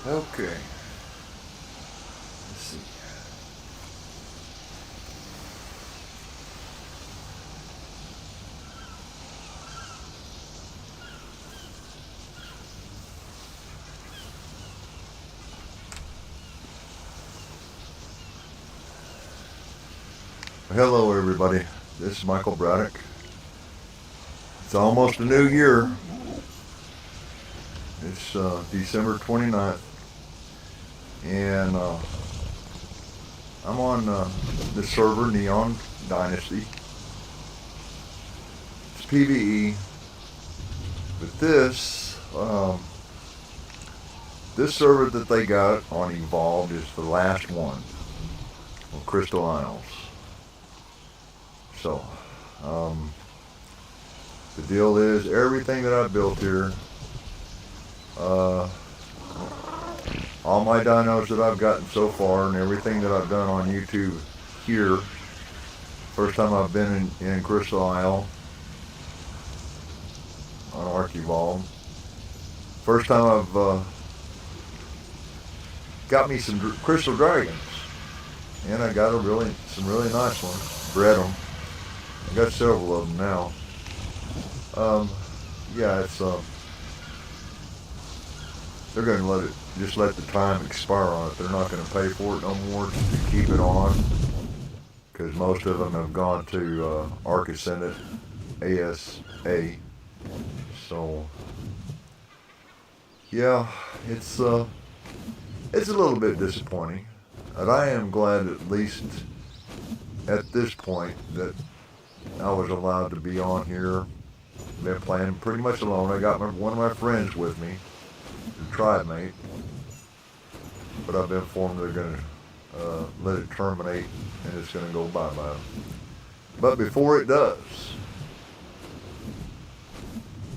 Okay. Let's see. Hello, everybody. This is Michael Braddock. It's almost a new year. It's December 29th. And I'm on the server Neon Dynasty. It's PvE. But this server that they got on Evolved is the last one on Crystal Isles. So, the deal is everything that I built here, all my dinos that I've gotten so far and everything that I've done on YouTube here, first time I've been in Crystal Isle on ARK Evolved. First time I've got me some crystal dragons, and I got some really nice ones. Bred them. I got several of them now. Yeah, it's they're going to let the time expire on it. They're not going to pay for it no more to keep it on, because most of them have gone to ARK Ascendant ASA. So yeah, it's a little bit disappointing, but I am glad at least at this point that I was allowed to be on here. Been playing pretty much alone. I got one of my friends with me, the tribe mate, but I've been informed they're going to let it terminate and it's going to go bye-bye. But before it does,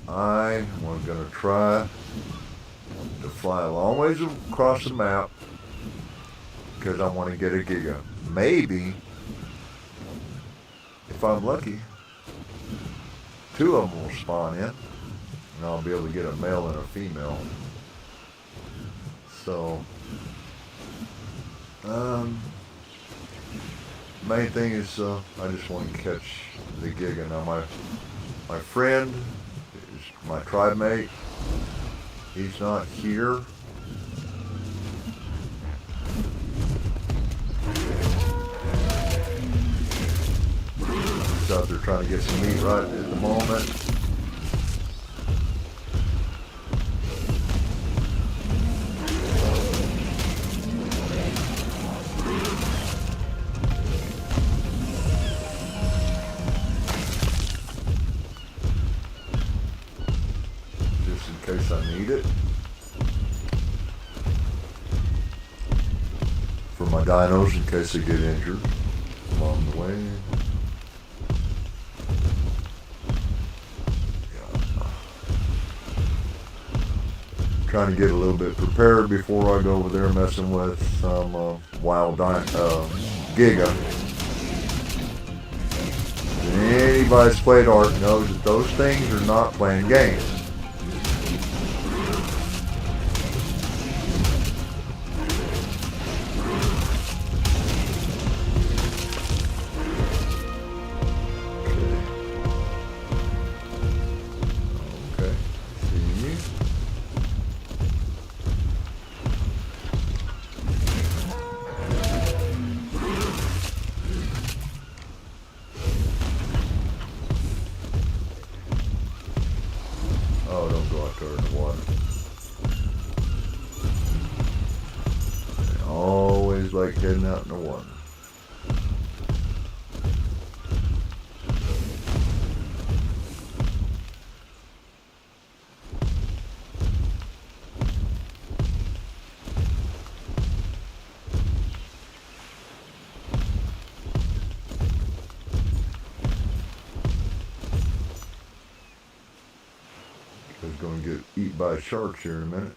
I was going to try to fly a long ways across the map because I want to get a Giga. Maybe, if I'm lucky, 2 of them will spawn in, and I'll be able to get a male and a female. So, main thing is I just want to catch the Giga. Now my friend is my tribe mate. He's not here. He's out there trying to get some meat right at the moment. Just in case I need it. For my dinos, in case they get injured along the way. Trying to get a little bit prepared before I go over there messing with some wild Giga. Anybody that's played ARK knows that those things are not playing games. Oh, don't go out there in the water. I always like heading out in the water. It's going to get eaten by sharks here in a minute.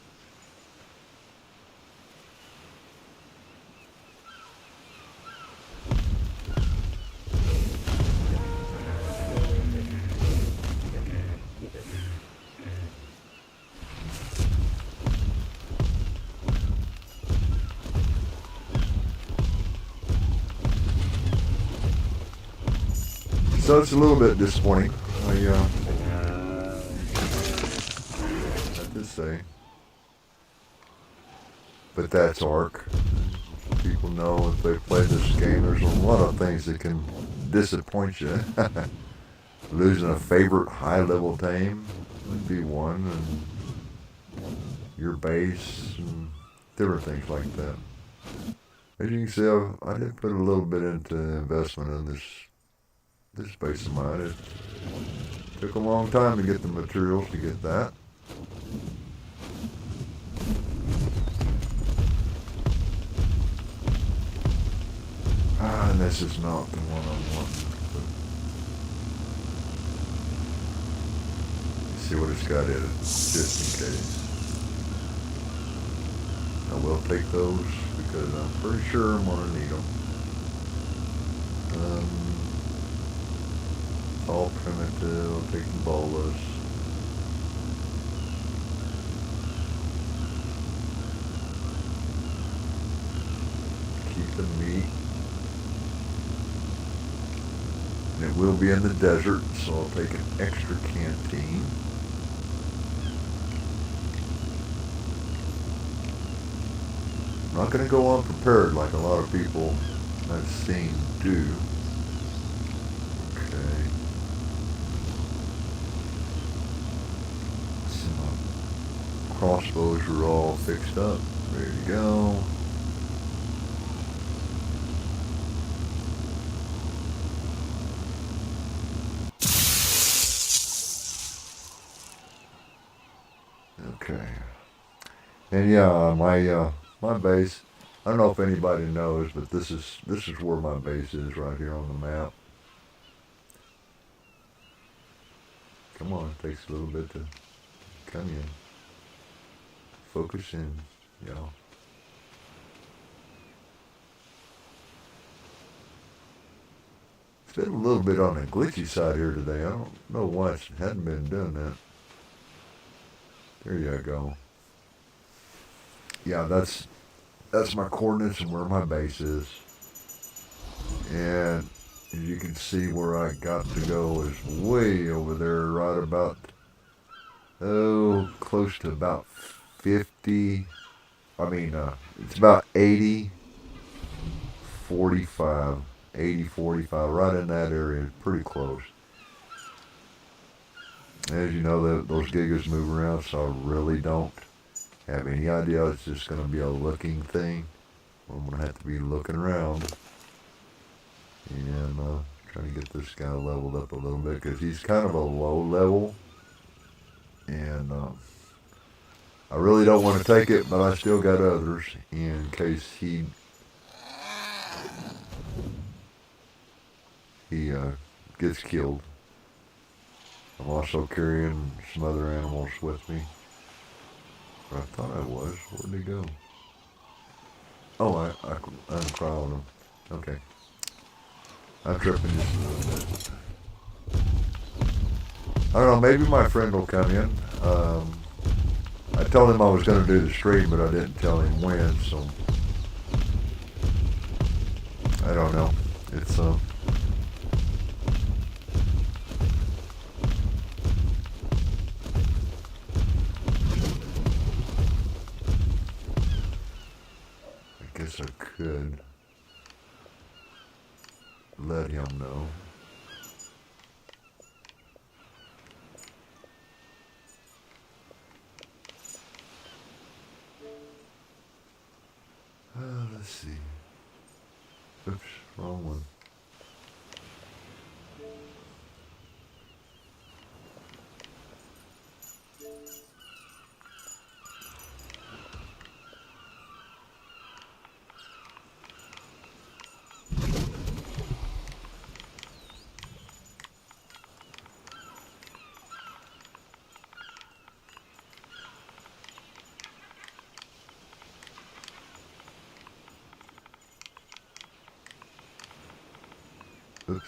So it's a little bit disappointing. I have to say. But that's ARK. People know if they play this game, there's a lot of things that can disappoint you. Losing a favorite high-level tame would be one, and your base, and different things like that. As you can see, I did put a little bit into investment in this base of mine. It took a long time to get the materials to get that. And this is not the one I want. See what it's got in it, just in case. I will take those because I'm pretty sure I'm going to need them. All primitive, I'll take the bolas. Keep the meat. And it will be in the desert, so I'll take an extra canteen. I'm not going to go unprepared like a lot of people I've seen do. Okay. So my crossbows are all fixed up, ready to go. Okay. And yeah, my base, I don't know if anybody knows, but this is where my base is right here on the map. Come on, it takes a little bit to come in. Focus in, y'all. It's been a little bit on the glitchy side here today. I don't know why it hadn't been doing that. There you go. Yeah, that's my coordinates and where my base is. And as you can see, where I got to go is way over there, right about, close to about 50. I mean, it's about 80, 45, 80, 45, right in that area, pretty close. As you know, those gigas move around, so I really don't have any idea. It's just going to be a looking thing. I'm going to have to be looking around and trying to get this guy leveled up a little bit because he's kind of a low level. And I really don't want to take it, but I still got others in case he gets killed. I'm also carrying some other animals with me. I thought I was. Where'd they go? Oh, I uncrowed them. Okay. I'm tripping just a little bit. I don't know, maybe my friend will come in. I told him I was going to do the stream, but I didn't tell him when, so I don't know. It's I guess I could let him know. Let's see. Oops, wrong one. Oops.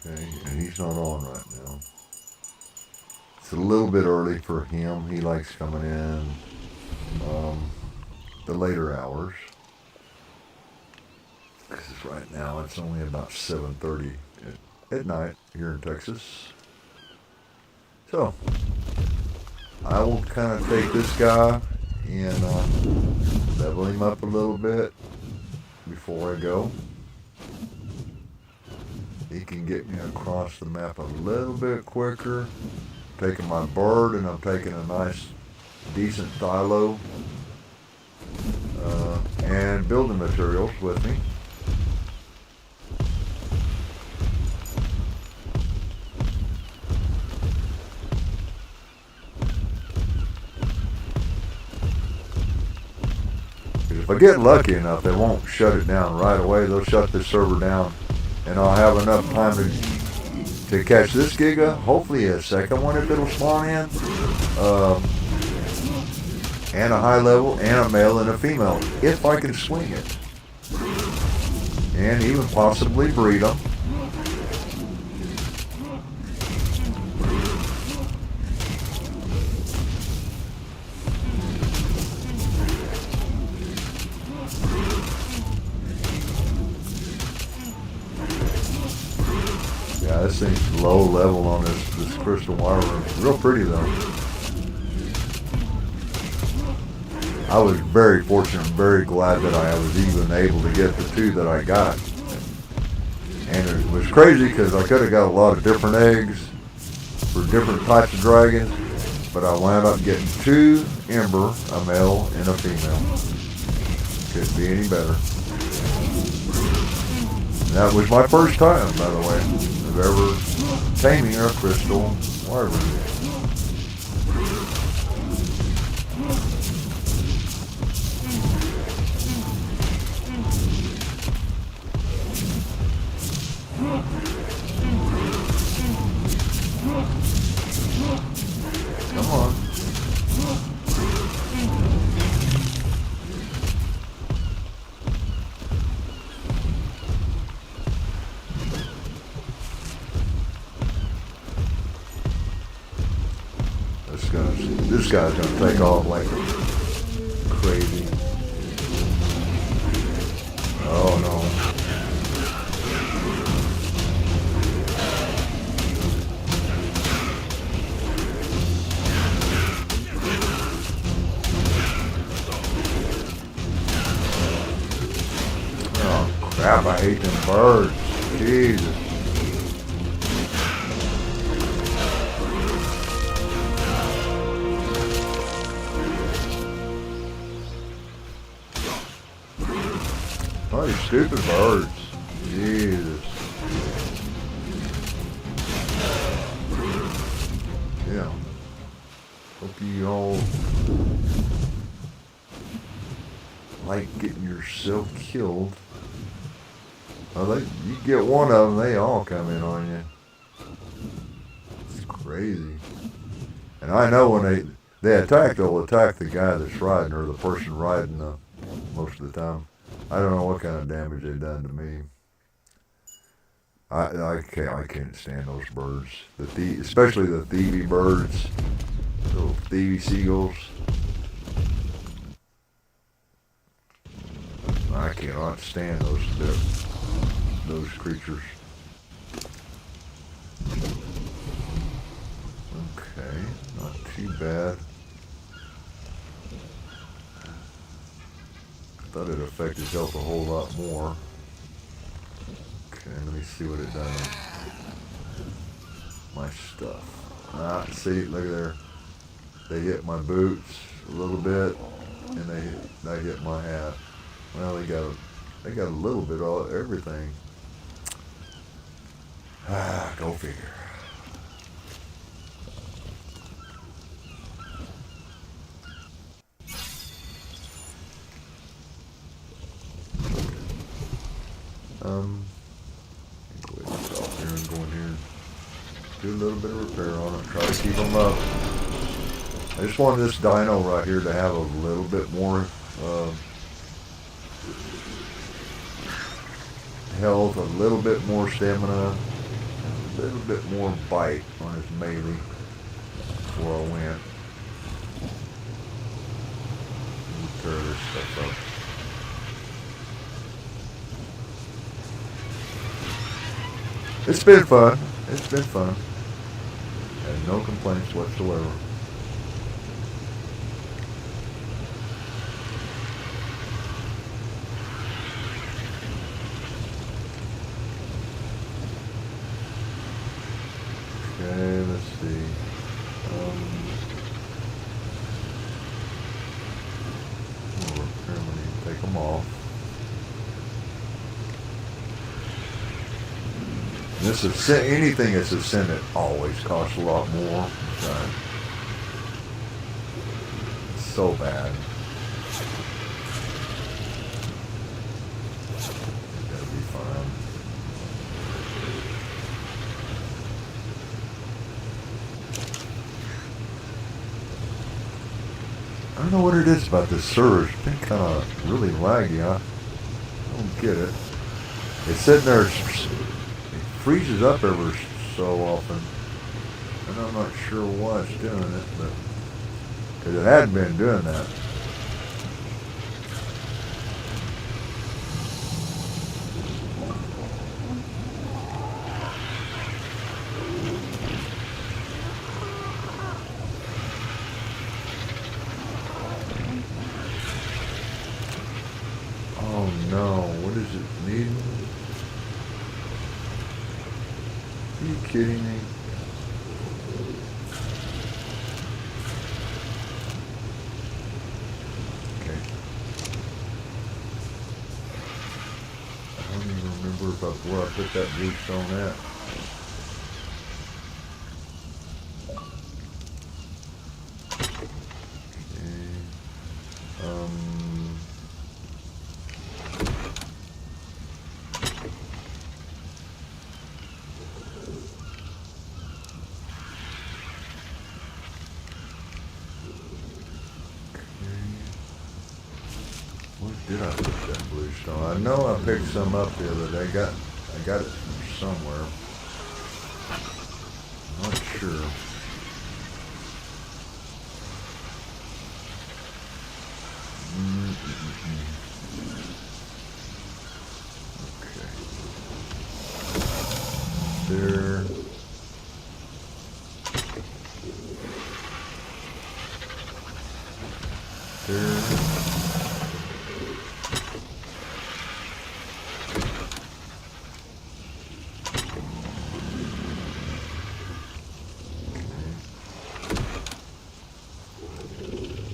Okay, and he's not on right now. It's a little bit early for him. He likes coming in the later hours. Because right now it's only about 7:30 at night here in Texas. So, I will kind of take this guy and level him up a little bit before I go. He can get me across the map a little bit quicker. I'm taking my bird and I'm taking a nice, decent thilo and building materials with me. If I get lucky enough, they won't shut it down right away. They'll shut this server down, and I'll have enough time to catch this Giga. Hopefully a second one if it'll spawn in, and a high level, and a male and a female, if I can swing it, and even possibly breed them. Yeah, this thing's low level on this crystal wire room. Real pretty though. I was very fortunate and very glad that I was even able to get the two that I got. And it was crazy because I could have got a lot of different eggs for different types of dragons, but I wound up getting two Ember, a male and a female. Couldn't be any better. And that was my first time, by the way, of ever taming a crystal wire room. Come on. This guy's gonna take off like crazy. Oh no. Oh crap, I hate them birds. Jesus. Oh, you stupid birds. Jesus. Yeah. Hope you all like getting yourself killed. Oh, you get one of them, they all come in on you. It's crazy. And I know when they attack, they'll attack the guy that's riding or the person riding most of the time. I don't know what kind of damage they've done to me. I can't stand those birds. Especially the thievy birds, little thievy seagulls. I cannot stand those creatures. Okay, not too bad. Thought it affected health a whole lot more. Okay, let me see what it does. My stuff. See, look at there. They hit my boots a little bit, and they hit my hat. Well, they got a little bit of everything. Go figure. Go ahead and stop here and go in here. Do a little bit of repair on it. Try to keep them up. I just wanted this dino right here to have a little bit more health, a little bit more stamina. little bit more bite on his melee before I went. Tear this stuff up. It's been fun. It's been fun. And no complaints whatsoever. Okay, let's see. Take them off. This is anything that's ascendant always costs a lot more. It's so bad. That'll be fine. I don't know what it is about this server. It's been kind of really laggy. I don't get it. It's sitting there. It freezes up every so often. And I'm not sure why it's doing it, but because it hadn't been doing that. Oh no, what is it needing? Are you kidding me? Okay. I don't even remember where I put that bluestone at. Where did I put that bluestone? I know I picked some up the other day. I got it from somewhere. I'm not sure. Okay. There. There.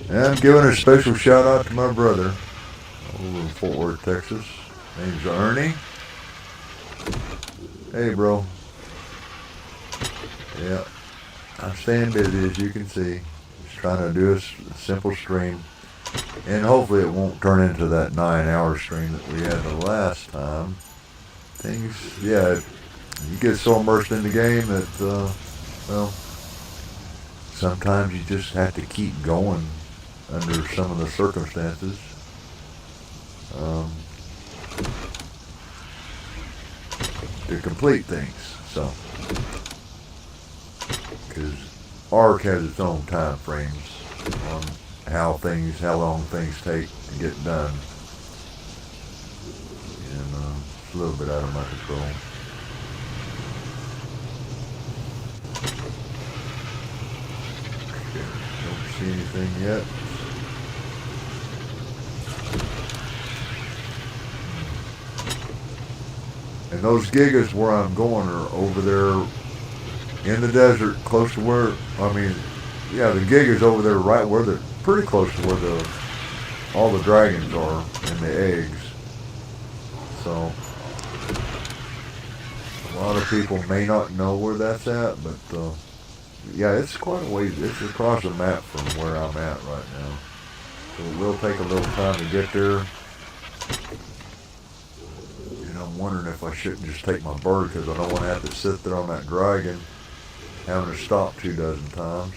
And I'm giving a special shout out to my brother over in Fort Worth, Texas. Name's Ernie. Hey, bro. Yeah, I'm staying busy, as you can see. Just trying to do a simple stream. And hopefully it won't turn into that 9-hour stream that we had the last time. Yeah, you get so immersed in the game that, well, sometimes you just have to keep going under some of the circumstances. To complete things, so. Because ARK has its own time frames on how long things take to get done. And it's a little bit out of my control. Okay, don't see anything yet. And those gigas where I'm going are over there in the desert, close to where, the gigas over there right where they're pretty close to where all the dragons are and the eggs. So, a lot of people may not know where that's at, but yeah, it's quite a ways. It's across the map from where I'm at right now. So it will take a little time to get there. I'm wondering if I shouldn't just take my bird because I don't want to have to sit there on that dragon having to stop 24 times.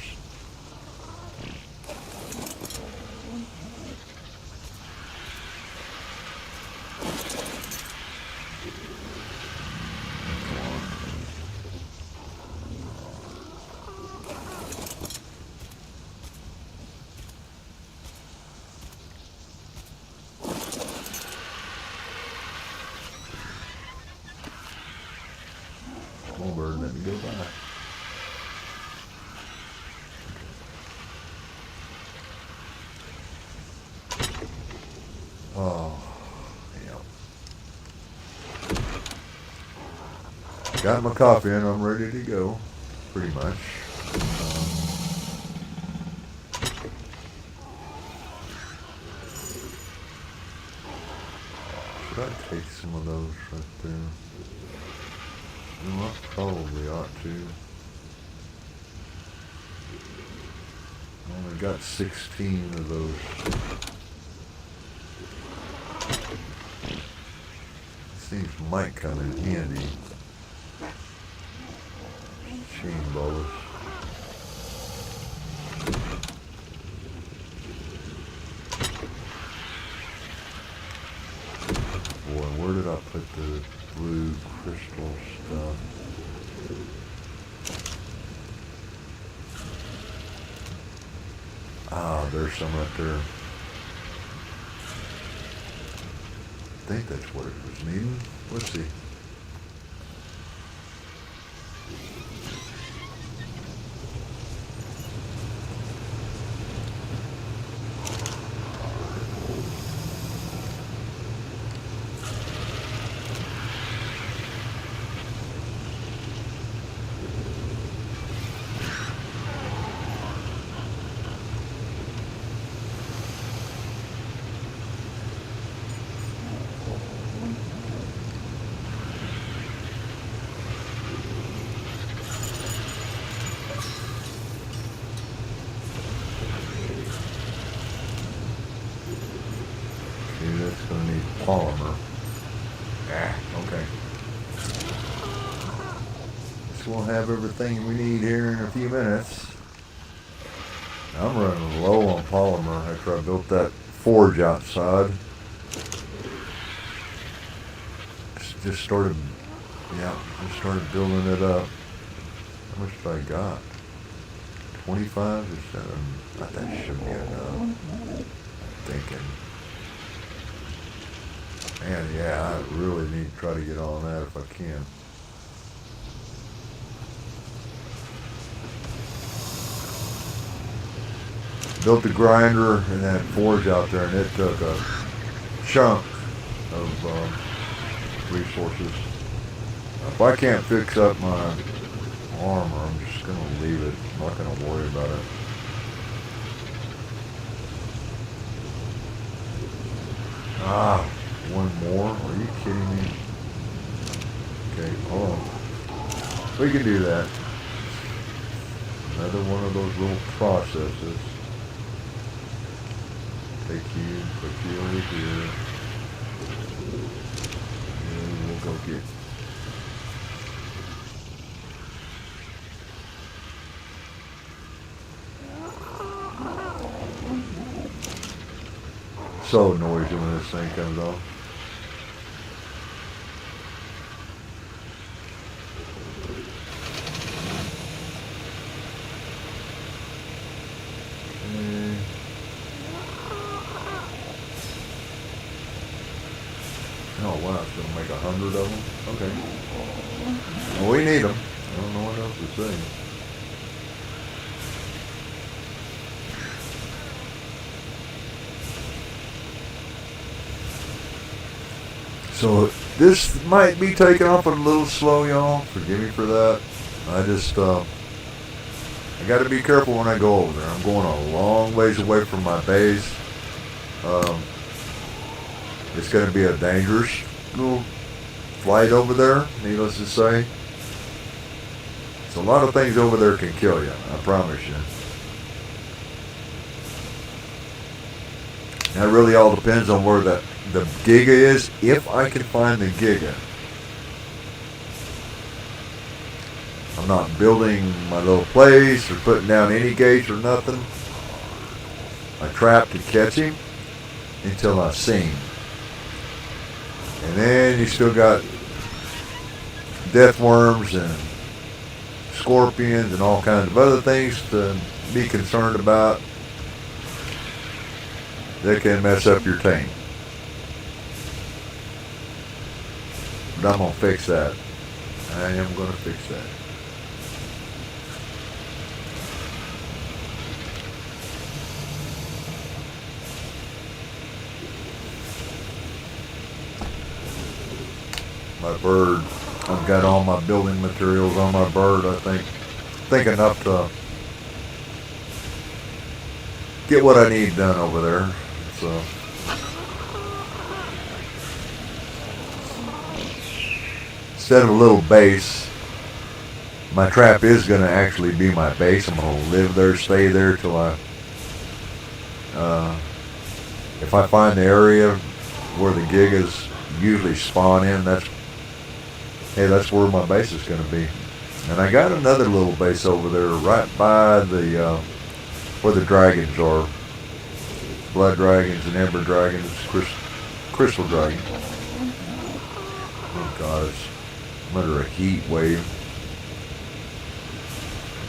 songbird let me go by. Oh, yeah. Got my coffee and I'm ready to go, pretty much. Should I take some of those right there? No, I probably ought to. I only got 16 of those. These might come in handy. Chain bolas. Boy, where did I put the blue crystal stuff? Ah, there's some right there. I think that's what it was needing. Let's see. That's going to need polymer. Okay. Guess we'll have everything we need here in a few minutes. I'm running low on polymer after I built that forge outside. Just started building it up. How much have I got? 25 or 7? I think that should be enough. Thinking. Man, yeah, I really need to try to get on that if I can. Built the grinder and that forge out there, and it took a chunk of resources. If I can't fix up my armor, I'm just going to leave it. I'm not going to worry about it. Ah, one more? Are you kidding me? Okay, hold on. We can do that. Another one of those little processes. Take you and put you over here. And we'll go get. So noisy when this thing comes off. Oh wow, it's gonna make 100 of them? Okay. Well, we need them. I don't know what else to say. So this might be taking off a little slow, y'all. Forgive me for that. I got to be careful when I go over there. I'm going a long ways away from my base. It's going to be a dangerous little flight over there, needless to say. So a lot of things over there can kill you, I promise you. That really all depends on where the GIGA is, if I can find the GIGA. I'm not building my little place or putting down any gates or nothing. I trap to catch him until I see him. And then you still got death worms and scorpions and all kinds of other things to be concerned about that can mess up your tame. But I'm going to fix that. I am going to fix that. My bird, I've got all my building materials on my bird, I think enough to get what I need done over there. So instead of a little base, my trap is going to actually be my base. I'm going to live there, stay there till if I find the area where the gigas usually spawn in, that's where my base is going to be. And I got another little base over there right by the where the dragons are. Blood dragons and ember dragons, crystal dragons. Oh God, I'm under a heat wave.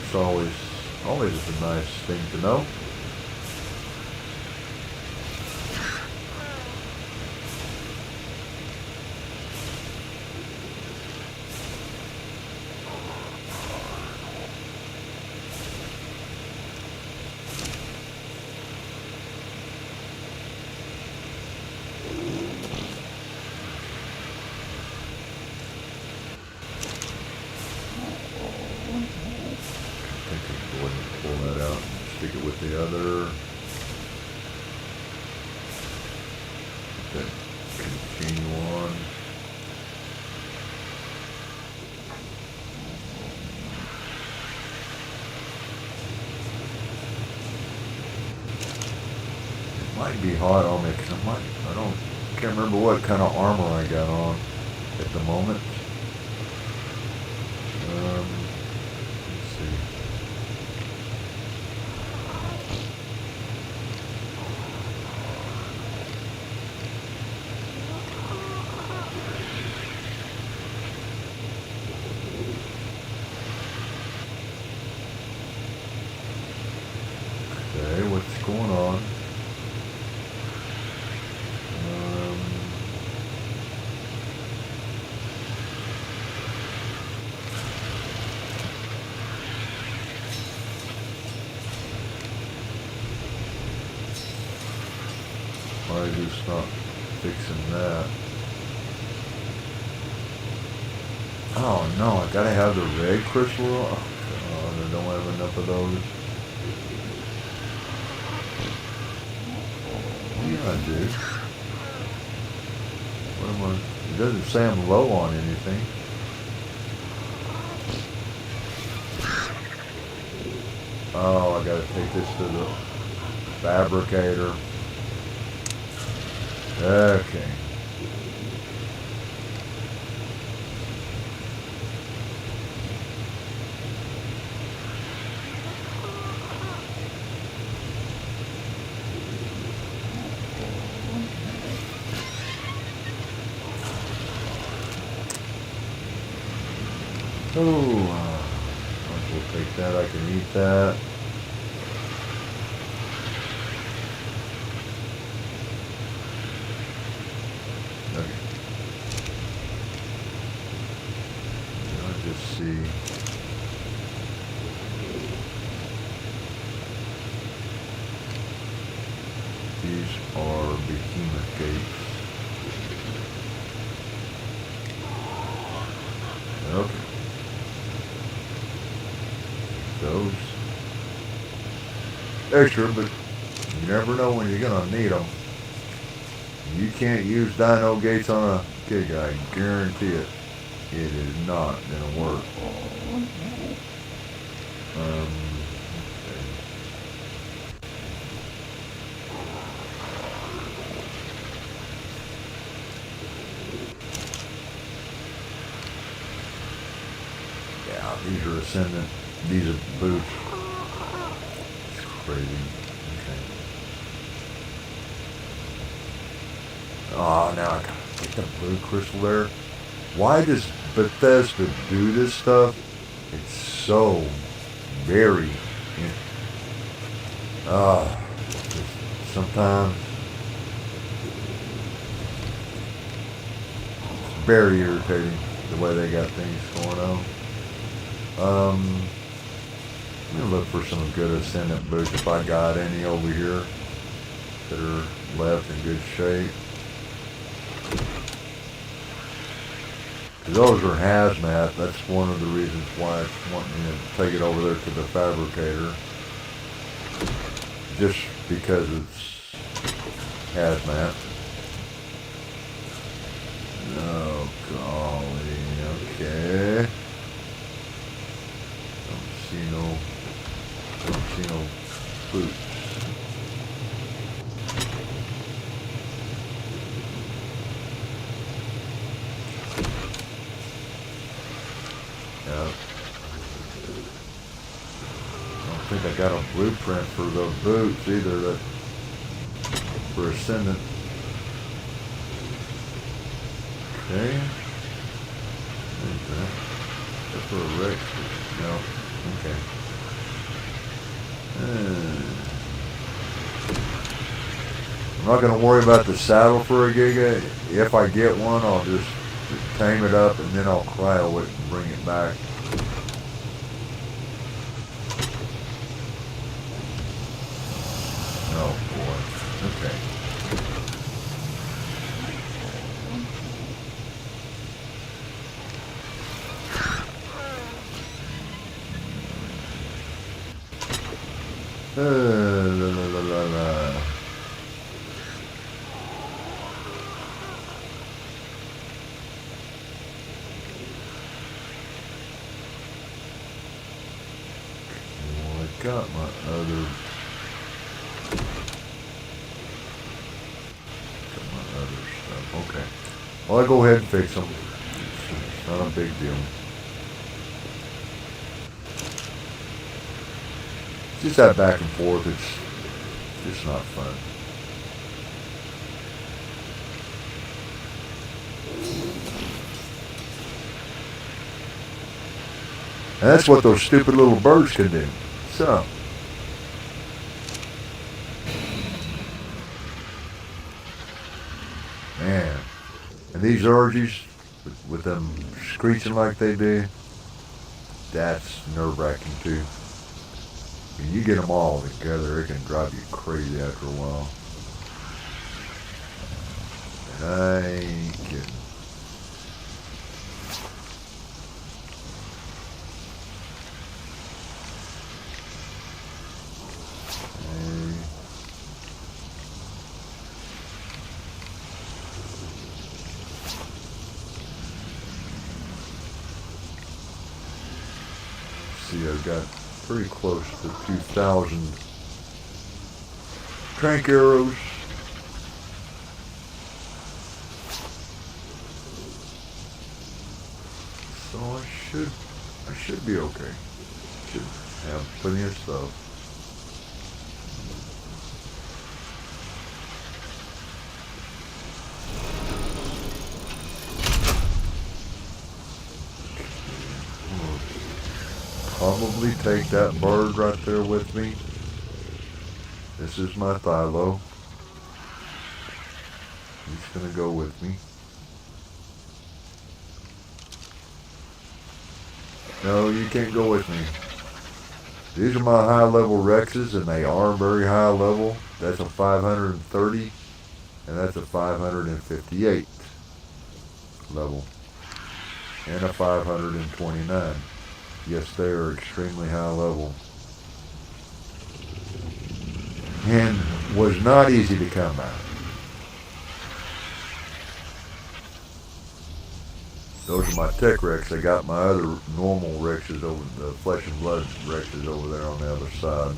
It's always a nice thing to know. Stick it with the other. Then continue on. It might be hot on me because can't remember what kind of armor I got on at the moment. Let's see. Okay, what's going on? Why just not fixing that? Oh no, I gotta have the red crystal. Oh God, I don't have enough of those. Yeah, I do. What am I? It doesn't say I'm low on anything. Oh, I gotta take this to the fabricator. Okay. Oh, we'll take that. I can eat that. Okay. I'll just see. These are behemoth gates. Okay. Those extra, but you never know when you're gonna need them. You can't use dino gates on a GIGA, I guarantee it. It is not gonna work. Okay. Yeah, these are ascendant. These are boots. It's crazy. Okay. Oh, now I gotta get the blue crystal there. Why does Bethesda do this stuff? It's so very. Sometimes it's very irritating. the way they got things going on. I'm gonna look for some good ascendant boots if I got any over here that are left in good shape. Those are hazmat. That's one of the reasons why it's wanting to take it over there to the fabricator. Just because it's hazmat. Oh golly, okay. Don't see no boots. Yeah. I don't think I got a blueprint for those boots either, that for Ascendant. Okay. That's for a Rex. No. Okay. I'm not going to worry about the saddle for a Giga. If I get one, I'll just tame it up and then I'll cryo it and bring it back. Oh boy. Okay. La, la, la, la. Well, I got my other stuff. Okay. Well, I'll go ahead and fix them. It's not a big deal. Just that back and forth, it's just not fun. And that's what those stupid little birds can do. So. Man. And these orgies, with them screeching like they do, that's nerve-wracking too. When you get them all together, it can drive you crazy after a while. And I ain't kidding. See, I've got pretty close to 2,000 crank arrows. So I should be okay. Should have plenty of stuff. Probably take that bird right there with me. This is my Thylo. He's gonna go with me. No, you can't go with me. These are my high level Rexes and they are very high level. That's a 530 and that's a 558 level. And a 529. Yes, they are extremely high level. And was not easy to come by. Those are my Tech Rex. I got my other normal Rexes over, the Flesh and Blood Rexes over there on the other side.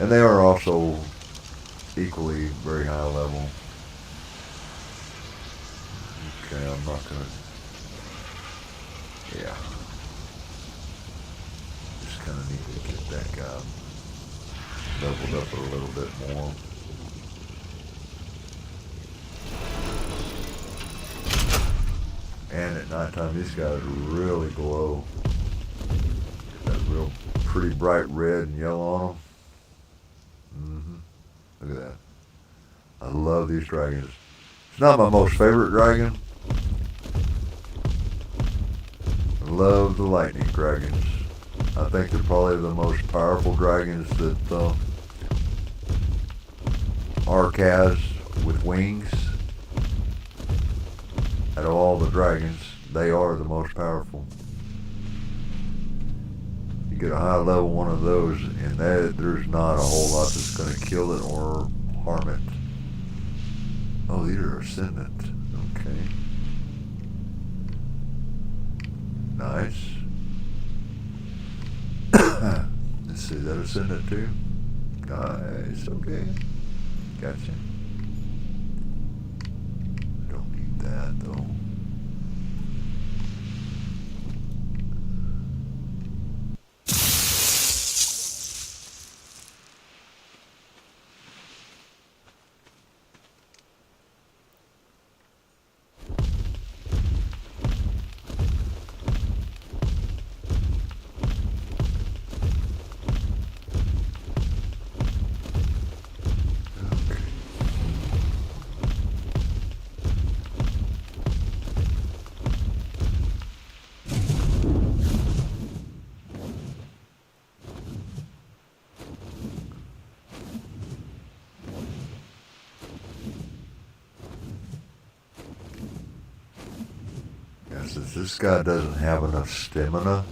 And they are also equally very high level. Okay, I'm not gonna, yeah. Kind of need to get that guy leveled up a little bit more. And at nighttime, these guys really glow. That real pretty bright red and yellow on them. Look at that. I love these dragons. It's not my most favorite dragon, love the lightning dragons. I think they're probably the most powerful dragons that ARK has with wings. Out of all the dragons, they are the most powerful. You get a high level one of those, and there's not a whole lot that's going to kill it or harm it. Oh, these are ascendant. Okay. Nice. Let's see, that ascendant too? Nice, okay. Gotcha. Don't need that though. Since this guy doesn't have enough stamina,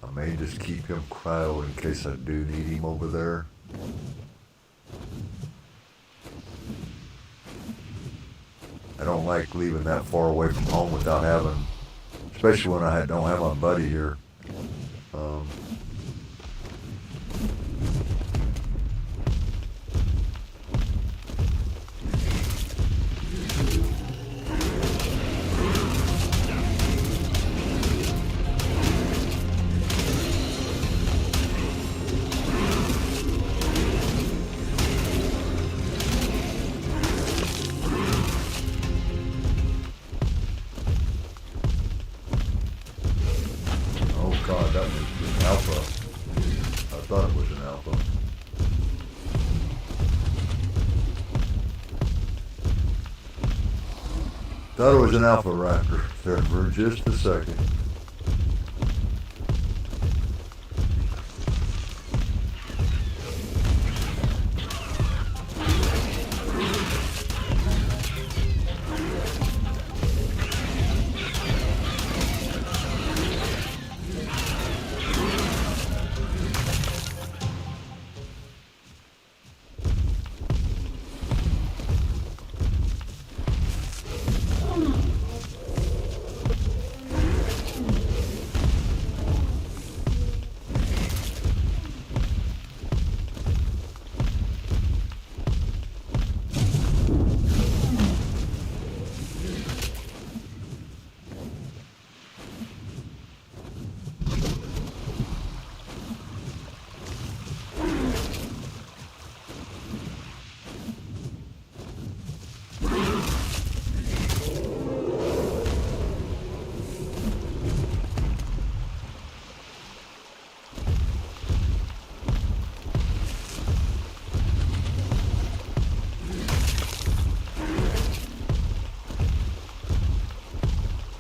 I may just keep him cryo in case I do need him over there. I don't like leaving that far away from home without having, especially when I don't have my buddy here. God, that was an alpha. I thought it was an alpha. Thought it was an alpha raptor there for just a second.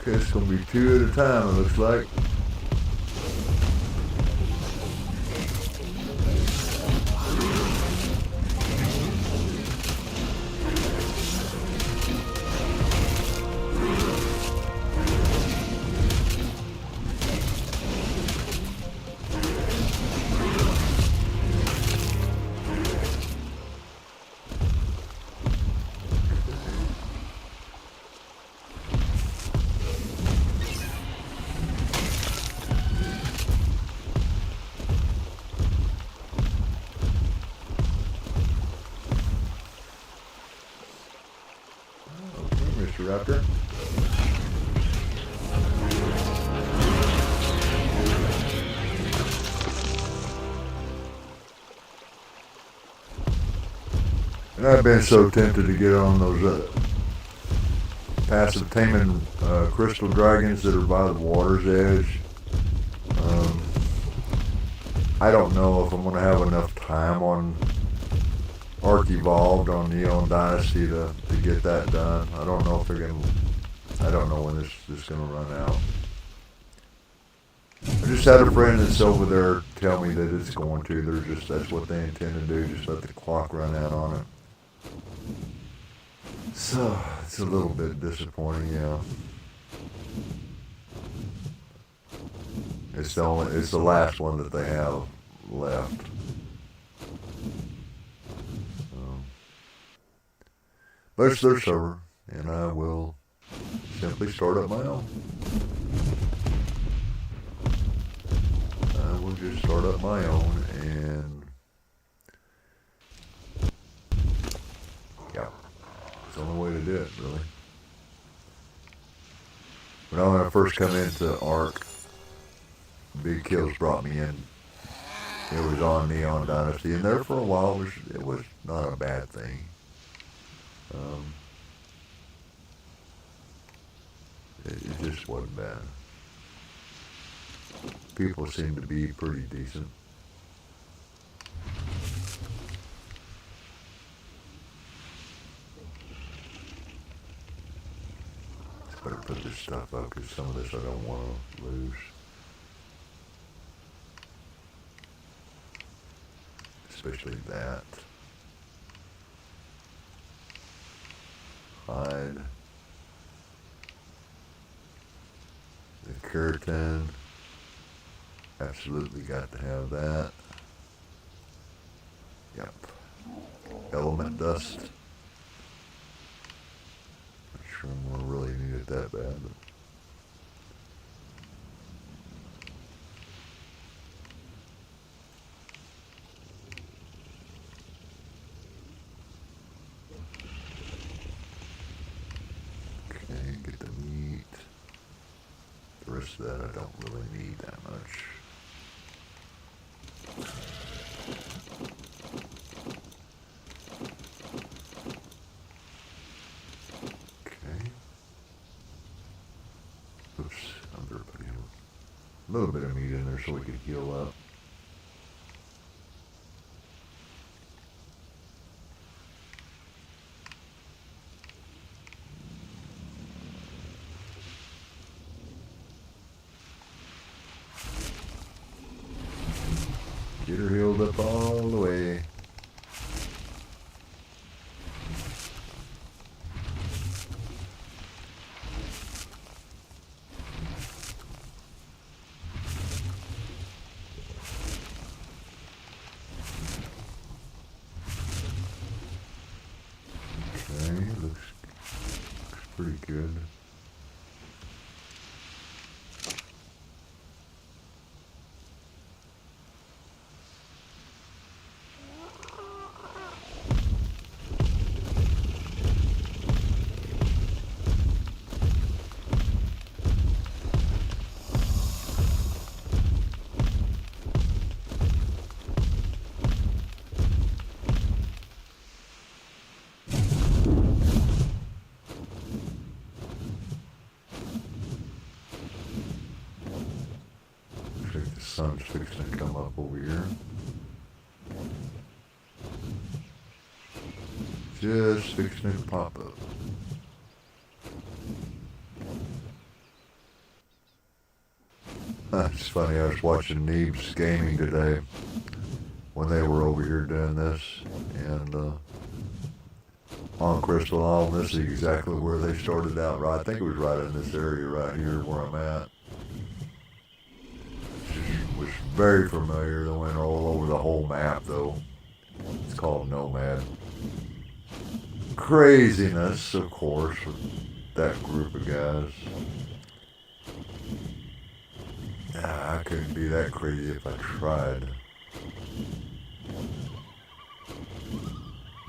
Okay, it's gonna be two at a time, it looks like. Raptor. And I've been so tempted to get on those passive taming crystal dragons that are by the water's edge. I don't know if I'm going to have enough time on ARK Evolved on Neon Dynasty to get that done. I don't know if they're going to, I don't know when this is going to run out. just had a friend that's over there tell me that it's going to. That's what they intend to do. Just let the clock run out on it. So it's a little bit disappointing, yeah. It's the last one that they have left. But it's their server, and I will simply start up my own. I will just start up my own, and yeah, it's the only way to do it, really. When I first come into ARK, Big Kills brought me in. It was on Neon Dynasty, and there for a while it was not a bad thing. It just wasn't bad. People seem to be pretty decent. Better put this stuff up because some of this I don't want to lose. Especially that. Hide. The keratin. Absolutely got to have that. Yep. Element dust. Not sure I'm going to really need it that bad. But okay, get the meat. The rest of that I don't really need that much. Okay. Oops, I'm going to put a little bit of meat in there so we could heal up. Get her healed up all the way. Okay, looks pretty good. The sun's fixing to come up over here. Just fixing to pop up. It's funny, I was watching Neeb's Gaming today when they were over here doing this, and on Crystal Island, this is exactly where they started out, right? I think it was right in this area right here where I'm at. Was very familiar. They went all over the whole map, though. It's called Nomad. Craziness, of course, with that group of guys. I couldn't be that crazy if I tried.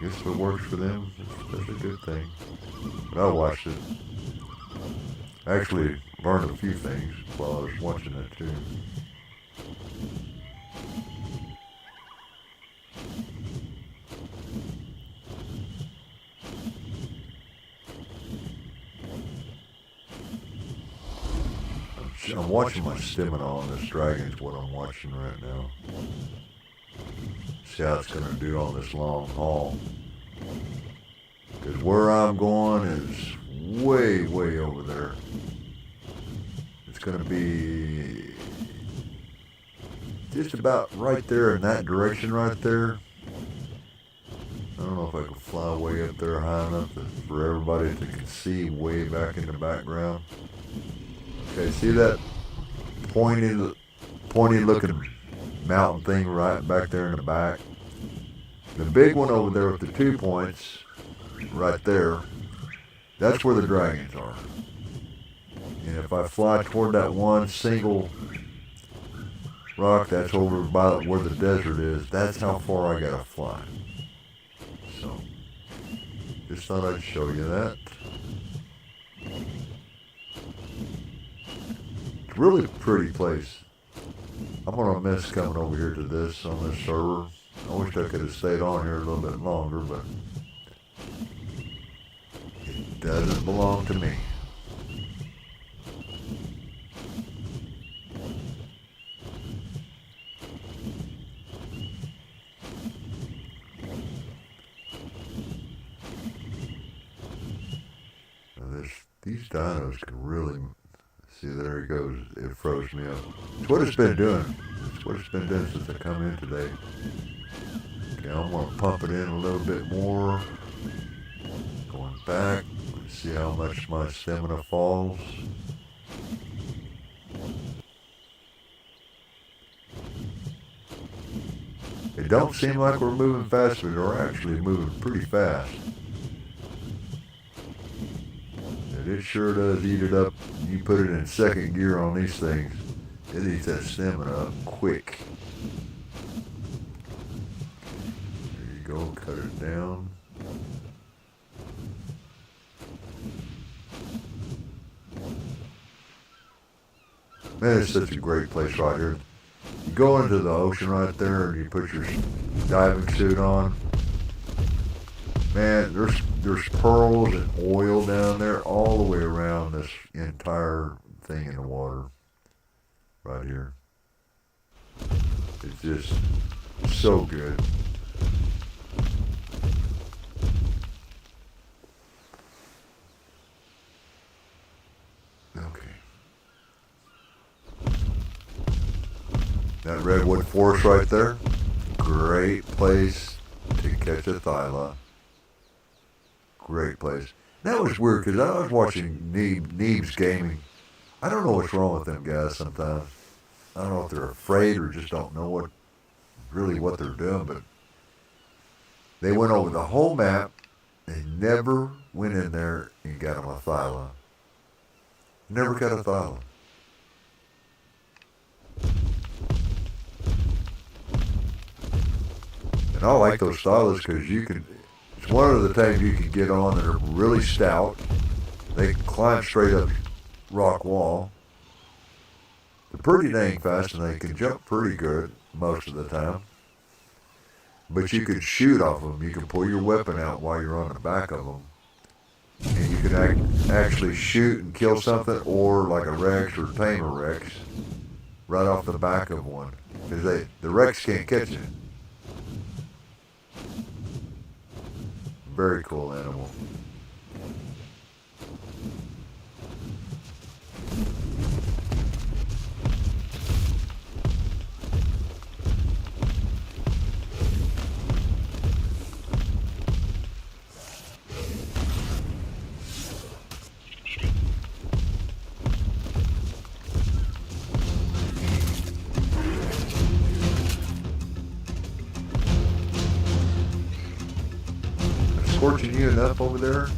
Guess if it works for them, that's a good thing. But I watched it. I actually learned a few things while I was watching it, too. I'm watching my stamina on this dragon is what I'm watching right now. See how it's going to do on this long haul. Because where I'm going is way, way over there. It's going to be just about right there in that direction right there. I don't know if I can fly way up there high enough for everybody to see way back in the background. Okay, see that pointy looking mountain thing right back there in the back? The big one over there with the 2 points, right there, that's where the dragons are. And if I fly toward that one single rock that's over by where the desert is, that's how far I gotta fly. So, just thought I'd show you that. It's a really pretty place. I'm gonna miss coming over here to this on this server. I wish I could have stayed on here a little bit longer, but it doesn't belong to me. These dinos can really, see, there he goes, it froze me up. It's what it's been doing. It's what it's been doing since I come in today. Okay, I'm gonna pump it in a little bit more. Going back, let's see how much my stamina falls. It don't seem like we're moving fast, but we're actually moving pretty fast. It sure does eat it up. You put it in second gear on these things, it eats that stamina up quick. There you go, cut it down. Man, it's such a great place right here. You go into the ocean right there and you put your diving suit on. Man, there's pearls and oil down there all the way around this entire thing in the water. Right here. It's just so good. Okay. That redwood forest right there, great place to catch a thyla. Great place. That was weird because I was watching Neeb's gaming. I don't know what's wrong with them guys sometimes. I don't know if they're afraid or just don't know what they're doing, but they went over the whole map. They never went in there and got them a thyla. Never got a thyla. And I like those thylas because it's one of the things you can get on that are really stout. They can climb straight up rock wall. They're pretty dang fast and they can jump pretty good most of the time. But you can shoot off them. You can pull your weapon out while you're on the back of them. And you can actually shoot and kill something, or like a Rex or Tamer Rex, right off the back of one. Because the Rex can't catch it. Very cool animal. Scorching you enough over there?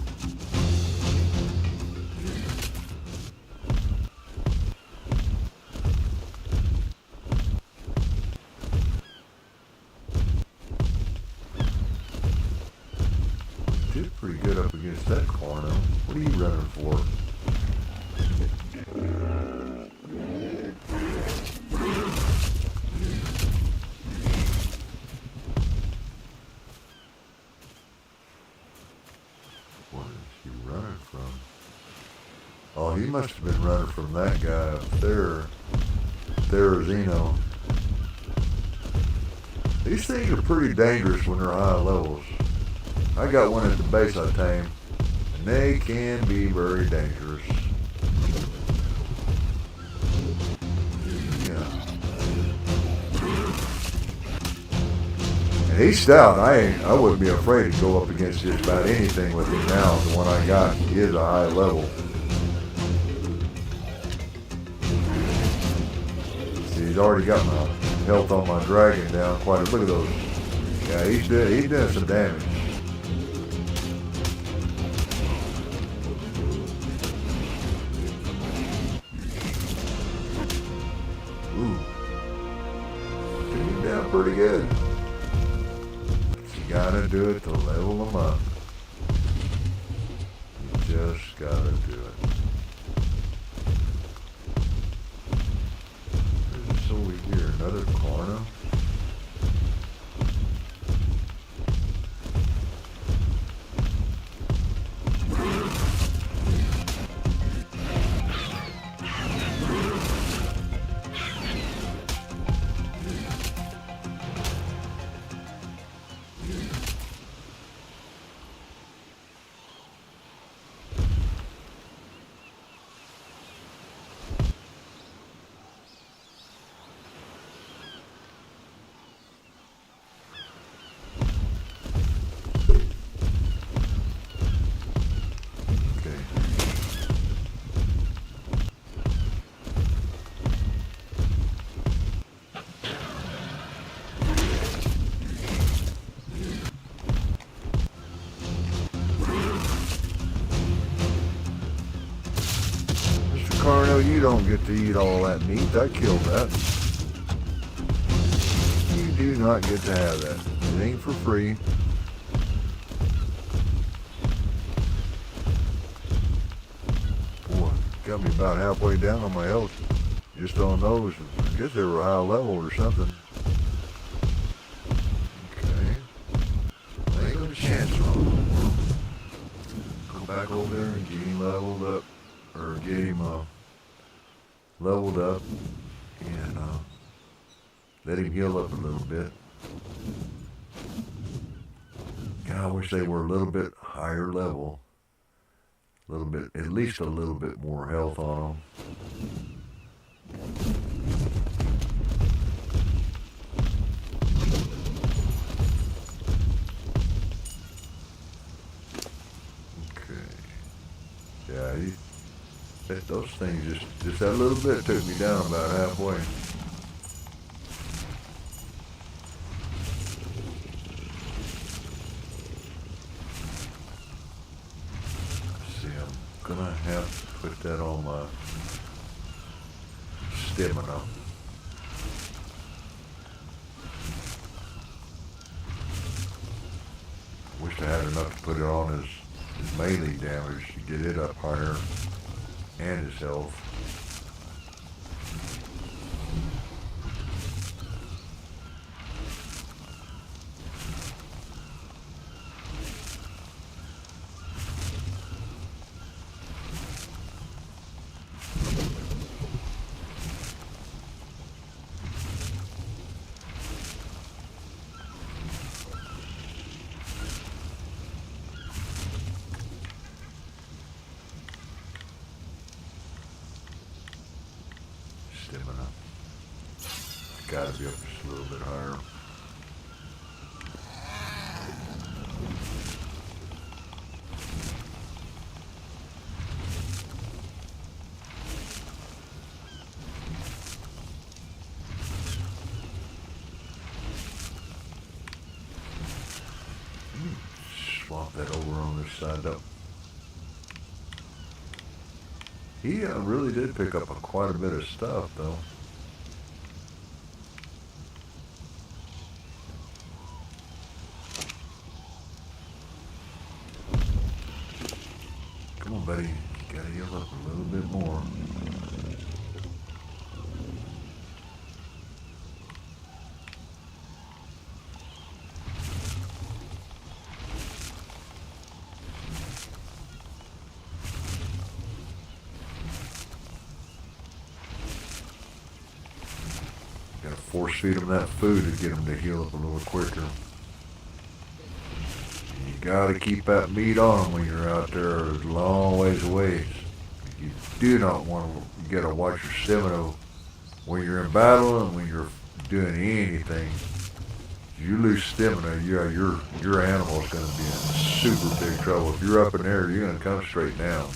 Did pretty good up against that corner. What are you running for? Oh, he must have been running from that guy up there. Therizino. These things are pretty dangerous when they're high levels. I got one at the base I tamed, and they can be very dangerous. Yeah. He's stout. I wouldn't be afraid to go up against just about anything with him now. The one I got is a high level. See, he's already got my health on my dragon down quite a bit. Look at those. Yeah, he's doing some damage. Ooh. Took him down pretty good. You gotta do it to level them up. You just gotta do it. There's this over here, another corner. Carno, you don't get to eat all that meat. I killed that. You do not get to have that. It ain't for free. Boy, got me about halfway down on my health. Just on those. I guess they were high level or something. Okay. I ain't got a chance on them. Go back over there and get him leveled up. Or get him leveled up and let him heal up a little bit. God, I wish they were a little bit higher level. A little bit, at least a little bit more health on them. Okay. Yeah, those things just that little bit took me down about halfway. Let's see, I'm gonna have to put that on my stamina. Wish I had enough to put it on his melee damage to get it up higher. And his health. Stamina. Gotta be up just a little bit higher. Swap that over on this side up. He really did pick up quite a bit of stuff, though. Come on, buddy. You gotta heal up a little bit more. Gotta force feed them that food to get them to heal up a little quicker. You gotta keep that meat on when you're out there a long ways away. You do not want to. You gotta watch your stamina when you're in battle and when you're doing anything. You lose stamina, yeah, your animal's going to be in super big trouble. If you're up in there, you're going to come straight down.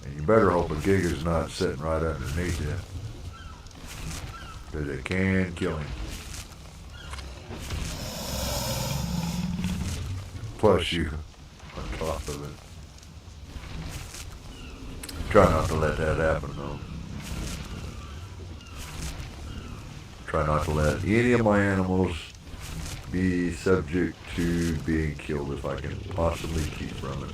And you better hope a Giga's not sitting right underneath you, because it can kill him. Plus you on top of it. Try not to let that happen though. Try not to let any of my animals be subject to being killed if I can possibly keep from it.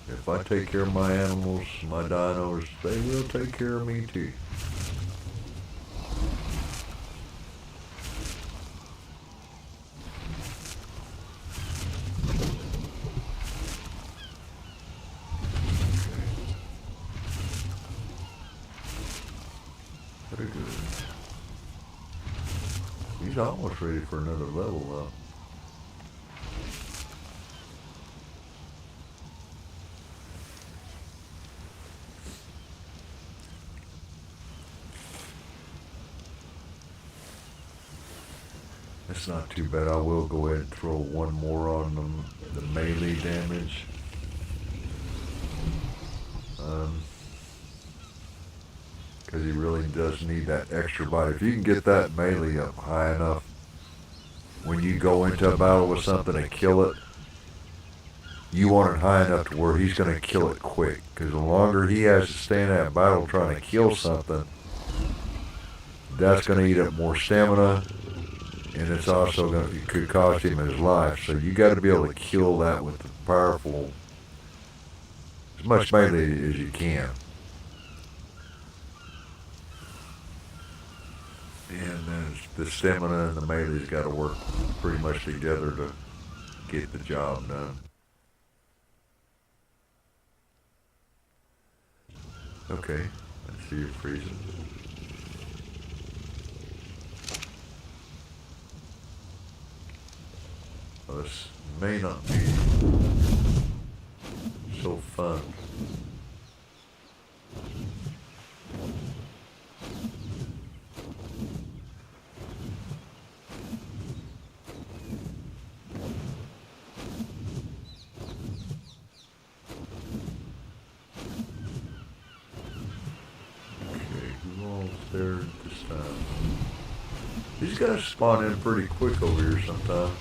If I take care of my animals, my dinos, they will take care of me too. Very good. He's almost ready for another level though. It's not too bad. I will go ahead and throw one more on them, the melee damage. Because he really does need that extra bite. If you can get that melee up high enough, when you go into a battle with something and kill it, you want it high enough to where he's going to kill it quick. Because the longer he has to stay in that battle trying to kill something, that's going to eat up more stamina, and it's also going to, it could cost him his life. So you got to be able to kill that with the powerful, as much melee as you can. And then the stamina and the melee's got to work pretty much together to get the job done. Okay, I see you freezing. Well, this may not be so fun. There this time. These guys spawn in pretty quick over here sometimes.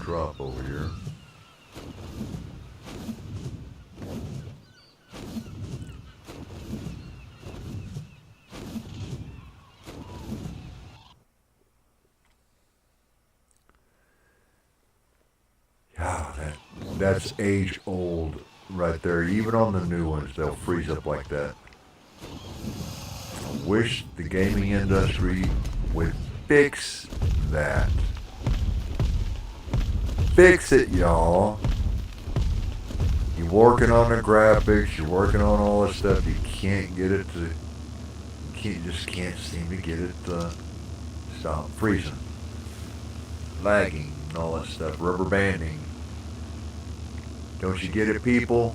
Drop over here. Yeah, that's age old right there. Even on the new ones, they'll freeze up like that. I wish the gaming industry would fix that. Fix it, y'all. You're working on the graphics, you're working on all this stuff, you can't get it to, just can't seem to get it to stop freezing, lagging, and all that stuff, rubber banding. Don't you get it, people?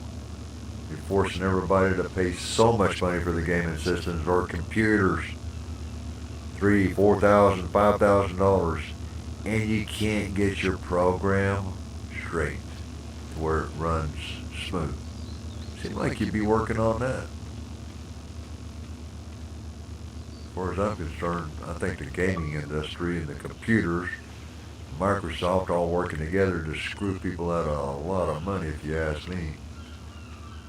You're forcing everybody to pay so much money for the gaming systems or computers, $3,000, $4,000, $5,000. And you can't get your program straight to where it runs smooth. Seems like you'd be working on that. As far as I'm concerned, I think the gaming industry and the computers, Microsoft, all working together to screw people out of a lot of money, if you ask me.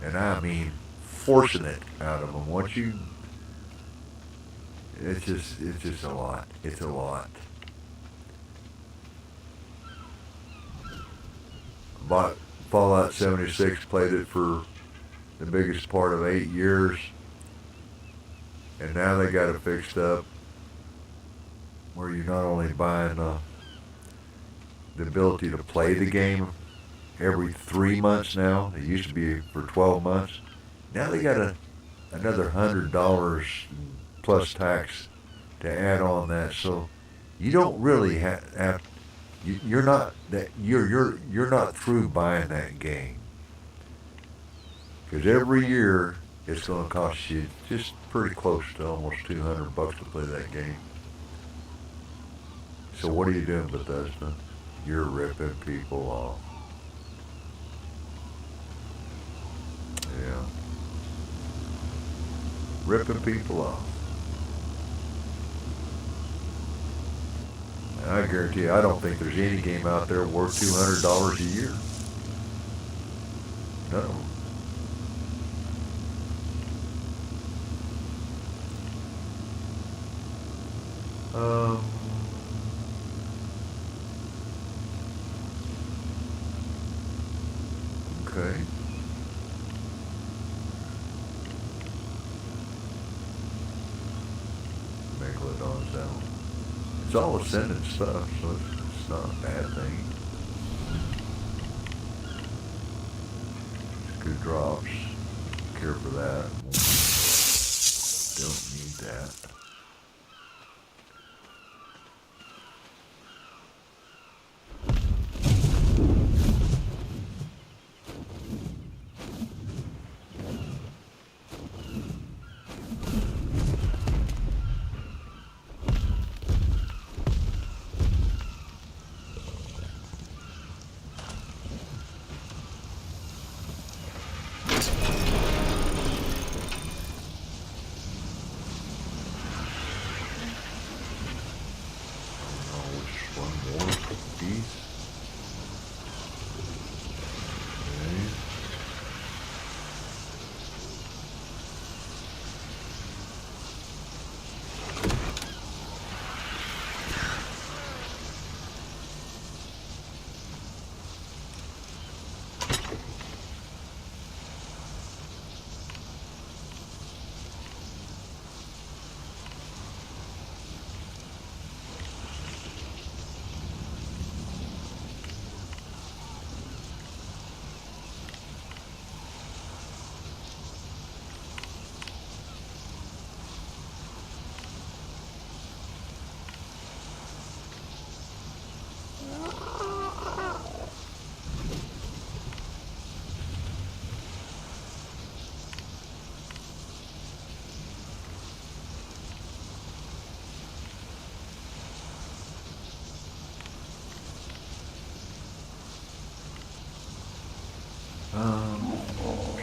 And I mean forcing it out of them. Once you, it's just a lot. It's a lot. bought Fallout 76, played it for the biggest part of 8 years, and now they got it fixed up where you're not only buying the ability to play the game every 3 months now. It used to be for 12 months. Now they got another $100 plus tax to add on that. So you don't really have you're not that you're not through buying that game, because every year it's going to cost you just pretty close to almost $200 to play that game. So what are you doing, Bethesda? You're ripping people off. Yeah. Ripping people off. And I guarantee you, I don't think there's any game out there worth $200 a year. No. Okay. Megalodon's out. It's all ascendant stuff, so it's not a bad thing. It's good drops. Care for that. Don't need that.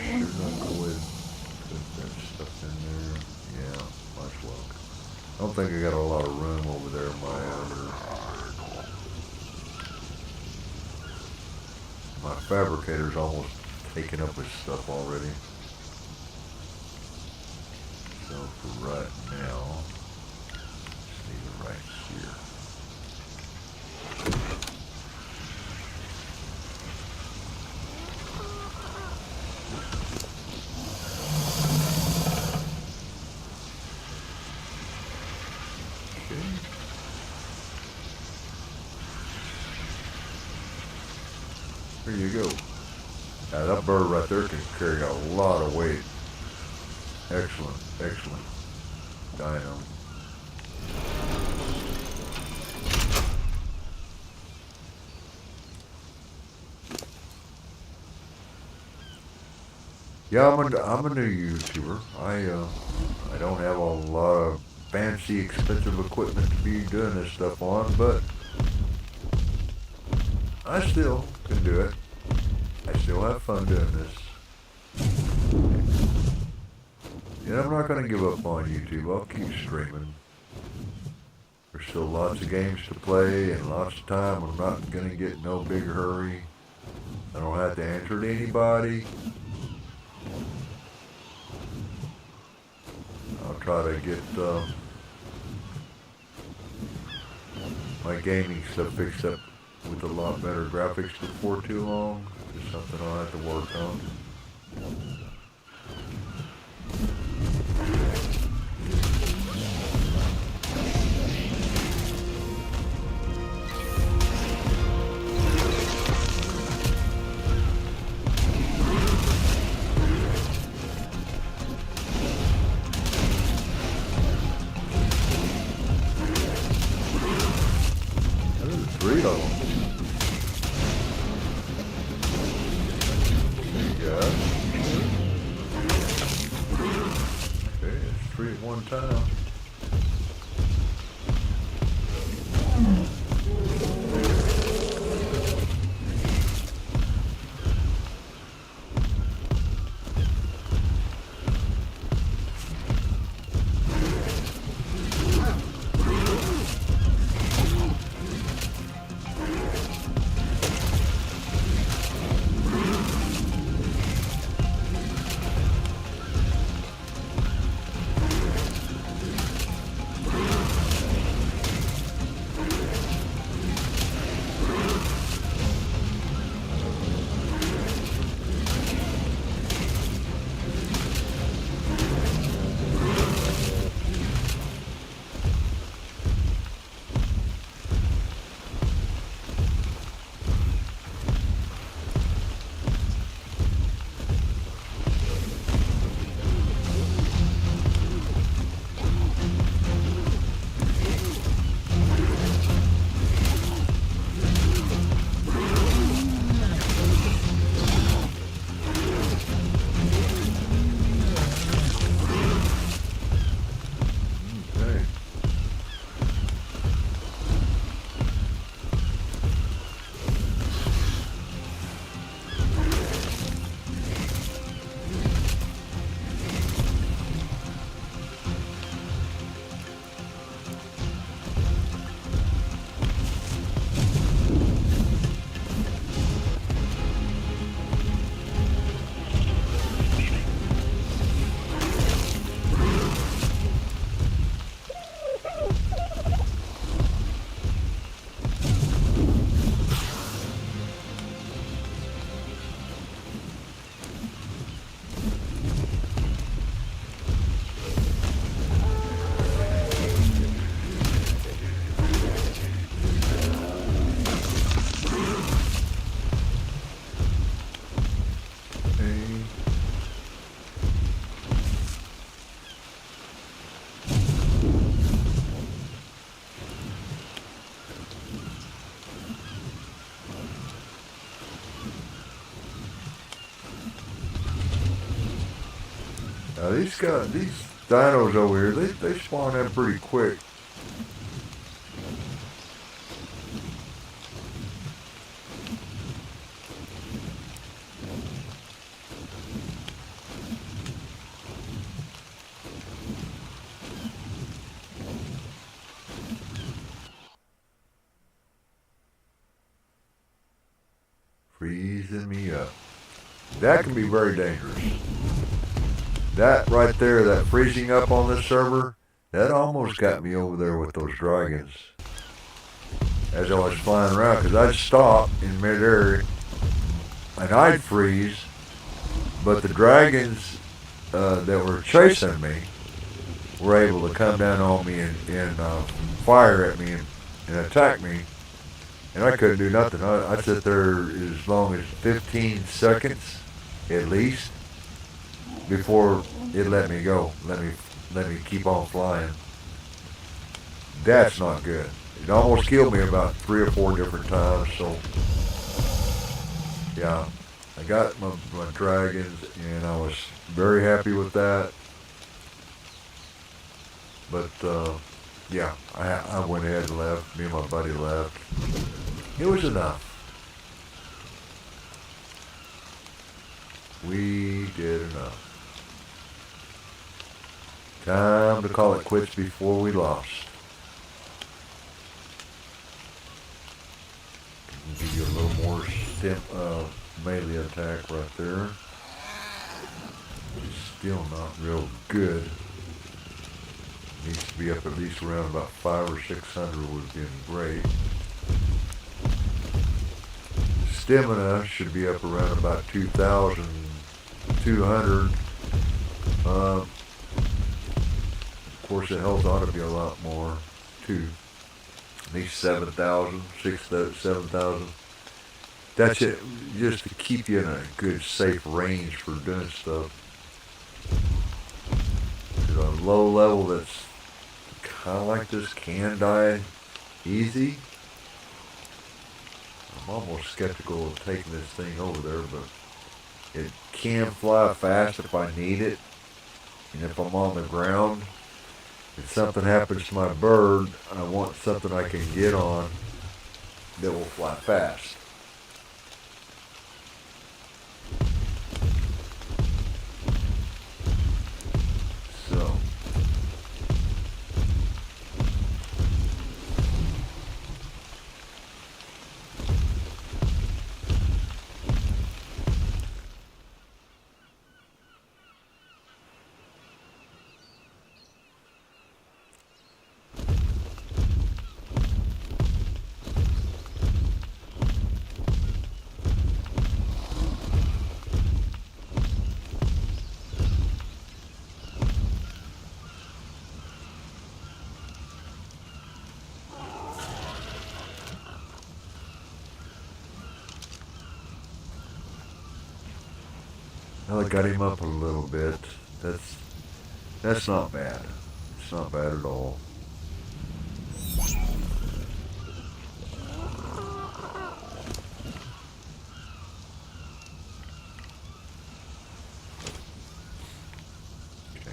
Should I go with put that stuff in there? Yeah, might as well. I don't think I got a lot of room over there in my outer. My fabricator's almost taken up with stuff already. So for right now, just leave it right here. There you go. Now that bird right there can carry a lot of weight. Excellent, excellent. Dino. Yeah, I'm a new YouTuber. I don't have a lot of fancy, expensive equipment to be doing this stuff on, but I still can do it. I still have fun doing this. And I'm not going to give up on YouTube. I'll keep streaming. There's still lots of games to play and lots of time. I'm not going to get in no big hurry. I don't have to answer to anybody. I'll try to get my gaming stuff fixed up with a lot better graphics before too long. It's something I'll have to work on. There's 3 of them. Yeah. Okay, it's 3 at one time. Okay. Now these dinos over here, they spawn in pretty quick. Freezing me up. That can be very dangerous. That right there, that freezing up on this server, that almost got me over there with those dragons. As I was flying around, because I'd stop in midair and I'd freeze, but the dragons that were chasing me were able to come down on me and fire at me and attack me, and I couldn't do nothing. I'd sit there as long as 15 seconds at least before it let me go, let me keep on flying. That's not good. It almost killed me about 3 or 4 different times. So yeah, I got my dragons, and I was very happy with that. But yeah, I went ahead and left. Me and my buddy left. It was enough. We did enough. Time to call it quits before we lost. Give you a little more melee attack right there. It's still not real good. Needs to be up at least around about 500 or 600 would have been great. stamina should be up around about 2,200. Of course, the health ought to be a lot more too. At least 7,000, 7,000. That's it, just to keep you in a good, safe range for doing stuff. At a low level that's kind of like this can die easy. I'm almost skeptical of taking this thing over there, but it can fly fast if I need it. And if I'm on the ground, if something happens to my bird, I want something I can get on that will fly fast. So, well, I got him up a little bit. That's not bad. It's not bad at all. Okay.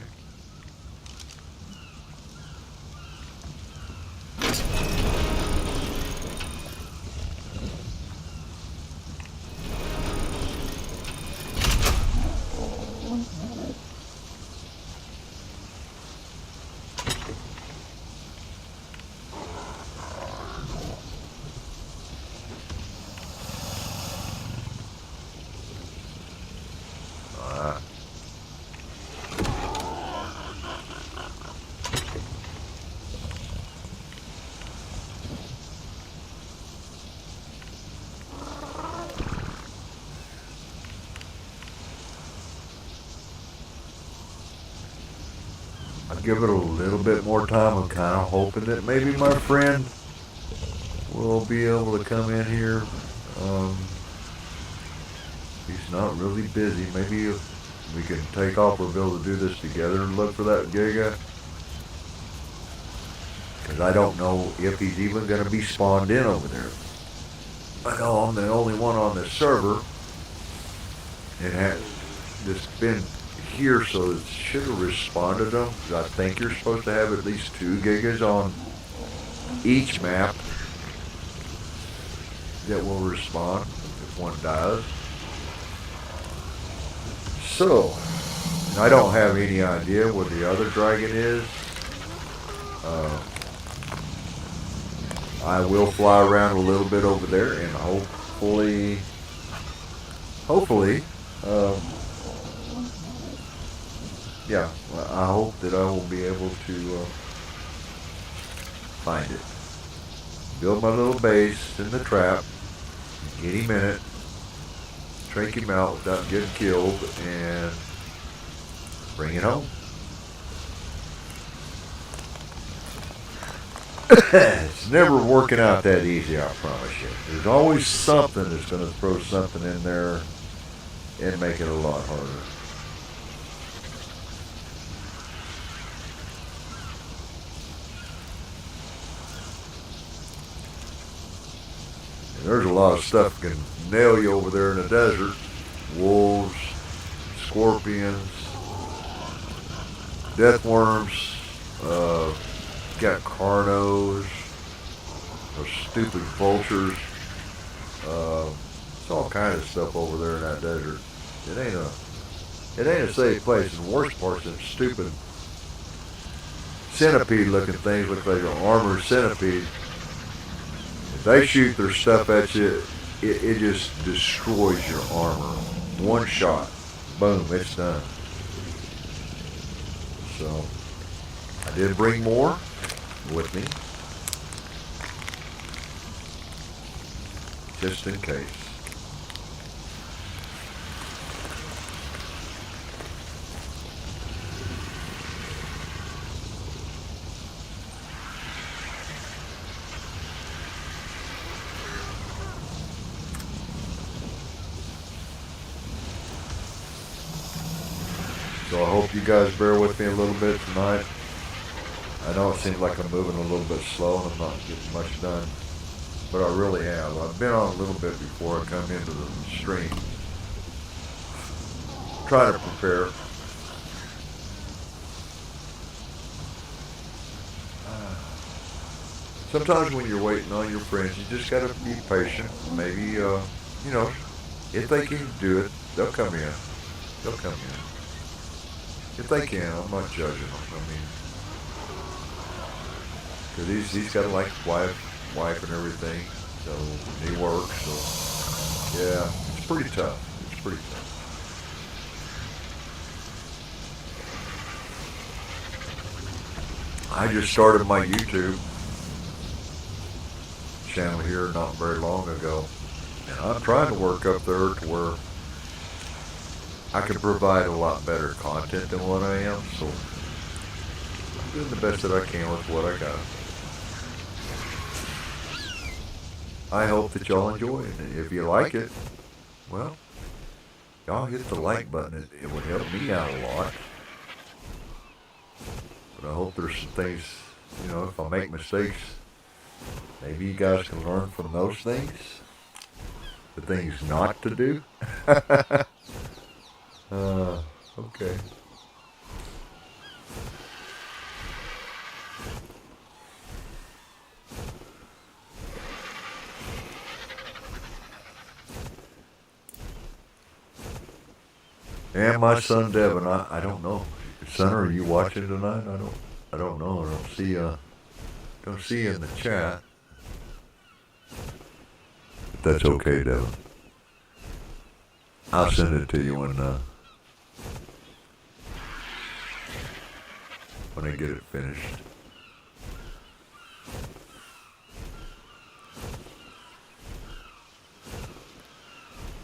I'll give it a little bit more time. I'm kind of hoping that maybe my friend will be able to come in here. He's not really busy. Maybe if we can take off, we'll be able to do this together and look for that GIGA. Because I don't know if he's even going to be spawned in over there. I know I'm the only one on this server. It has just been here, so it should have responded to them. I think you're supposed to have at least 2 gigas on each map that will respond if one dies. So, I don't have any idea where the other dragon is. I will fly around a little bit over there and hopefully, yeah, I hope that I will be able to find it. Build my little base in the trap, get him in it, trank him out without getting killed, and bring it home. It's never working out that easy, I promise you. There's always something that's going to throw something in there and make it a lot harder. There's a lot of stuff that can nail you over there in the desert. Wolves, scorpions, death worms, got carnos, those stupid vultures. It's all kind of stuff over there in that desert. It ain't a safe place. And the worst part's them stupid centipede-looking things look like an armored centipede. If they shoot their stuff at you, it just destroys your armor. One shot, boom, it's done. So, I did bring more with me, just in case. So I hope you guys bear with me a little bit tonight. I know it seems like I'm moving a little bit slow and I'm not getting much done, but I really am. I've been on a little bit before I come into the stream. Try to prepare. Sometimes when you're waiting on your friends, you just gotta be patient. Maybe, if they can do it, they'll come in. They'll come in. If they can, I'm not judging them. I mean, because he's got a wife and everything, so he works. So yeah, it's pretty tough. It's pretty tough. I just started my YouTube channel here not very long ago, and I'm trying to work up there to where I can provide a lot better content than what I am. So I'm doing the best that I can with what I got. I hope that y'all enjoy it. And if you like it, well, y'all hit the like button. It would help me out a lot. But I hope there's some things, if I make mistakes, maybe you guys can learn from those things. The things not to do. Okay. And my son Devin, I don't know. Son, are you watching tonight? I don't know. I don't see you in the chat. But that's okay, Devin. I'll send it to you when I get it finished.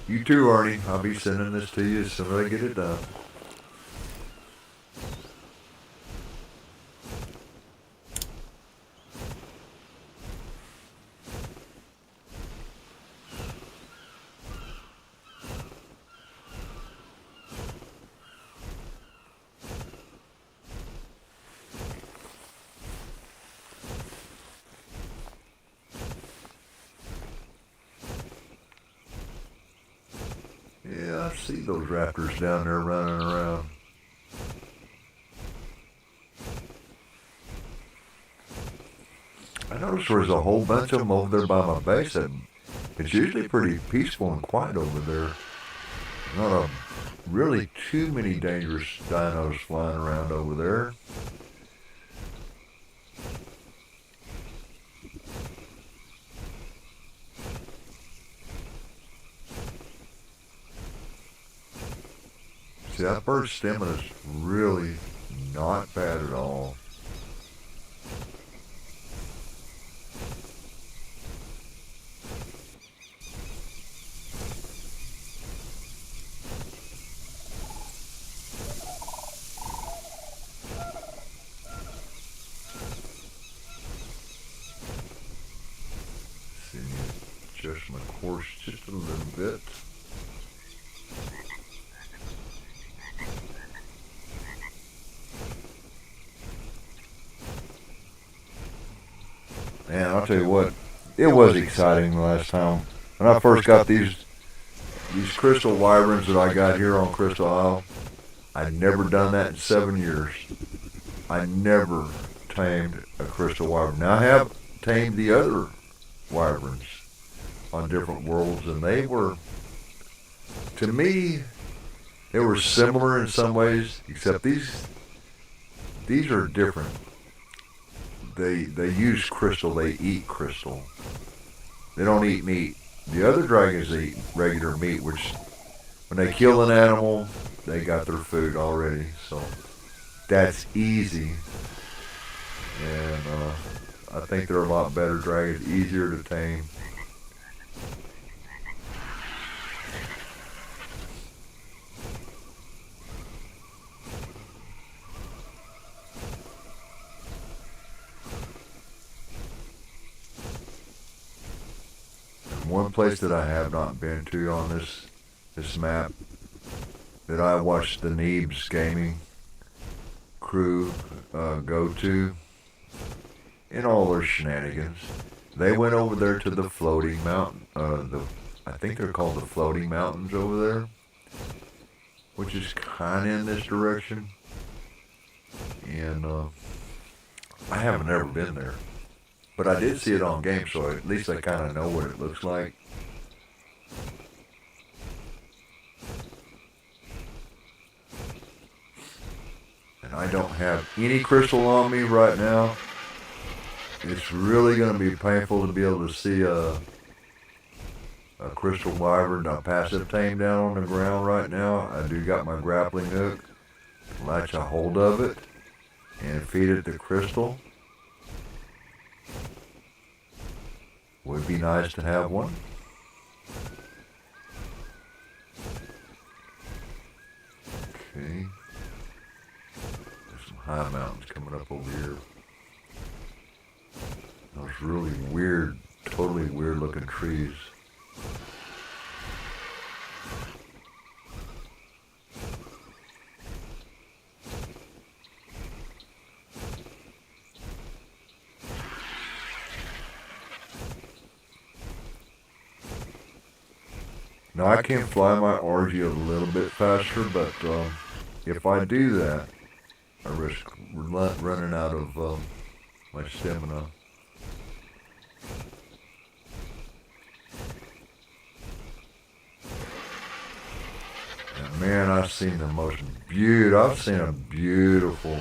You too, Arnie. I'll be sending this to you as soon as I get it done. Yeah, I see those raptors down there running around. I noticed there's a whole bunch of them over there by my base, and it's usually pretty peaceful and quiet over there. Not really too many dangerous dinos flying around over there. See, that bird's stamina is really not bad at all. See, adjust my course just a little bit. Man, I'll tell you what, it was exciting the last time. When I first got these crystal wyverns that I got here on Crystal Isle, I'd never done that in 7 years. I never tamed a crystal wyvern. Now I have tamed the other wyverns on different worlds, and they were, to me, they were similar in some ways, except these are different. They use crystal, they eat crystal. They don't eat meat. The other dragons eat regular meat, which when they kill an animal, they got their food already. So that's easy. And I think they're a lot better dragons, easier to tame. One place that I have not been to on this map that I watched the Neebs gaming crew go to in all their shenanigans. They went over there to the floating mountain, I think they're called the floating mountains over there, which is kind of in this direction. And I haven't ever been there, but I did see it on game, so at least I kind of know what it looks like. And I don't have any crystal on me right now. It's really going to be painful to be able to see a crystal wyvern, a passive tame down on the ground right now. I do got my grappling hook, latch a hold of it, and feed it the crystal. Would be nice to have one. Okay. There's some high mountains coming up over here. Those really weird, totally weird looking trees. Now I can fly my RG a little bit faster, but if I do that, I risk running out of my stamina. And man, I've seen a beautiful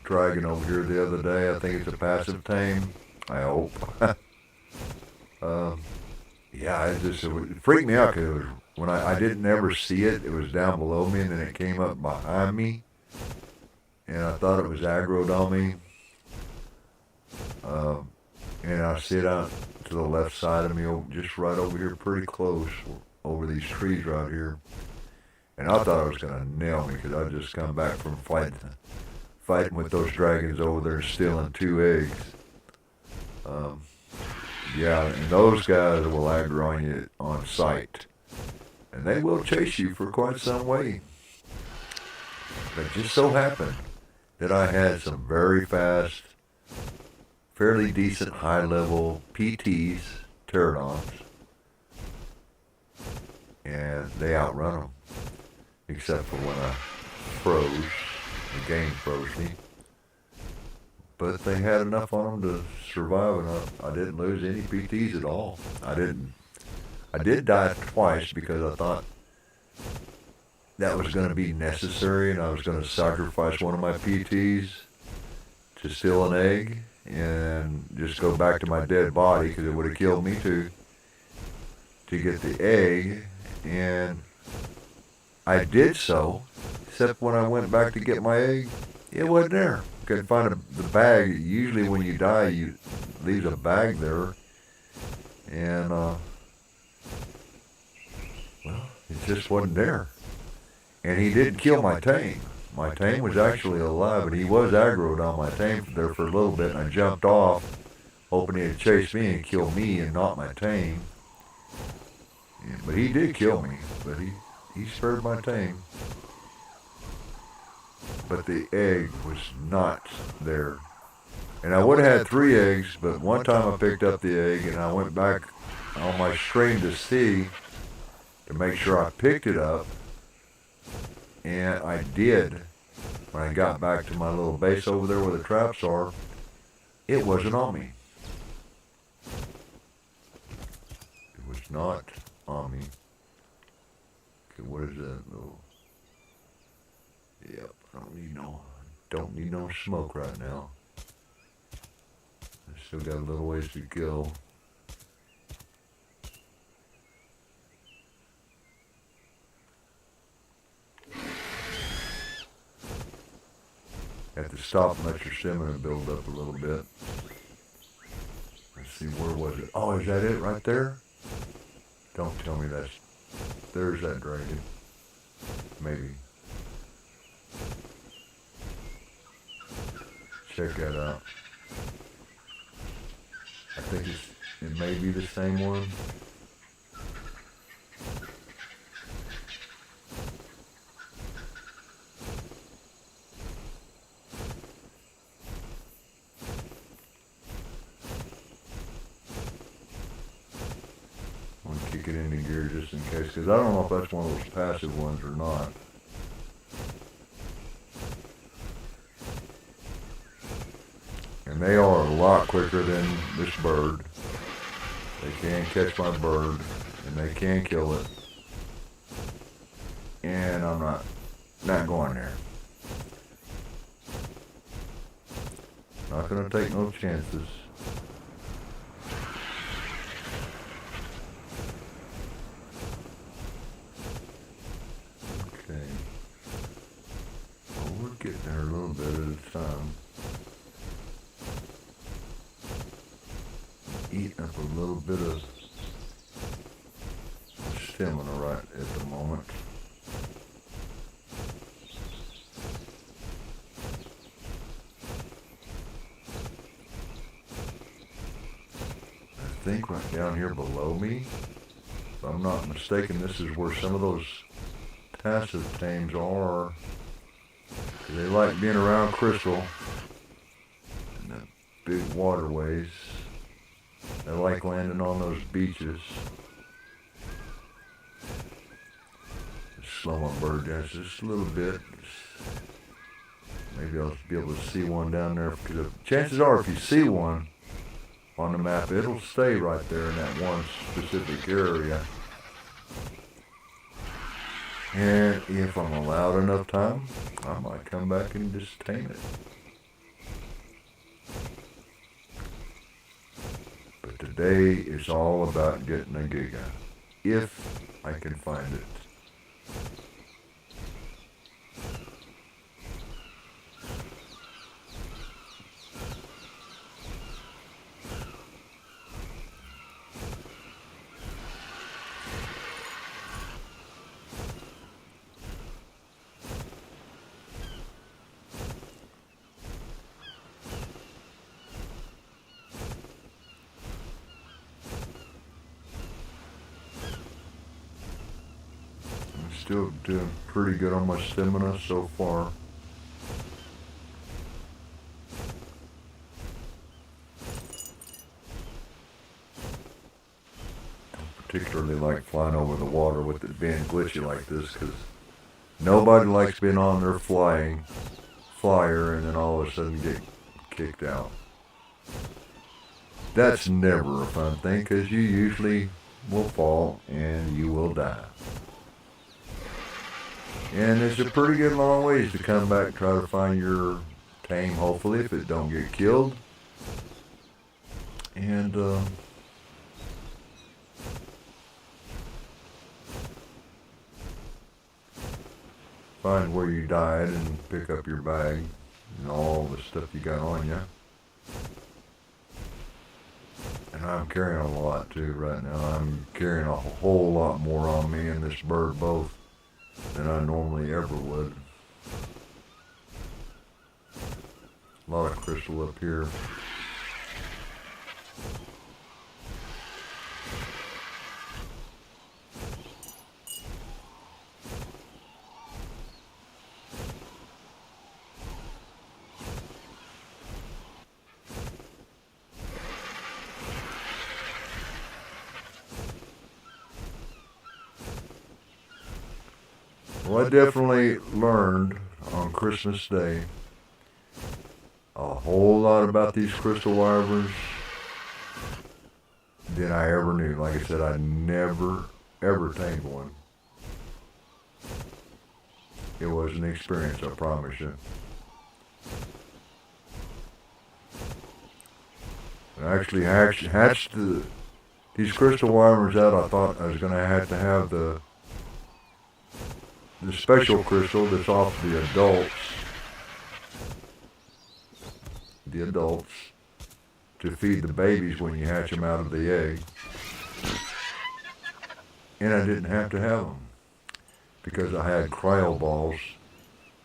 dragon over here the other day. I think it's a passive tame. I hope. Yeah, it freaked me out because when I didn't ever see it, it was down below me, and then it came up behind me, and I thought it was aggroed on me. And I see it out to the left side of me, just right over here, pretty close, over these trees right here. And I thought it was going to nail me because I just come back from fighting with those dragons over there, stealing 2 eggs. Yeah, and those guys will aggro on you on sight. And they will chase you for quite some way. But it just so happened that I had some very fast, fairly decent high-level PTs, pterodons. And they outrun them. Except for when I froze. The game froze me. But they had enough on them to survive, and I didn't lose any PTs at all. I did die twice because I thought that was going to be necessary, and I was going to sacrifice one of my PTs to steal an egg and just go back to my dead body because it would have killed me to get the egg. And I did so, except when I went back to get my egg, it wasn't there. Couldn't find the bag. Usually when you die, you leave a bag there. And, well, it just wasn't there. And he did kill my tame. My tame was actually alive, but he was aggroed on my tame there for a little bit, and I jumped off, hoping he'd chase me and kill me and not my tame. Yeah, but he did kill me, but he spared my tame. But the egg was not there. And I would have had 3 eggs, but one time I picked up the egg and I went back on my stream to see, to make sure I picked it up. And I did. When I got back to my little base over there where the traps are, it wasn't on me. It was not on me. Okay, what is that little? Yep, don't need no smoke right now. I still got a little ways to go. Have to stop and let your stamina build up a little bit. Let's see, where was it? Oh, is that it right there? Don't tell me there's that dragon. Maybe. Check that out. I think it may be the same one. kick it into gear just in case, because I don't know if that's one of those passive ones or not. And they are a lot quicker than this bird. They can catch my bird, and they can kill it. And I'm not going there. Not gonna take no chances. Okay. Well, we're getting there a little bit at a time. Eating up a little bit of stamina right at the moment. I think right down here below me, if I'm not mistaken, this is where some of those passive tames are. They like being around crystal and the big waterways. They like landing on those beaches. Slow my bird down just a little bit. Maybe I'll be able to see one down there. Because chances are, if you see one on the map, it'll stay right there in that one specific area. And if I'm allowed enough time, I might come back and just tame it. But today is all about getting a GIGA, if I can find it. Still doing pretty good on my stamina so far. Don't particularly like flying over the water with it being glitchy like this, because nobody likes being on their flyer and then all of a sudden get kicked out. That's never a fun thing, because you usually will fall and you will die. And it's a pretty good long ways to come back and try to find your tame, hopefully, if it don't get killed. And, find where you died and pick up your bag and all the stuff you got on you. And I'm carrying a lot too right now. I'm carrying a whole lot more on me and this bird both than I normally ever would. A lot of crystal up here. Well, I definitely learned on Christmas Day a whole lot about these crystal wyverns than I ever knew. Like I said, I never, ever tamed one. It was an experience, I promise you. I actually hatched these crystal wyverns out. I thought I was going to have the special crystal that's off the adults to feed the babies when you hatch them out of the egg. And I didn't have to have them because I had cryo balls.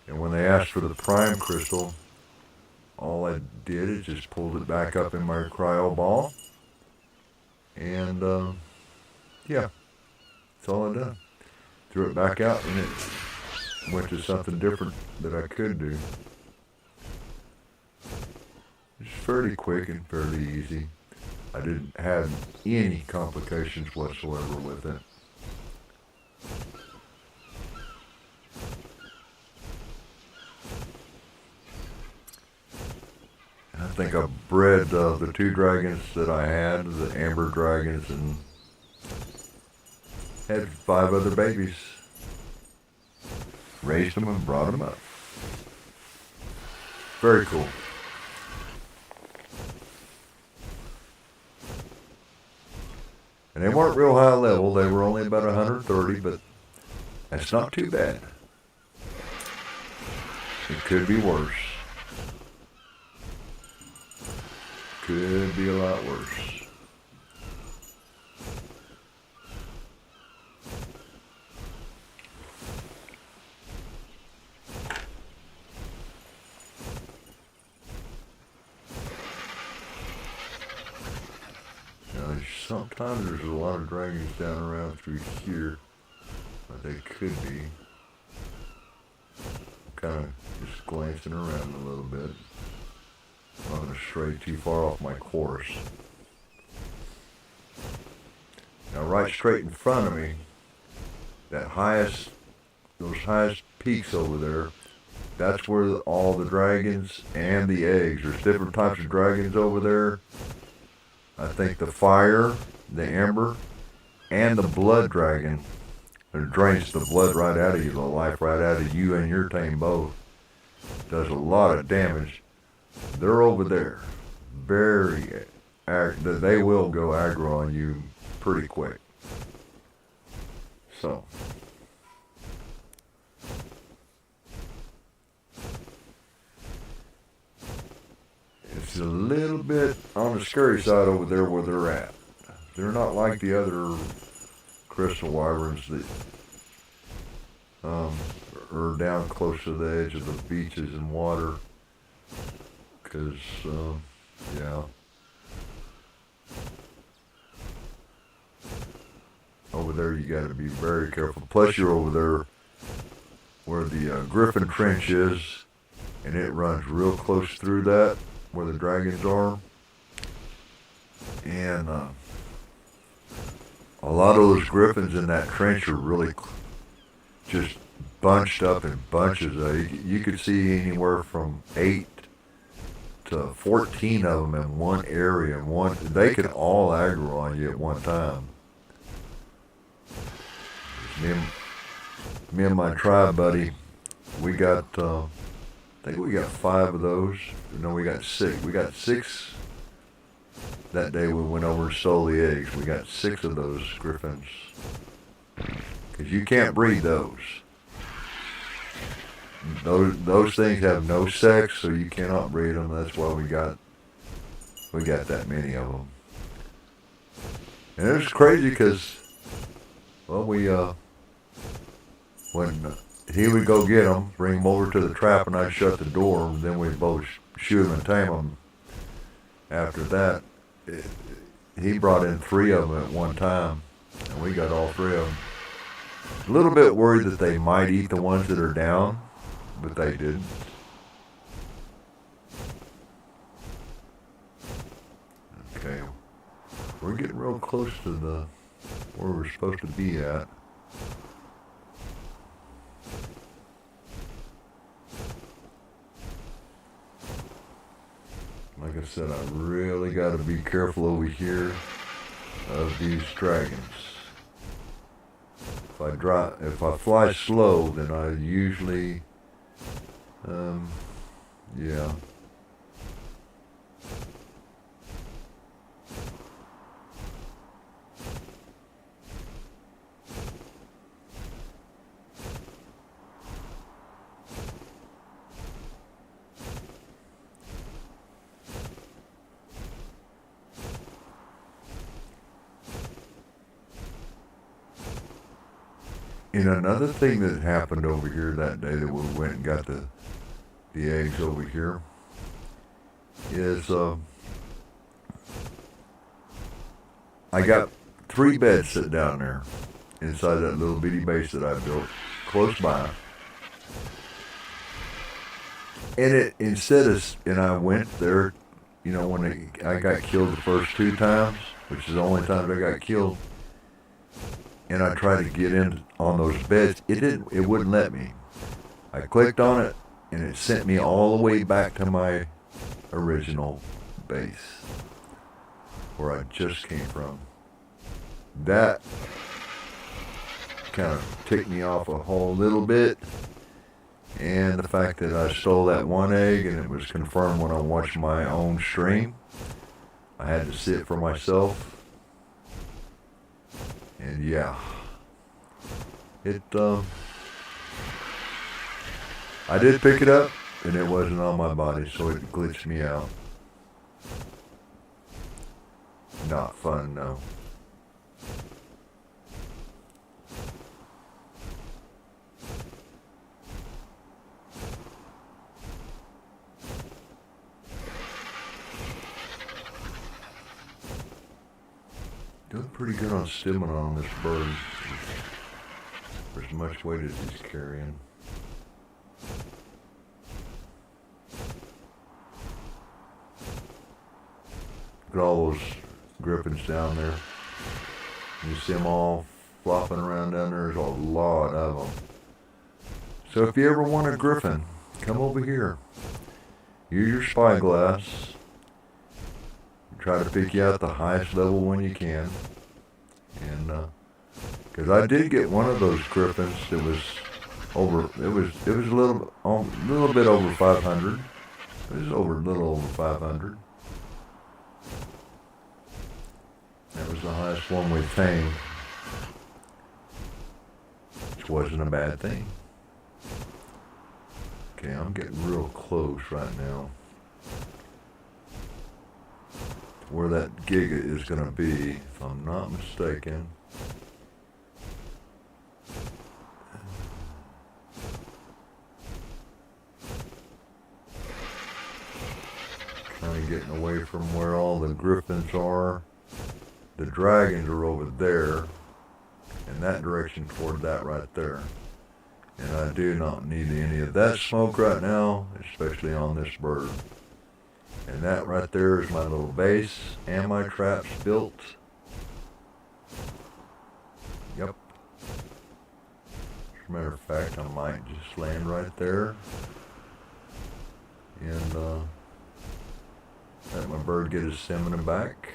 And when they asked for the prime crystal, all I did is just pulled it back up in my cryo ball. And yeah, that's all I done. Threw it back out and it went to something different that I could do. It's fairly quick and fairly easy. I didn't have any complications whatsoever with it. I think I bred the 2 dragons that I had, the amber dragons, and had 5 other babies. Raised them and brought them up. Very cool. And they weren't real high level. They were only about 130, but that's not too bad. It could be worse. Could be a lot worse. Sometimes there's a lot of dragons down around through here, but they could be. Kind of just glancing around a little bit. I'm not going to stray too far off my course. Now, right straight in front of me, those highest peaks over there, that's where all the dragons and the eggs. There's different types of dragons over there. I think the fire, the amber, and the blood dragon, it drains the blood right out of you, the life right out of you and your tame both. Does a lot of damage. They're over there. They will go aggro on you pretty quick. So. It's a little bit on the scary side over there where they're at. They're not like the other crystal wyverns that are down close to the edge of the beaches and water. Because, yeah. Over there you got to be very careful. Plus you're over there where the Griffin Trench is, and it runs real close through that, where the dragons are. And a lot of those griffins in that trench are really just bunched up in bunches. You could see anywhere from 8 to 14 of them in one area. They could all aggro on you at one time. Me and my tribe buddy, we got, I think we got 5 of those. No, we got 6. We got 6 that day we went over and stole the eggs. We got 6 of those griffins. Because you can't breed those. Those things have no sex, so you cannot breed them. That's why we got that many of them. And it was crazy because, well, when he would go get them, bring them over to the trap, and I'd shut the door, and then we'd both shoot them and tame them. After that, he brought in 3 of them at one time, and we got all 3 of them. A little bit worried that they might eat the ones that are down, but they didn't. Okay, we're getting real close to where we're supposed to be at. Like I said, I really got to be careful over here of these dragons. If I fly slow, then I usually, yeah. And another thing that happened over here that day that we went and got the eggs over here is I got 3 beds sit down there inside that little bitty base that I built close by. And I went there, you know, when I got killed the first 2 times, which is the only time I got killed, and I tried to get in on those beds, it wouldn't let me. I clicked on it, and it sent me all the way back to my original base, where I just came from. That kind of ticked me off a whole little bit, and the fact that I stole that 1 egg, and it was confirmed when I watched my own stream. I had to see it for myself, and yeah, I did pick it up, and it wasn't on my body, so it glitched me out. Not fun, no. Doing pretty good on stamina on this bird, for as much weight as he's carrying. Look at all those griffins down there. You see them all flopping around down there. There's a lot of them. So if you ever want a griffin, come over here. Use your spyglass. Try to pick you out the highest level when you can. And because I did get one of those griffins that was over. It was a little bit over 500. It was a little over 500. That was the highest one we tamed, which wasn't a bad thing. Okay, I'm getting real close right now. Where that GIGA is going to be, if I'm not mistaken. Kind of getting away from where all the griffins are. The dragons are over there, in that direction toward that right there. And I do not need any of that smoke right now, especially on this bird. And that right there is my little base and my traps built. Yep. As a matter of fact, I might just land right there and let my bird get his stamina back.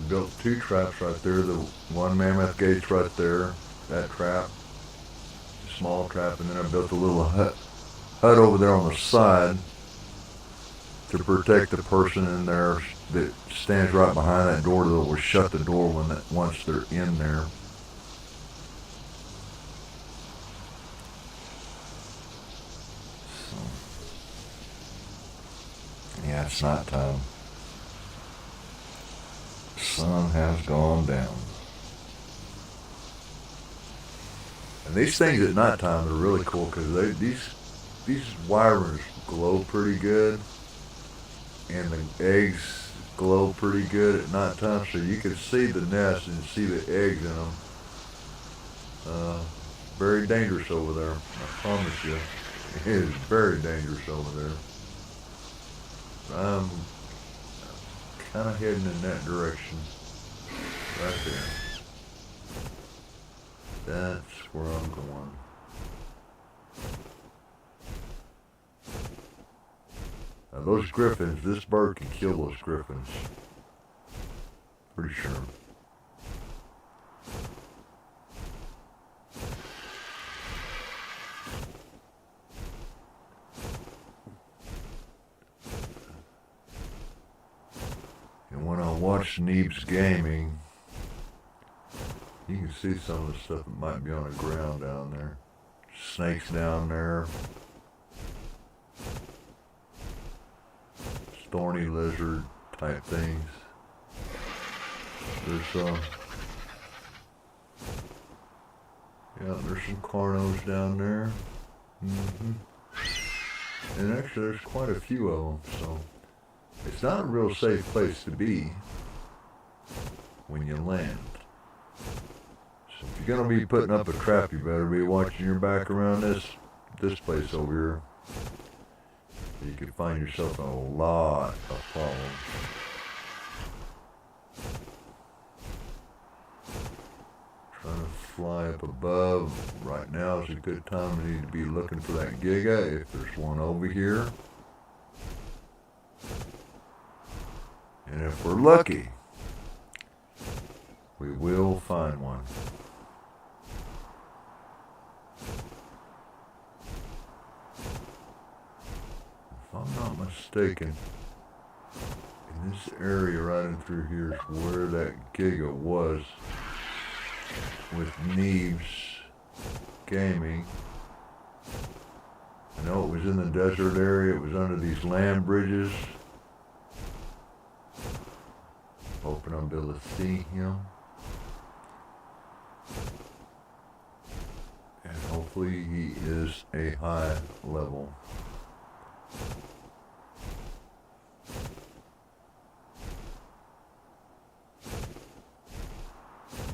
Built 2 traps right there. The 1 mammoth gate's right there, that trap, small trap, and then I built a little hut over there on the side to protect the person in there that stands right behind that door that will shut the door once they're in there. So, yeah, it's night time. Sun has gone down. And these things at nighttime are really cool because these wyverns glow pretty good, and the eggs glow pretty good at nighttime, so you can see the nest and see the eggs in them. Very dangerous over there, I promise you. It is very dangerous over there. I'm kind of heading in that direction right there. That's where I'm going. Now those griffins, this bird can kill those griffins. Pretty sure. And when I watch Neeb's gaming, you can see some of the stuff that might be on the ground down there. Snakes down there. Thorny lizard type things. There's Yeah, there's some Carnos down there. And actually there's quite a few of them, so it's not a real safe place to be when you land. So if you're gonna be putting up a trap, you better be watching your back around this place over here. You could find yourself in a lot of problems. Trying to fly up above. Right now is a good time. We need to be looking for that GIGA if there's one over here. And if we're lucky, we will find one. If I'm not mistaken, in this area right in through here is where that GIGA was with Neves Gaming. I know it was in the desert area. It was under these land bridges. Hoping I'll be able to see him. And hopefully he is a high level.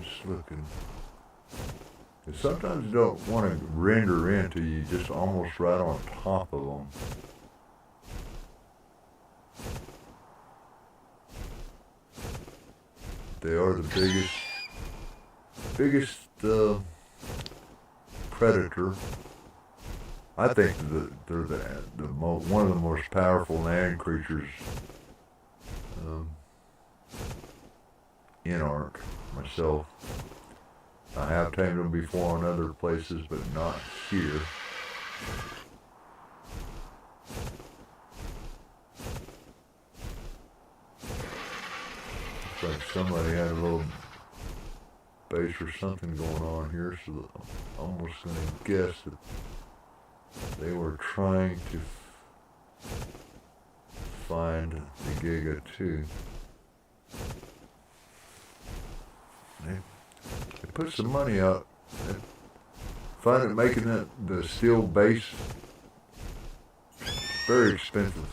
Just looking. And sometimes you don't want to render into you just almost right on top of them. They are the biggest predator. I think that they're one of the most powerful land creatures in ARK. Myself, I have tamed them before on other places, but not here. Looks like somebody had a little base or something going on here, so I'm almost going to guess that they were trying to find the GIGA too. They put some money out. They find it making the steel base very expensive.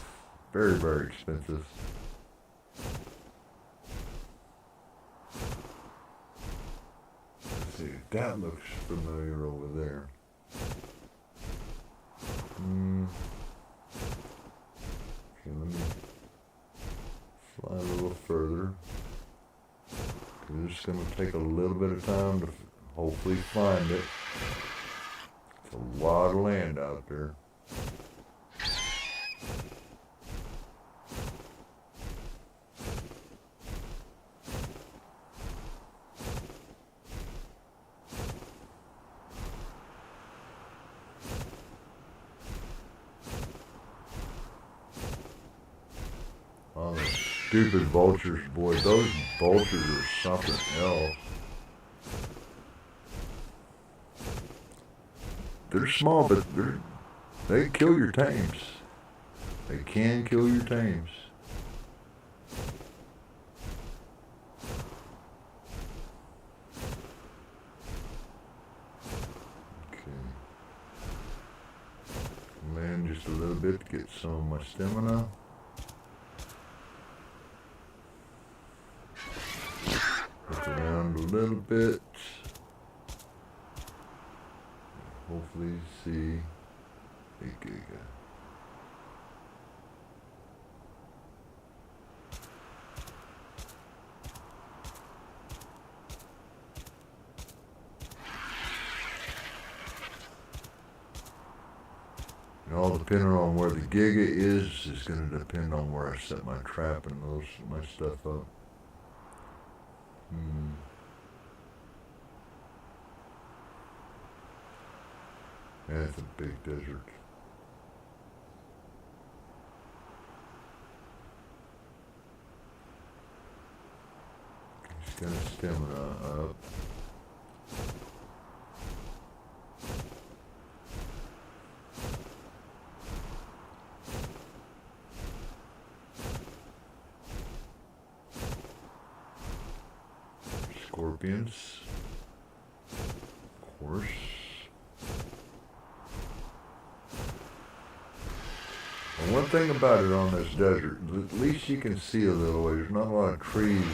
Very, very expensive. Let's see, that looks familiar over there. Okay, let me fly a little further. It's just going to take a little bit of time to hopefully find it. It's a lot of land out there. Oh, the stupid vultures, boy. Those vultures are something else. They're small, but they kill your tames. They can kill your tames. Okay. Land just a little bit to get some of my stamina. Look around a little bit. Hopefully see a GIGA. And all depending on where the GIGA is going to depend on where I set my trap and my stuff up. Yeah, it's a big desert. He's got his stamina up. Scorpions, of course. And one thing about it on this desert, at least you can see a little way. There's not a lot of trees.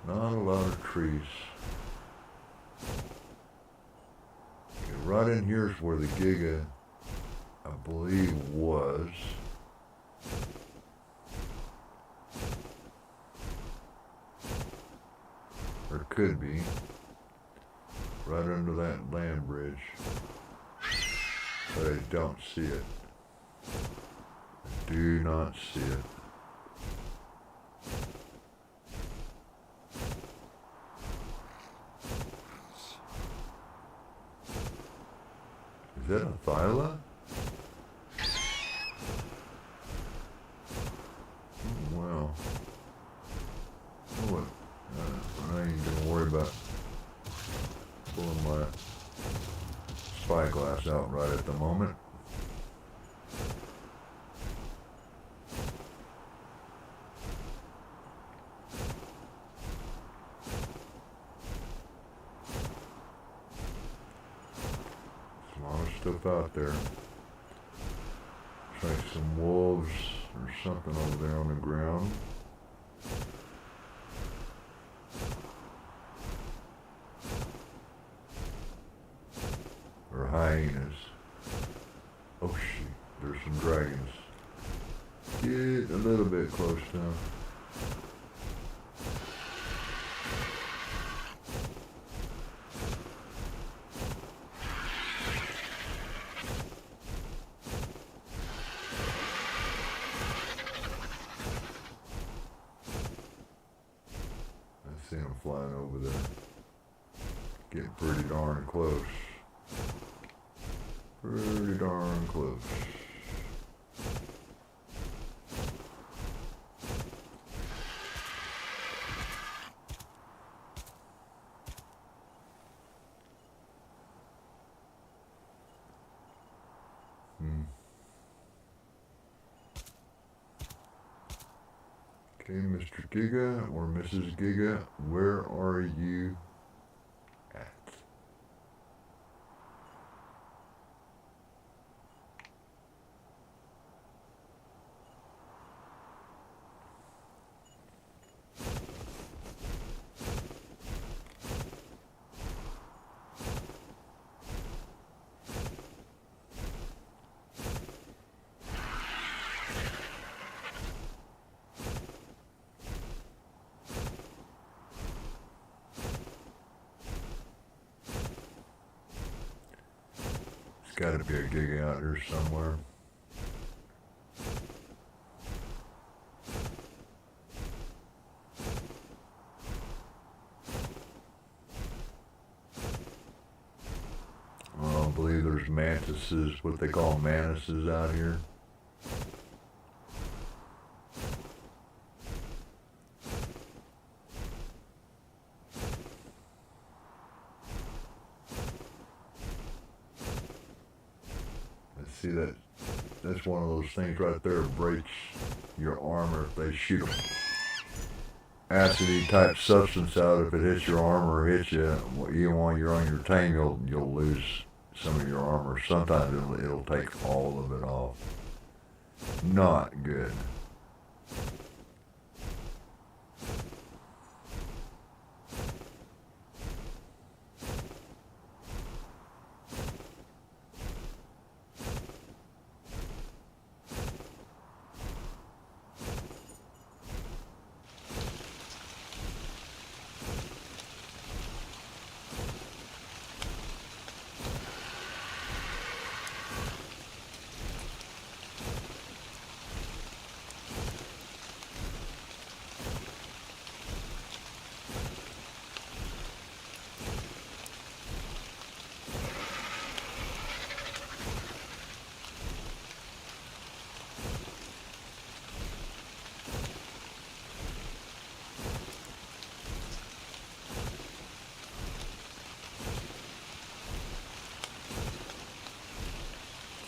Not a lot of trees. Okay, right in here is where the GIGA, I believe, was. Or could be. Right under that land bridge. But I don't see it. I do not see it. Is that a thyla? Oh, wow. Oh, what? I ain't gonna worry about pulling my spyglass out right at the moment. There's a lot of stuff out there. Looks like some wolves or something over there on the ground. Or hyenas. Oh shoot, there's some dragons. Get a little bit close now. I see them flying over there. Getting pretty darn close. Pretty darn close. Okay, Mr. Giga or Mrs. Giga, where are you at? There's got to be a Giga out here somewhere. I believe there's mantises, what they call manises out here. See that? That's one of those things right there that breaks your armor if they shoot acidy type substance out. If it hits your armor or hits you, even while you're on your tame, you'll lose some of your armor. Sometimes it'll take all of it off. Not good.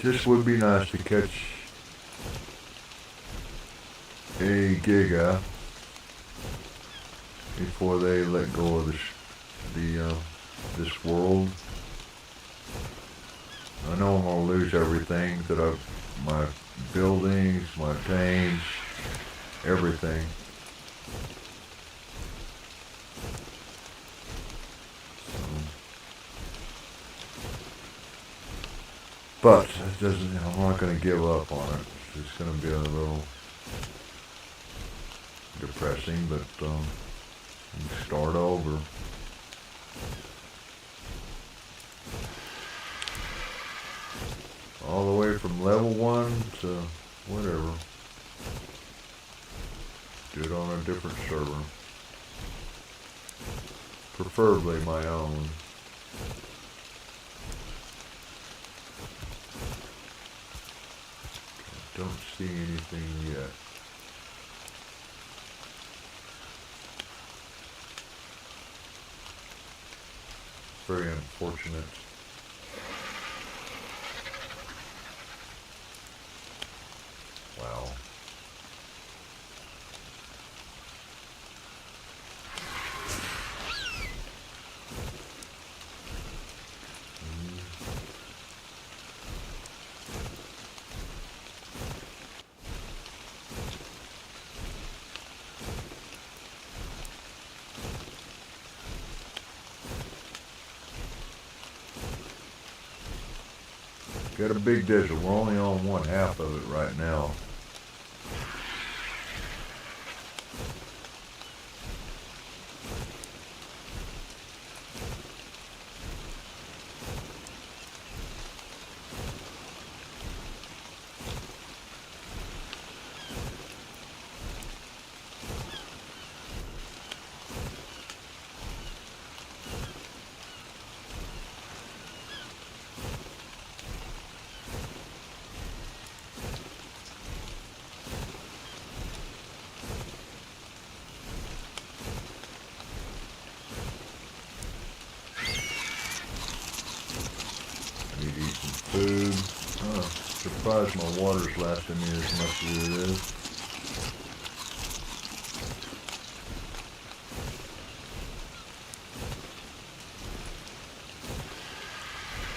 This would be nice to catch a Giga before they let go of this world. I know I'm gonna lose everything that my buildings, my tames, everything. But it doesn't. I'm not gonna give up on it. It's gonna be a little depressing, but start over. All the way from level 1 to whatever. Do it on a different server. Preferably my own. Don't see anything yet. Very unfortunate. Wow. Got a big desert. We're only on one half of it right now. Need to eat some food. Oh, surprised my water's lasting me as much as it is.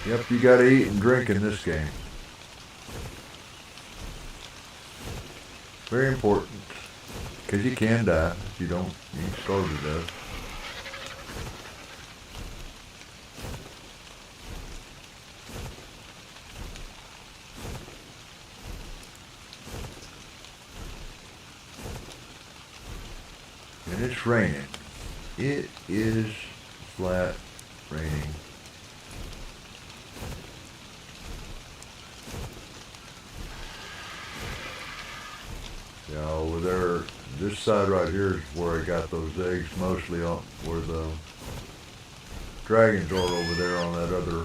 Yep, you gotta eat and drink in this game. Very important. Because you can die if you don't. You can starve to death. And it's raining. It is flat raining. Yeah, over there, this side right here is where I got those eggs, mostly on where the dragons are over there on that other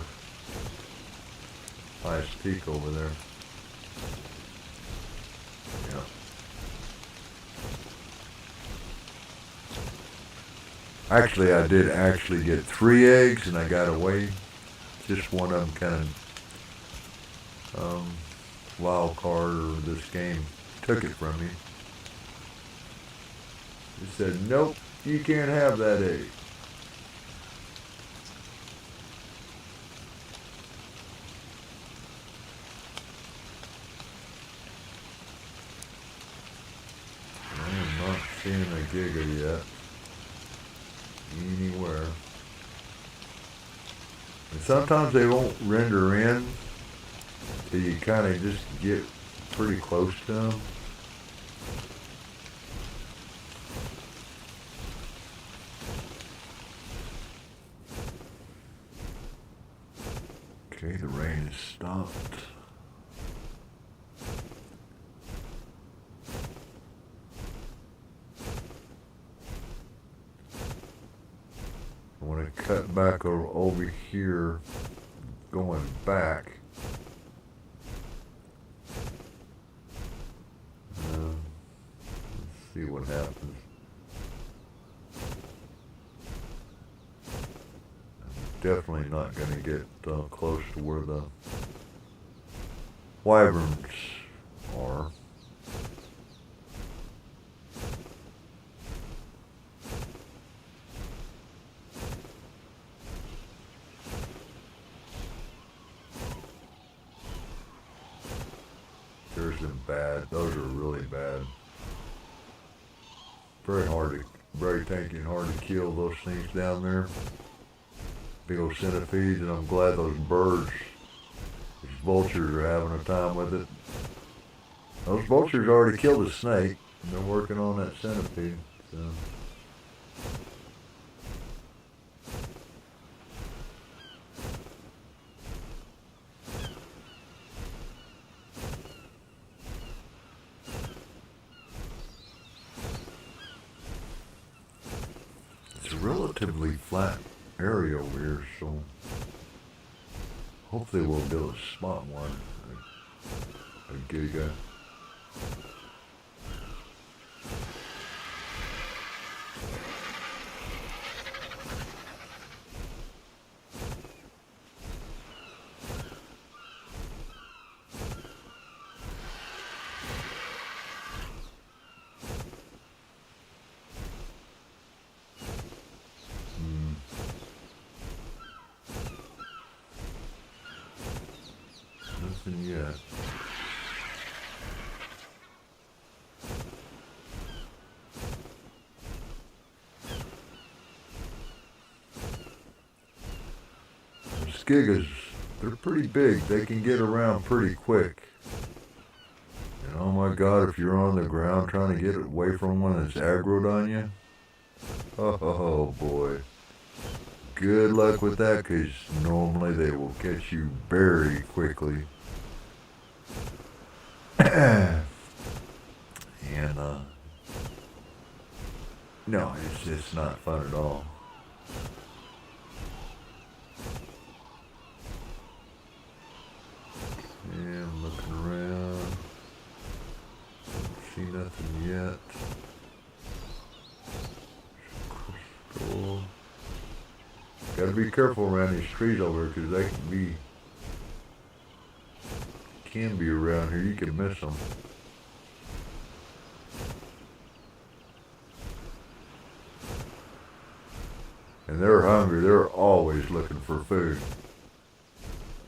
highest peak over there. Yeah. Actually, I did actually get 3 eggs, and I got away. Just one of them kind of wild card, or this game took it from me. It said, nope, you can't have that egg. I am not seeing a GIGA yet. Anywhere. And sometimes they won't render in, so you kind of just get pretty close to them. Okay, the rain has stopped. I want to cut back over here, going back. Let's see what happens. Definitely not going to get close to where the wyverns are. There's them bad. Those are really bad. Very tanky and hard to kill those things down there. Big old centipedes, and I'm glad those birds, these vultures are having a time with it. Those vultures already killed a snake, and they're working on that centipede. So. It's a relatively flat area over here, so hopefully we'll be able to spot one, a GIGA. Nothing yet. Those gigas, they're pretty big. They can get around pretty quick. And oh my God, if you're on the ground trying to get away from one that's aggroed on you, oh boy. Good luck with that, because normally they will catch you very quickly. And, no, it's just not fun at all. Yeah, I'm looking around. Don't see nothing yet. Crystal. Gotta be careful around these trees over here, because they can be around here. You can miss them. And they're hungry. They're always looking for food.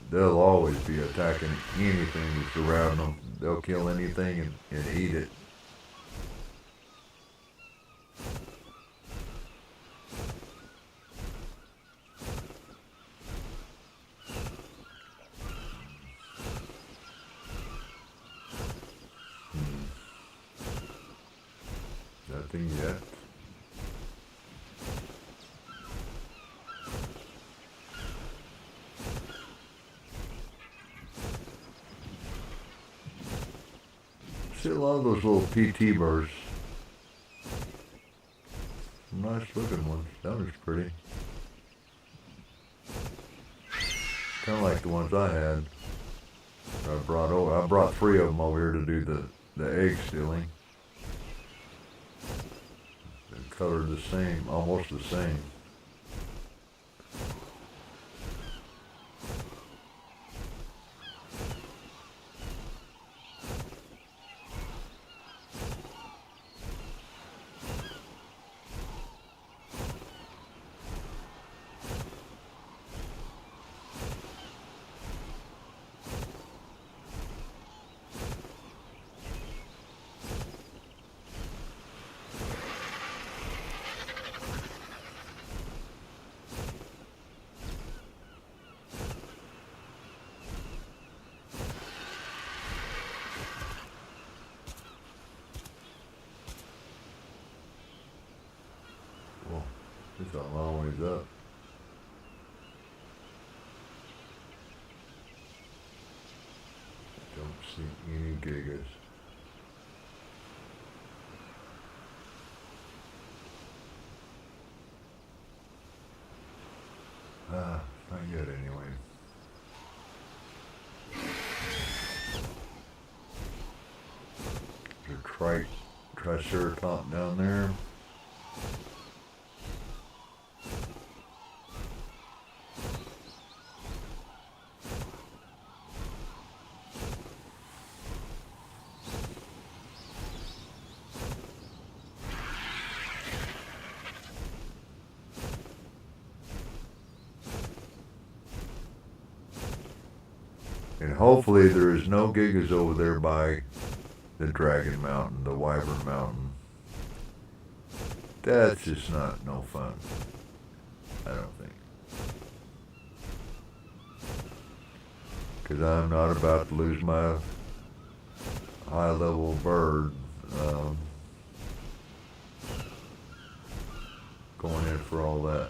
They'll always be attacking anything that's around them. They'll kill anything and eat it. Nothing yet. See a lot of those little PT birds. Some nice looking ones. That was pretty. Kind of like the ones I had. I brought over. I brought 3 of them over here to do the egg stealing. They're colored the same, almost the same. It's a long ways up. Don't see any gigas. Not yet anyway. There's a triceratops down there. And hopefully there is no gigas over there by the Dragon Mountain, the Wyvern Mountain. That's just not no fun, I don't think. Because I'm not about to lose my high-level bird going in for all that.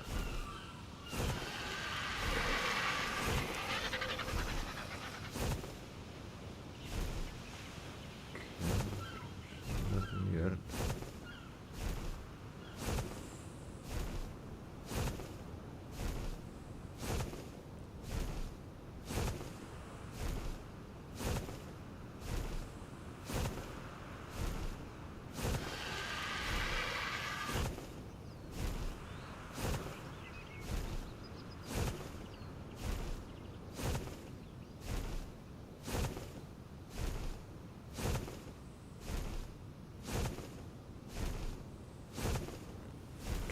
Nothing yet.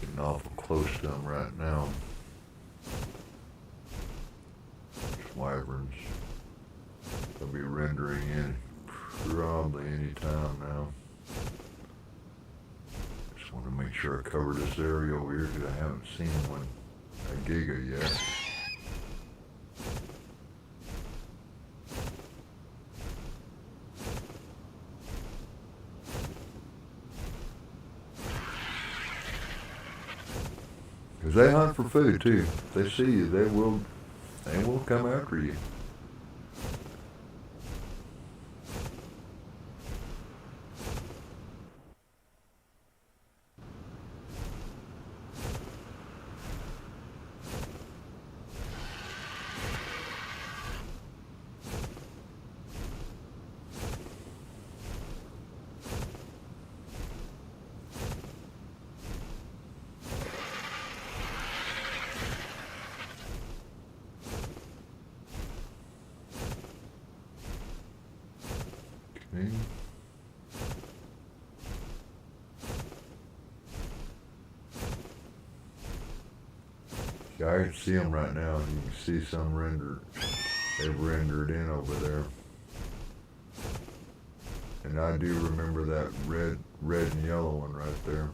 Getting awful close to them right now. These wyverns. They'll be rendering in probably any time now. Just want to make sure I cover this area over here because I haven't seen one, a Giga yet. Because they hunt for food too. If they see you, they will come after you. Okay. Yeah, I can see them right now. You can see some rendered. They've rendered in over there. And I do remember that red and yellow one right there.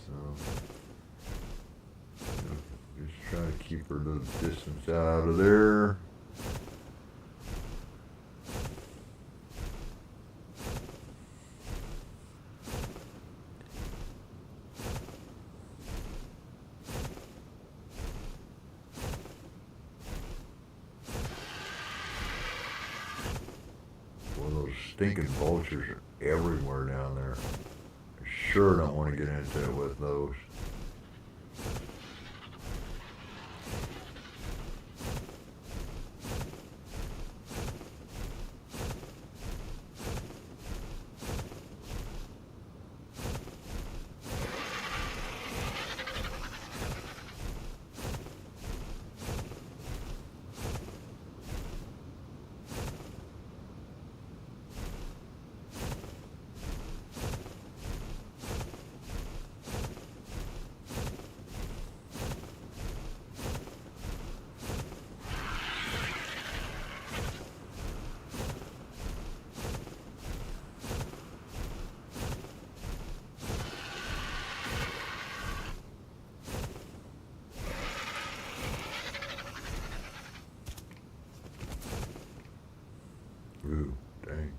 So, just try to keep her a little distance out of there. Well, those stinking vultures are everywhere down there. I sure don't want to get into it with those. Ooh, dang.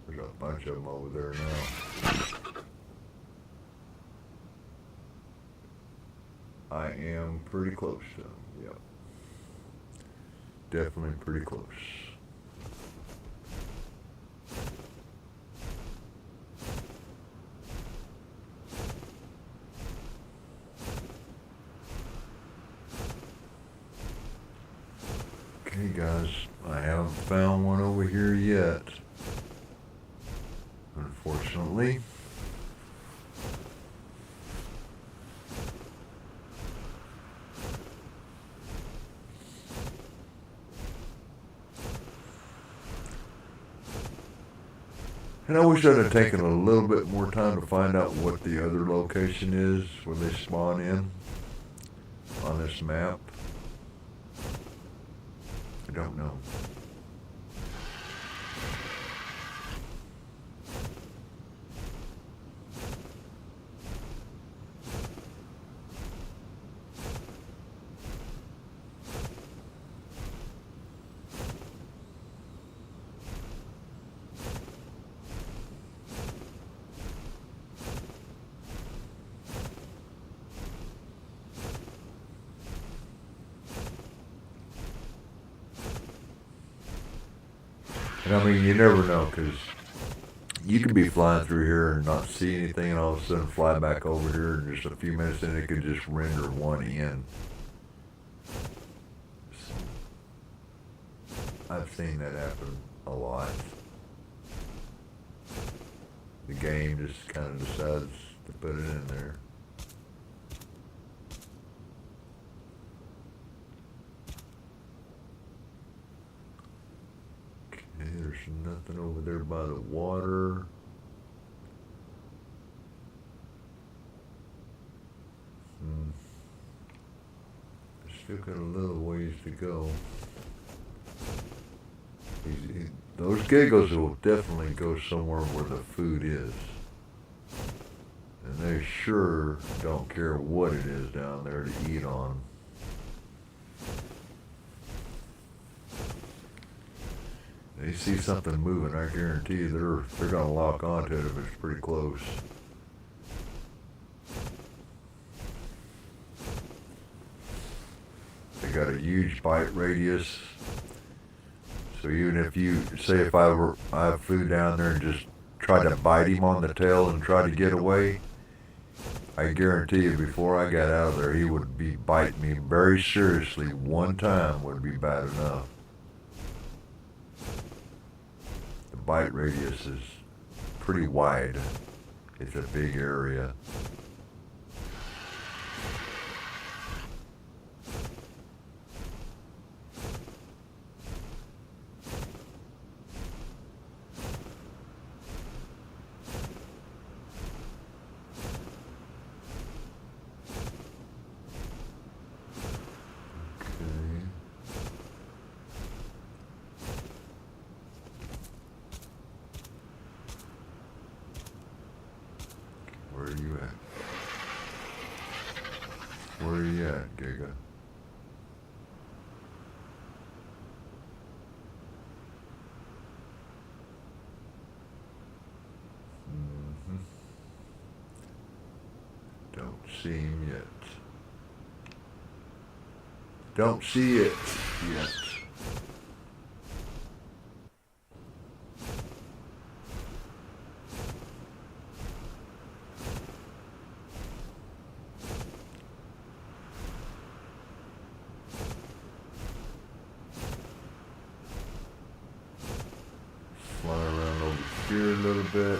There's a bunch of them over there now. I am pretty close to them, yep. Definitely pretty close. Okay, guys, I haven't found one over here yet, unfortunately. And I wish I'd have taken a little bit more time to find out what the other location is where they spawn in on this map. don't know. And I mean, you never know, because you could be flying through here and not see anything, and all of a sudden fly back over here in just a few minutes, and it could just render one in. So, I've seen that happen a lot. The game just kind of decides to put it in there. There's nothing over there by the water. Still got a little ways to go. Those giggles will definitely go somewhere where the food is. And they sure don't care what it is down there to eat on. They see something moving, I guarantee you they're gonna lock onto it if it's pretty close. They got a huge bite radius. So even if you say if I have food down there and just try to bite him on the tail and try to get away, I guarantee you before I got out of there he would be biting me very seriously. One time would be bad enough. The bite radius is pretty wide. It's a big area. Where are you at? Where are you at, Giga? Don't see him yet. Don't see it yet. Fly around over here a little bit.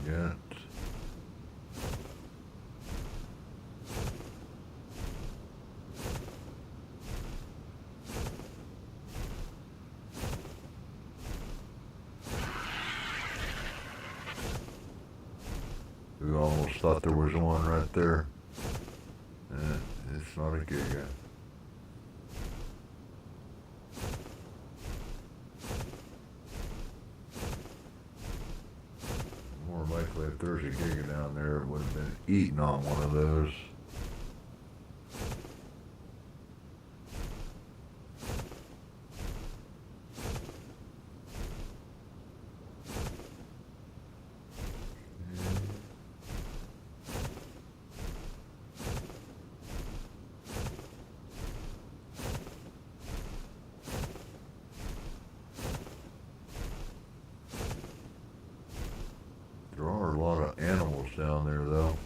Yet. We almost thought there was one right there. It's not a giga. More likely if there's a giga down there, it would have been eating on one of those. There are a lot of animals down there, though.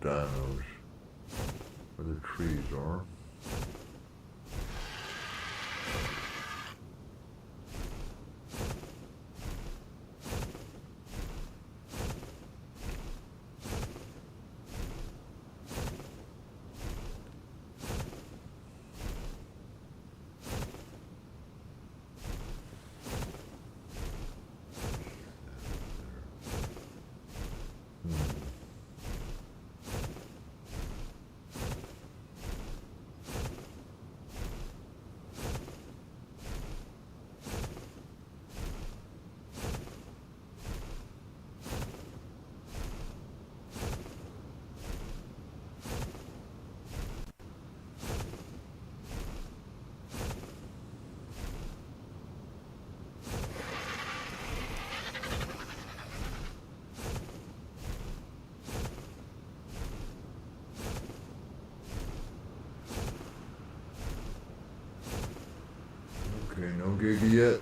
dinos. Where the trees are. Okay, no GIGA yet.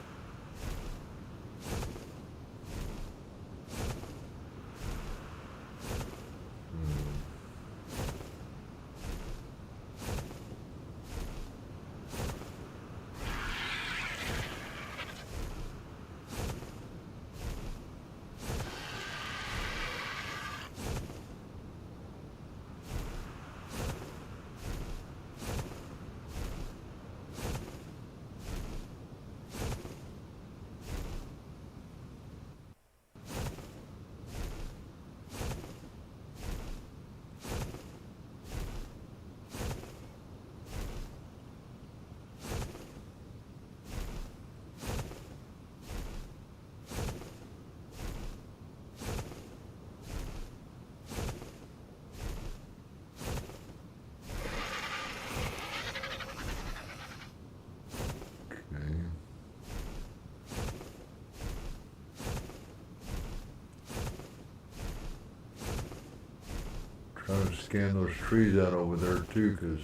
Trying to scan those trees out over there too, because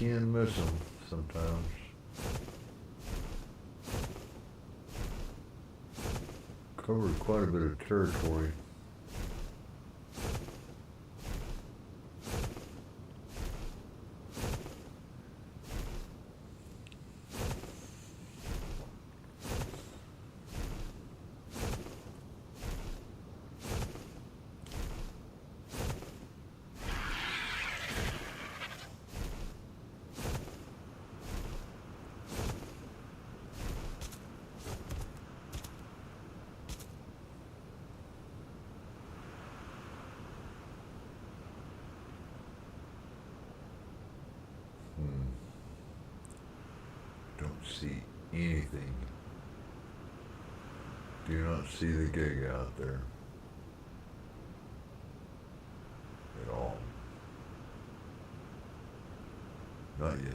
you can miss them sometimes. Covered quite a bit of territory. Don't see anything. Do not see the GIGA out there at all. Not yet.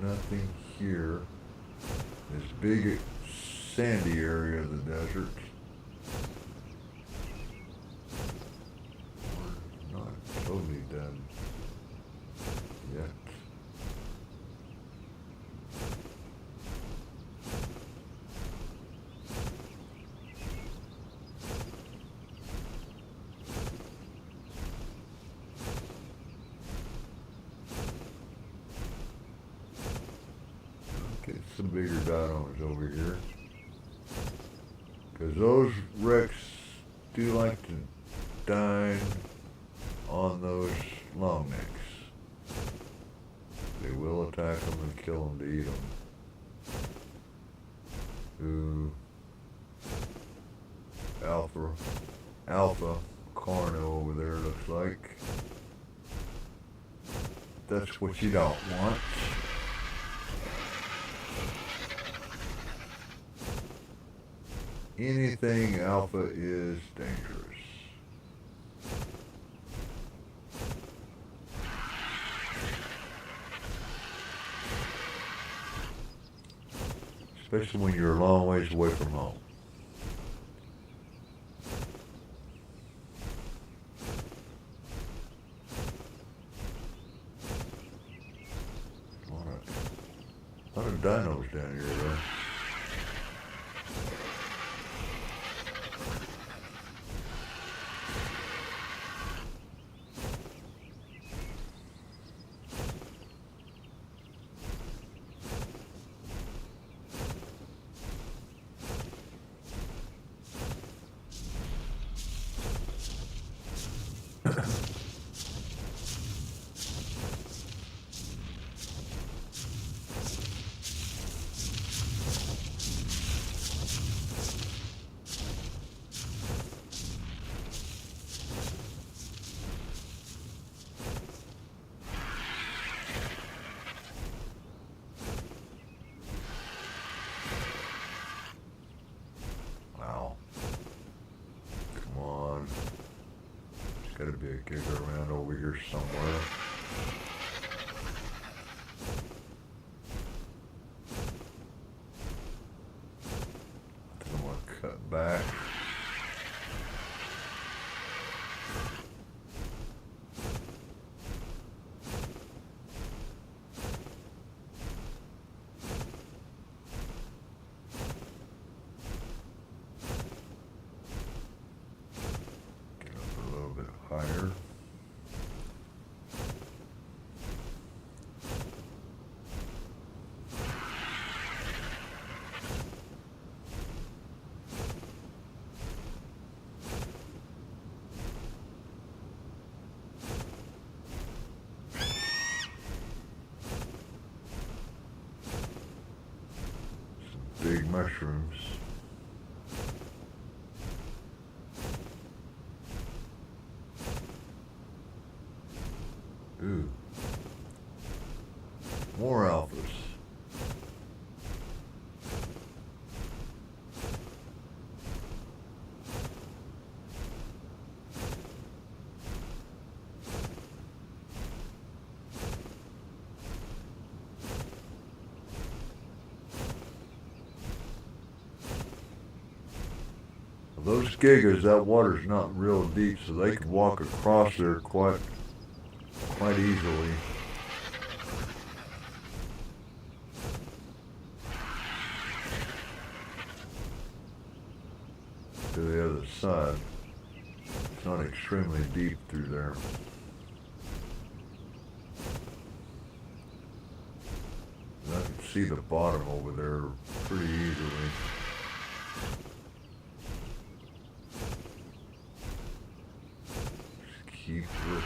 Nothing here. This big sandy area of the desert. We're not totally done yet. Get some bigger dinos over here, because those wrecks do like to dine on those long necks. They will attack them and kill them to eat them. Ooh. Alpha Carno over there looks like. That's what you don't want. anything alpha is dangerous. Especially when you're a long ways away from home. A lot of dinos down here, though. Wow. Come on. There's got to be a GIGA around over here somewhere. I think I'm going to cut back. Higher. Some big mushrooms. Ooh. More alphas. Those gigas, that water's not real deep, so they can walk across there quite easily. To the other side. It's not extremely deep through there. And I can see the bottom over there pretty easily. Just keep looking.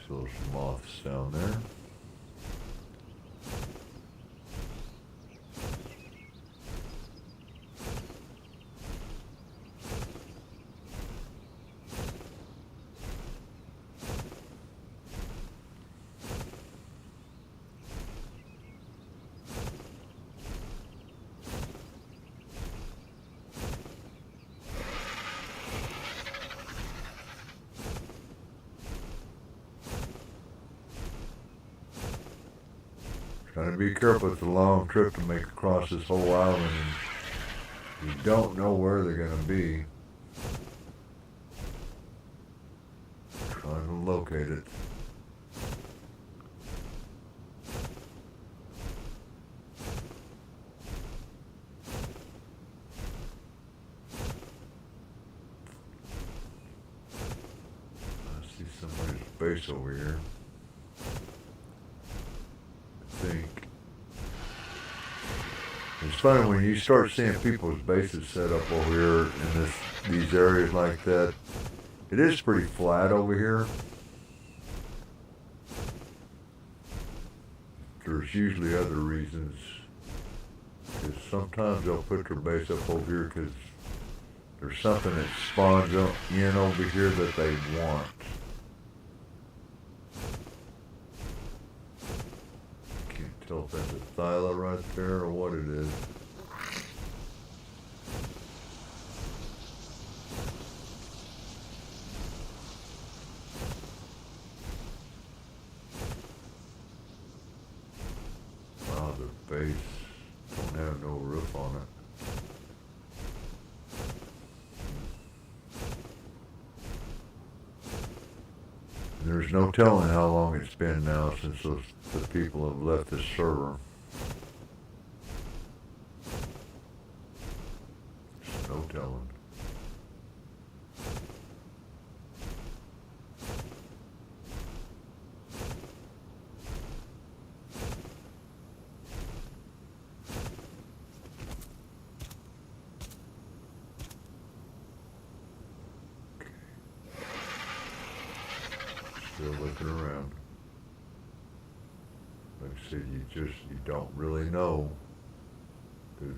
Those moths down there. Trying to be careful. It's a long trip to make across this whole island, and you don't know where they're going to be. Trying to locate it. I see somebody's base over here. Think. It's funny when you start seeing people's bases set up over here in these areas like that. It is pretty flat over here. There's usually other reasons. Because sometimes they'll put their base up over here because There's something that spawns in over here that they want. Can't tell if that's a thyla right there or what it is. Wow, the base don't have no roof on it. There's no telling how long it's been now since the people have left this server. There's no telling. Still looking around. Like I said, you don't really know. Because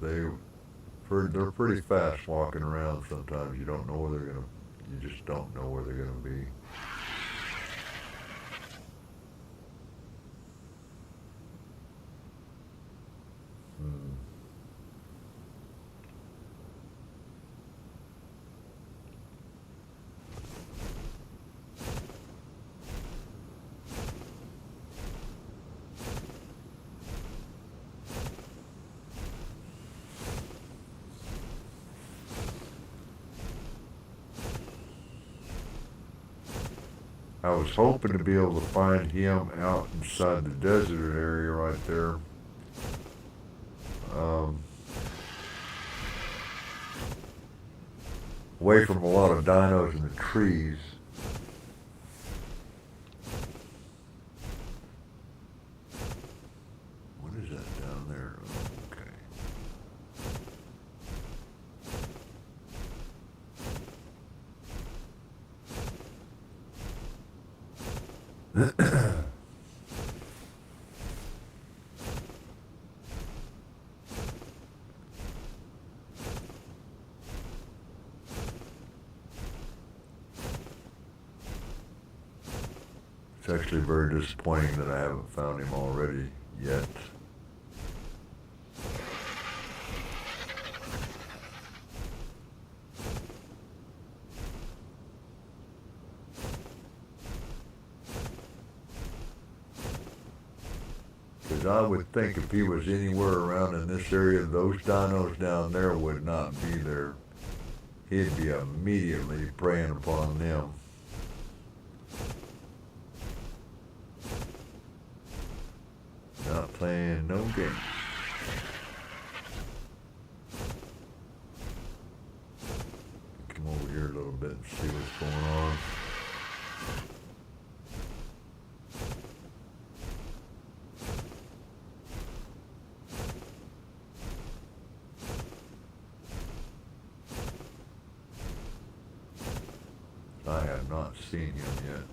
they're pretty fast walking around sometimes. You don't know where you just don't know where they're gonna be. I was hoping to be able to find him out inside the desert area right there. Away from a lot of dinos in the trees. What is that down there? Okay. It's actually very disappointing that I haven't found him already yet. Because I would think if he was anywhere around in this area, those dinos down there would not be there. He'd be immediately preying upon them. Not playing no games. Come over here a little bit and see what's going on. I have not seen him yet.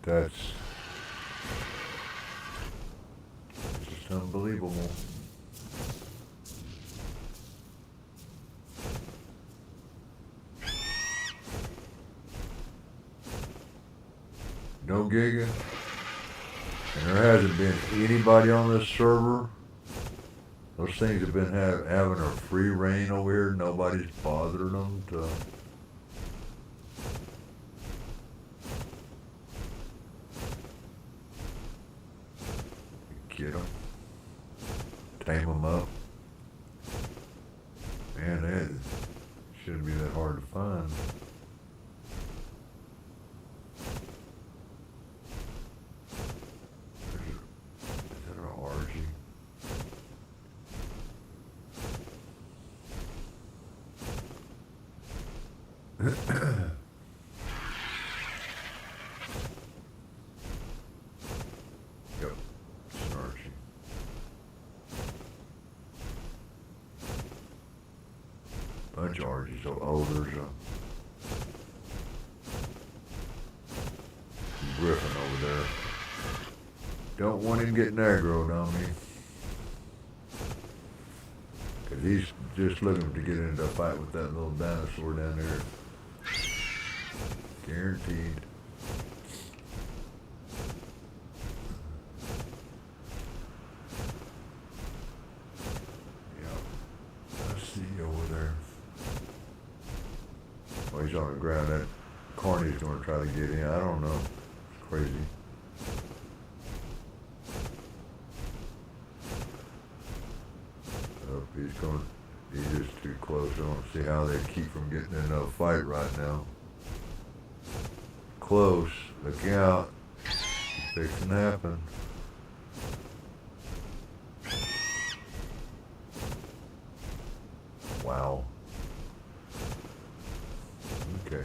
That's just unbelievable. No Giga. And there hasn't been anybody on this server. Those things have been having a free reign over here. Nobody's bothering them to get them, tame them up. Man, that shouldn't be that hard to find. Is that an RG? Yep, snarchy. Bunch of RGs. Oh, there's a Griffin over there. Don't want him getting aggroed on me. Because he's just looking to get into a fight with that little dinosaur down there. Guaranteed. Yep. I see you over there. Oh, he's on the ground. That Carney's going to try to get in. I don't know. It's crazy. He's just too close. I don't see how they keep from getting in a fight right now. Close. Look out. It's fixing to happen. Wow. Okay.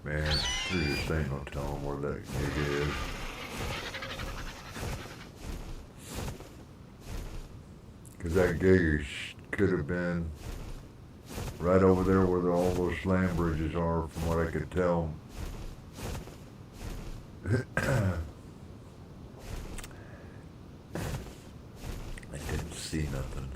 Man, through this thing, don't tell them where that GIGA is. Because that GIGA could have been right over there where all those land bridges are, from what I could tell. I didn't see nothing.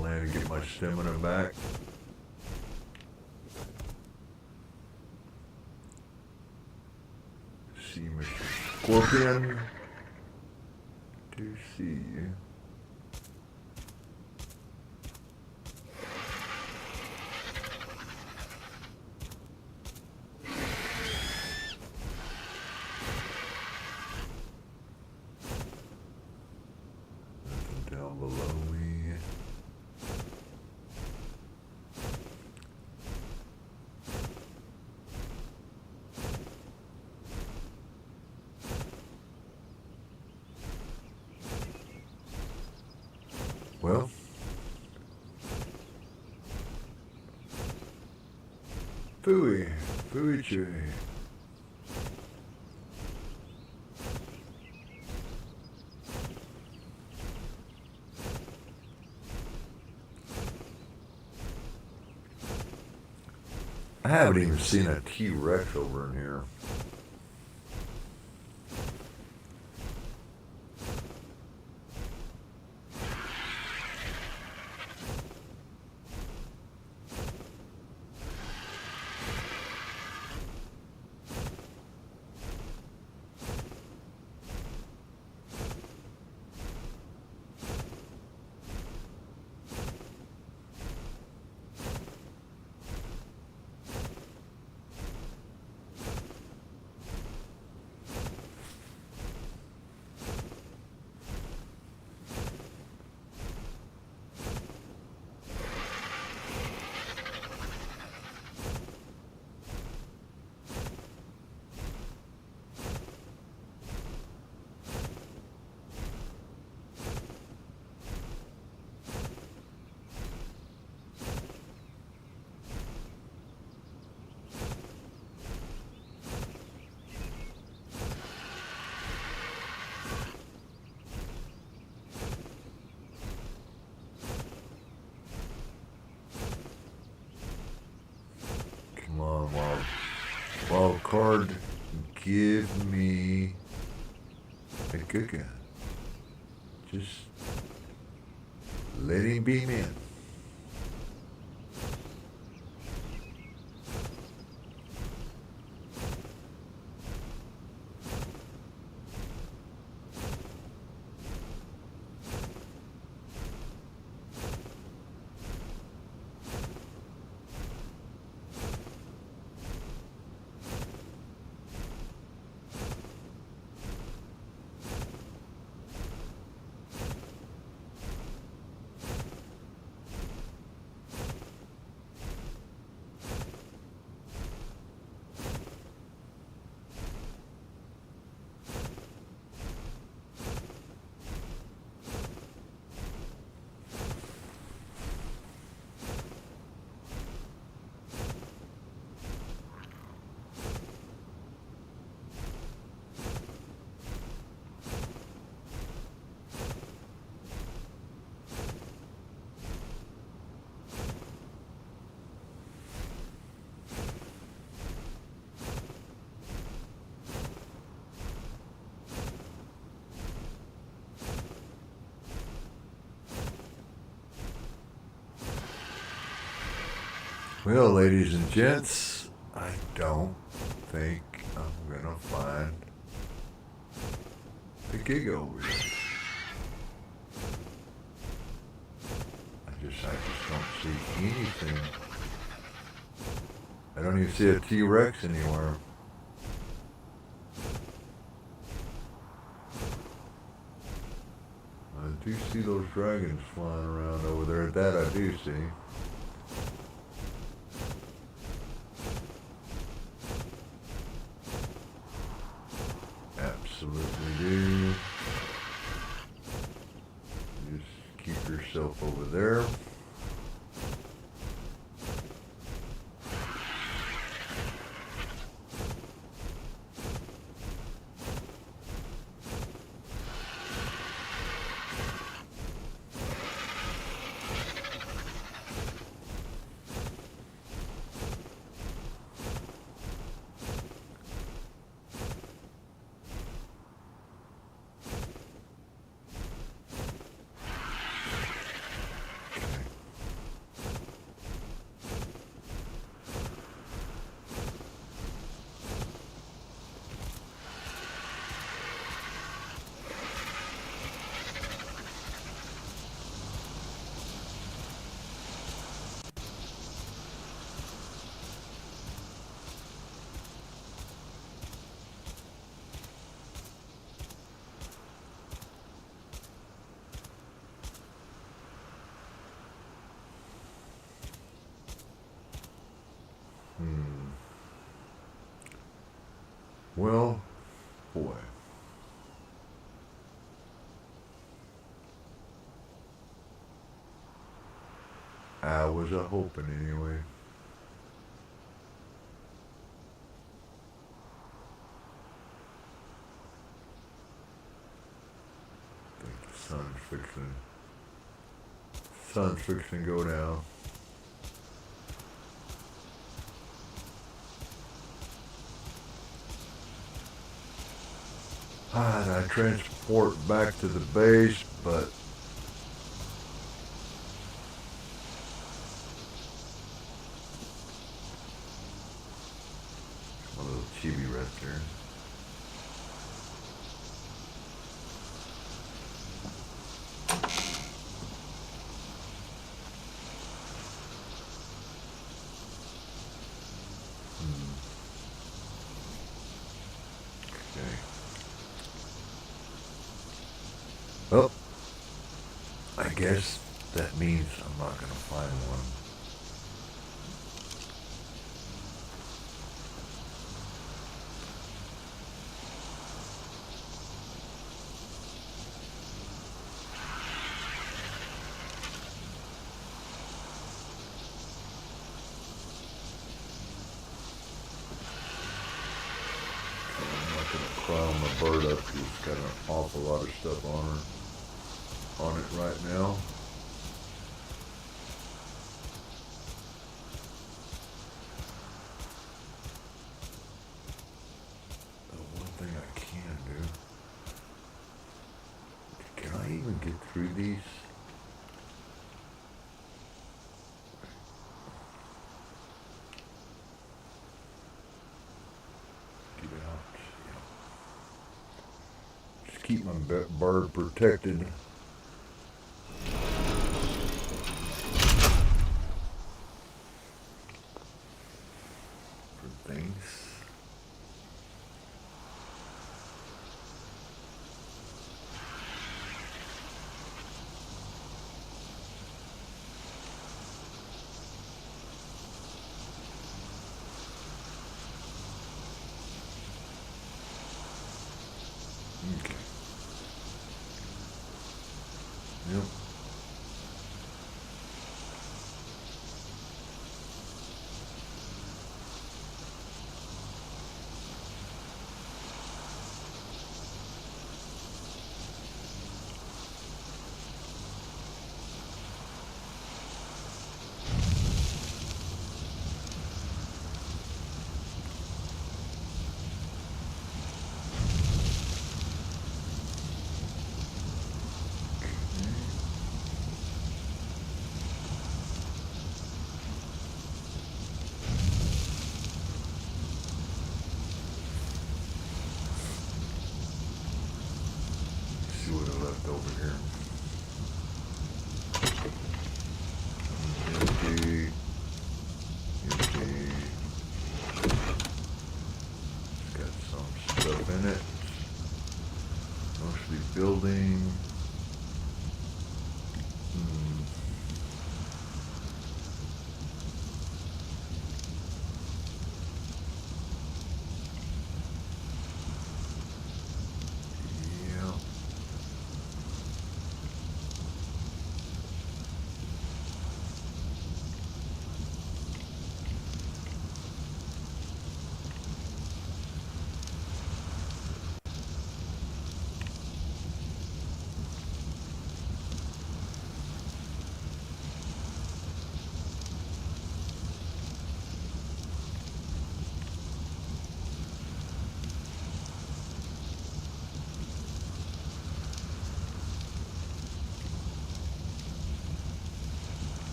Land and get my stamina back. See Mr. Scorpion. To see you. Nothing down below me. Well, Fooey Chewy. I haven't even seen a T-Rex over in here. card, give me a GIGA. Just let him beam in. Well, ladies and gents, I don't think I'm gonna find the GIGA over here. I just don't see anything. I don't even see a T-Rex anywhere. I do see those dragons flying around over there. That I do see. Absolutely do. Just keep yourself over there. Well, boy. I was hoping anyway. I think the sun's fixing to go down. And I transport back to the base, but a little chibi right there. Okay. Well, I guess that means I'm not going to find one. I'm not going to crown my bird up. She's got an awful lot of stuff on it right now. keep my bird protected. For things. Okay. Yep. See what I left over here. Empty. Empty. It's got some stuff in it. Mostly building.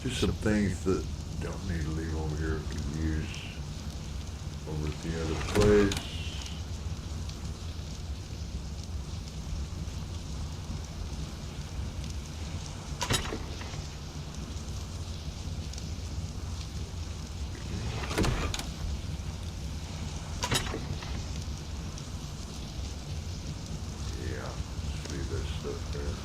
Just some things that don't need to leave over here, can use over at the other place. Yeah, let's leave that stuff there.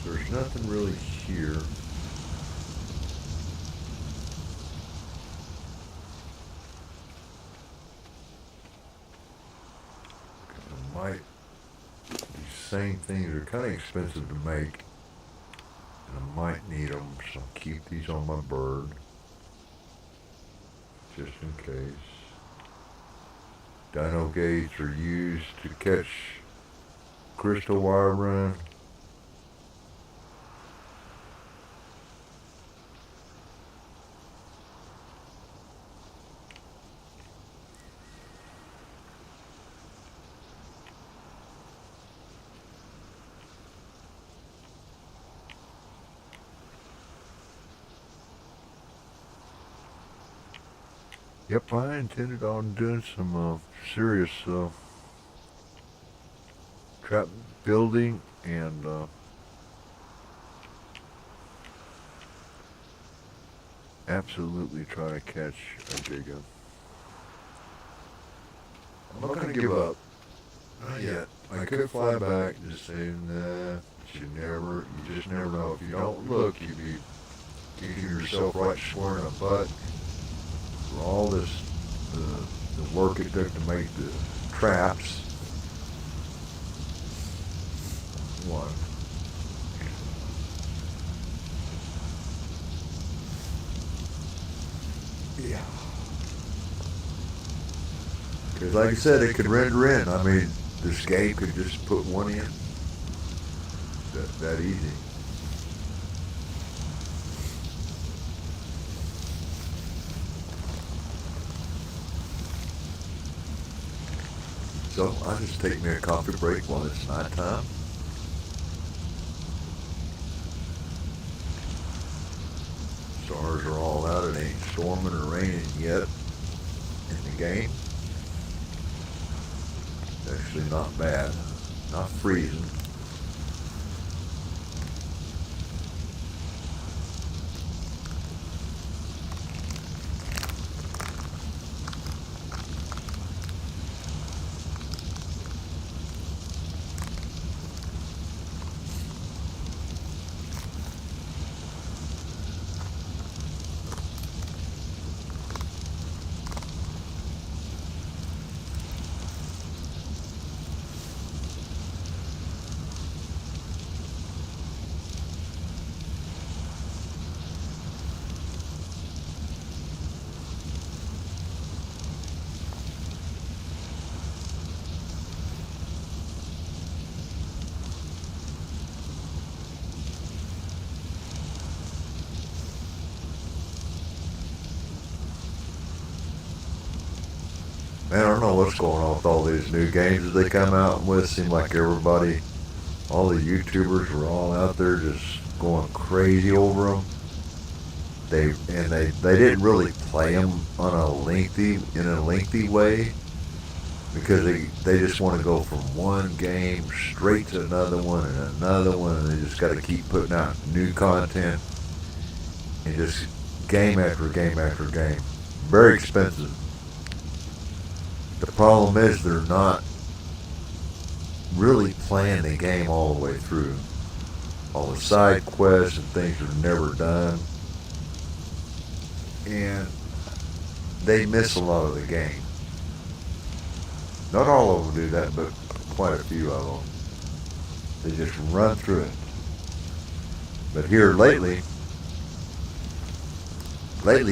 There's nothing really here. I might, these same things are kind of expensive to make, and I might need them, so I'll keep these on my bird, just in case. Dino gates are used to catch crystal wire run. Yep, I intended on doing some serious trap building and absolutely try to catch a GIGA. I'm not going to give up. Not yet. I could fly back and just say, nah, you just never know. If you don't look, you'd be kicking yourself right square in the butt. For all this, the work it took to make the traps. One. Yeah. Because like I said, it could render in. I mean, this game could just put one in. That easy. So I'll just take me a coffee break while it's night time. Stars are all out. It ain't storming or raining yet in the game. Actually not bad. Not freezing. Man, I don't know what's going on with all these new games that they come out with. Seem like everybody, all the YouTubers were all out there just going crazy over them. They didn't really play them on in a lengthy way because they just want to go from one game straight to another one and another one, and they just got to keep putting out new content and just game after game after game. Very expensive. The problem is they're not really playing the game all the way through. All the side quests and things are never done. And they miss a lot of the game. Not all of them do that, but quite a few of them. They just run through it. But here lately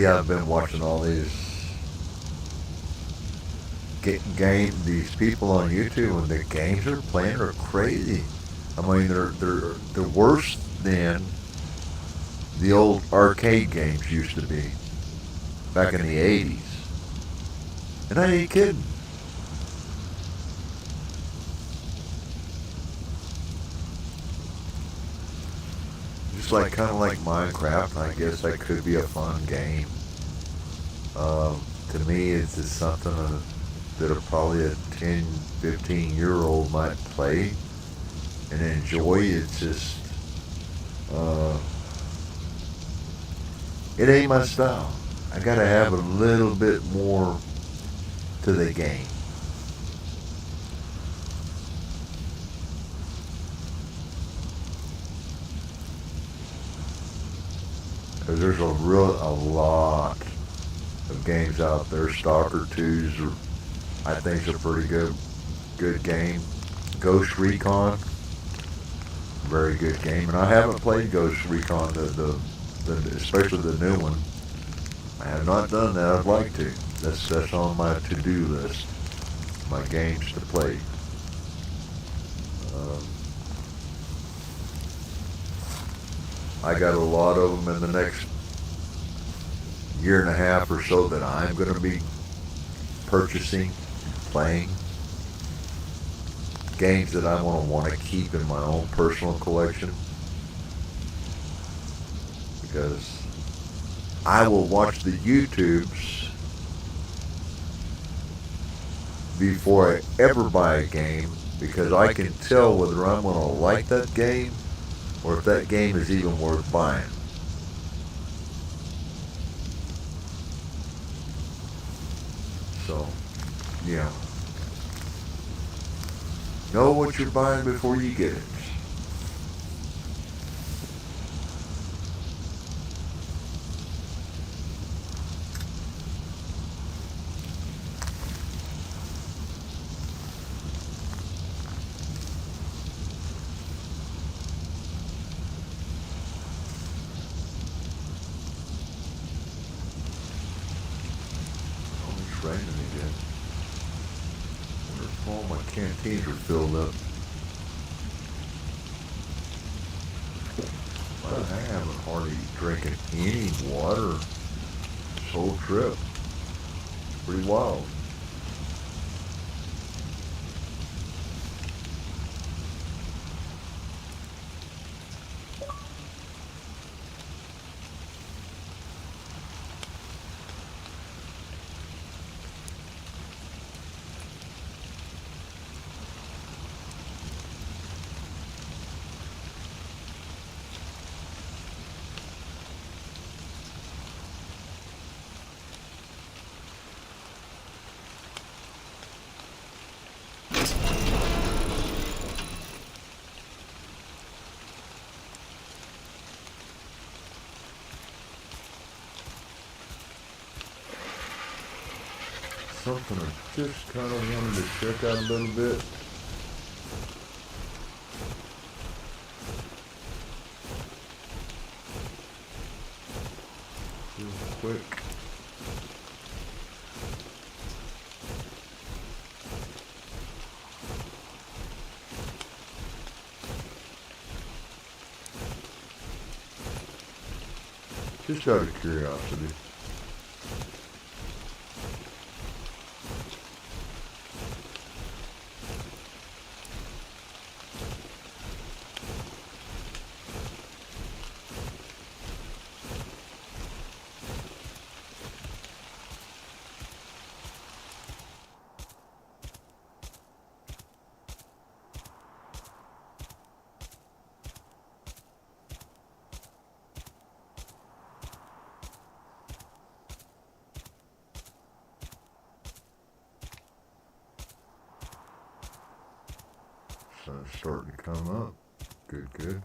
I've been watching all these these people on YouTube, and the games they're playing are crazy. I mean, they're worse than the old arcade games used to be back in the 80s. And I ain't kidding. Just like kind of like Minecraft, I guess that could be a fun game. To me, it's just something that probably a 10, 15-year-old might play and enjoy. It's just, it ain't my style. I gotta have a little bit more to the game. Because there's a lot of games out there. Stalker 2's I think is a pretty good game. Ghost Recon, very good game. And I haven't played Ghost Recon, especially the new one. I have not done that. I'd like to. That's on my to-do list. My games to play. I got a lot of them in the next year and a half or so that I'm going to be purchasing, playing. Games that I want to keep in my own personal collection. Because I will watch the YouTubes before I ever buy a game, because I can tell whether I'm going to like that game or if that game is even worth buying. So, yeah. Know what you're buying before you get it. canteens are filled up. Well, I haven't hardly drinking any water this whole trip. Pretty wild. Something I just kind of wanted to check out a little bit. Real quick. Just out of curiosity. Sun's starting to come up. Good, good.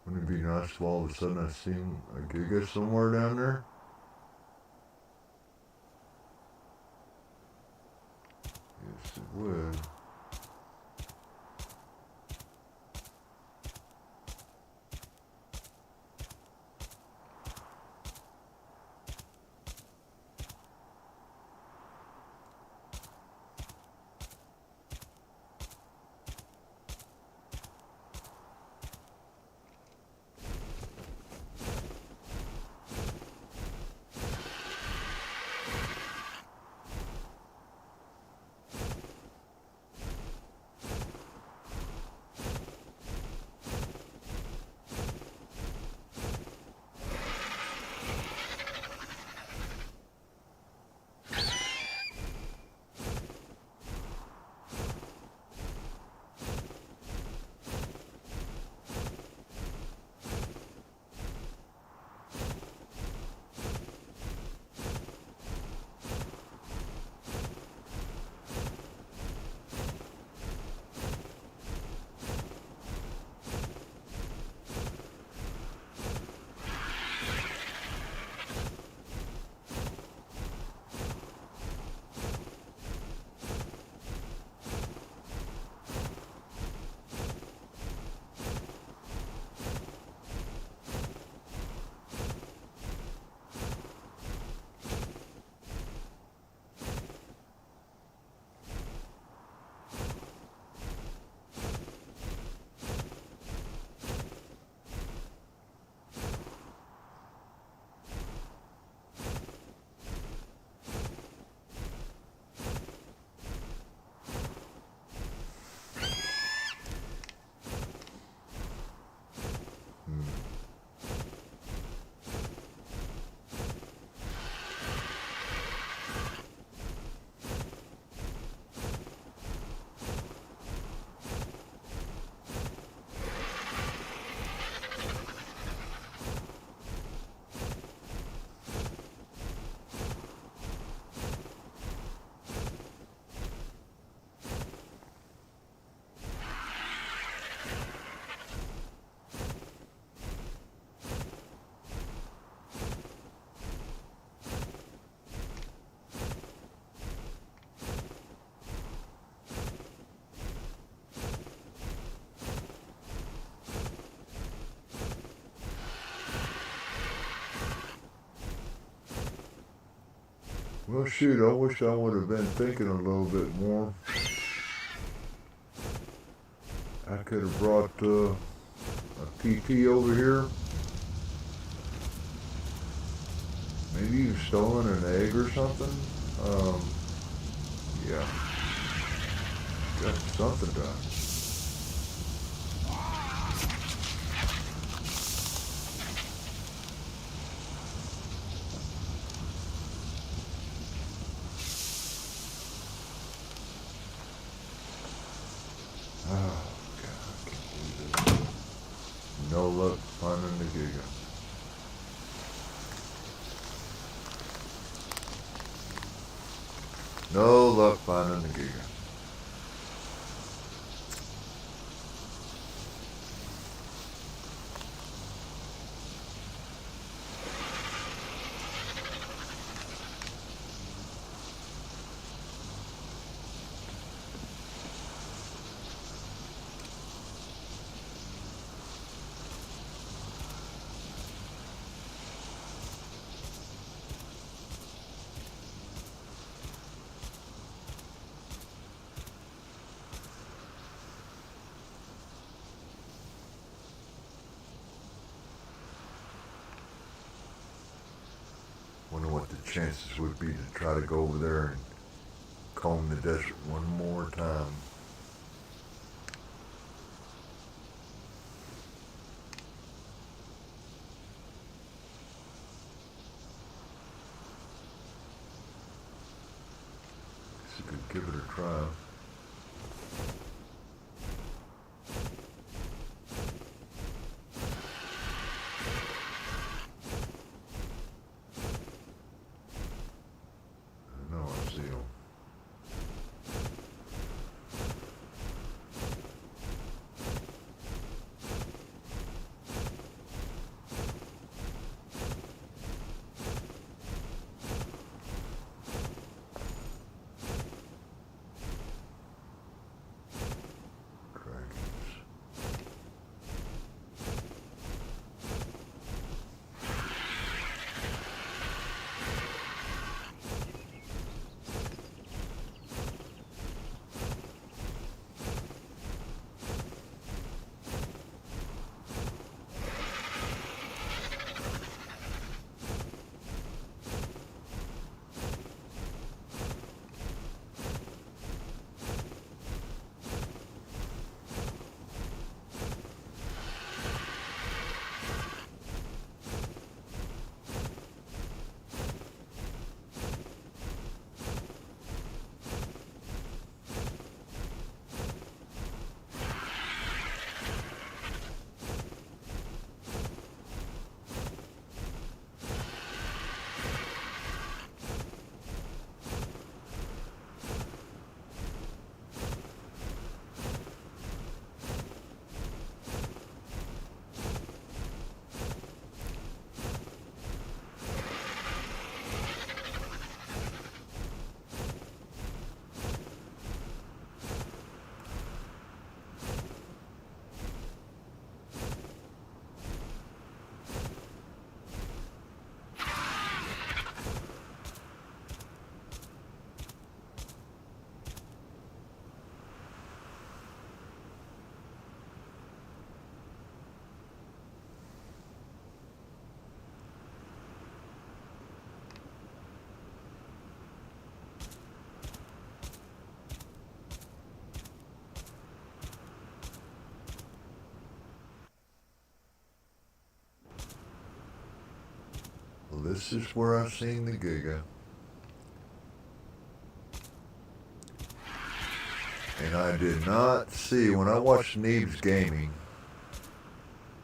Wouldn't it be nice if all of a sudden I seen a GIGA somewhere down there? Yes, it would. Well, shoot, I wish I would have been thinking a little bit more. I could have brought a TT over here. Maybe you've stolen an egg or something. Yeah. Got something done. Oh, God, I can't believe this. No luck finding the GIGA. No luck finding the GIGA. Wonder what the chances would be to try to go over there and comb the desert one more time. Guess you could give it a try. No, I see him. Well, this is where I've seen the GIGA. And I did not see, when I watched Neeb's Gaming,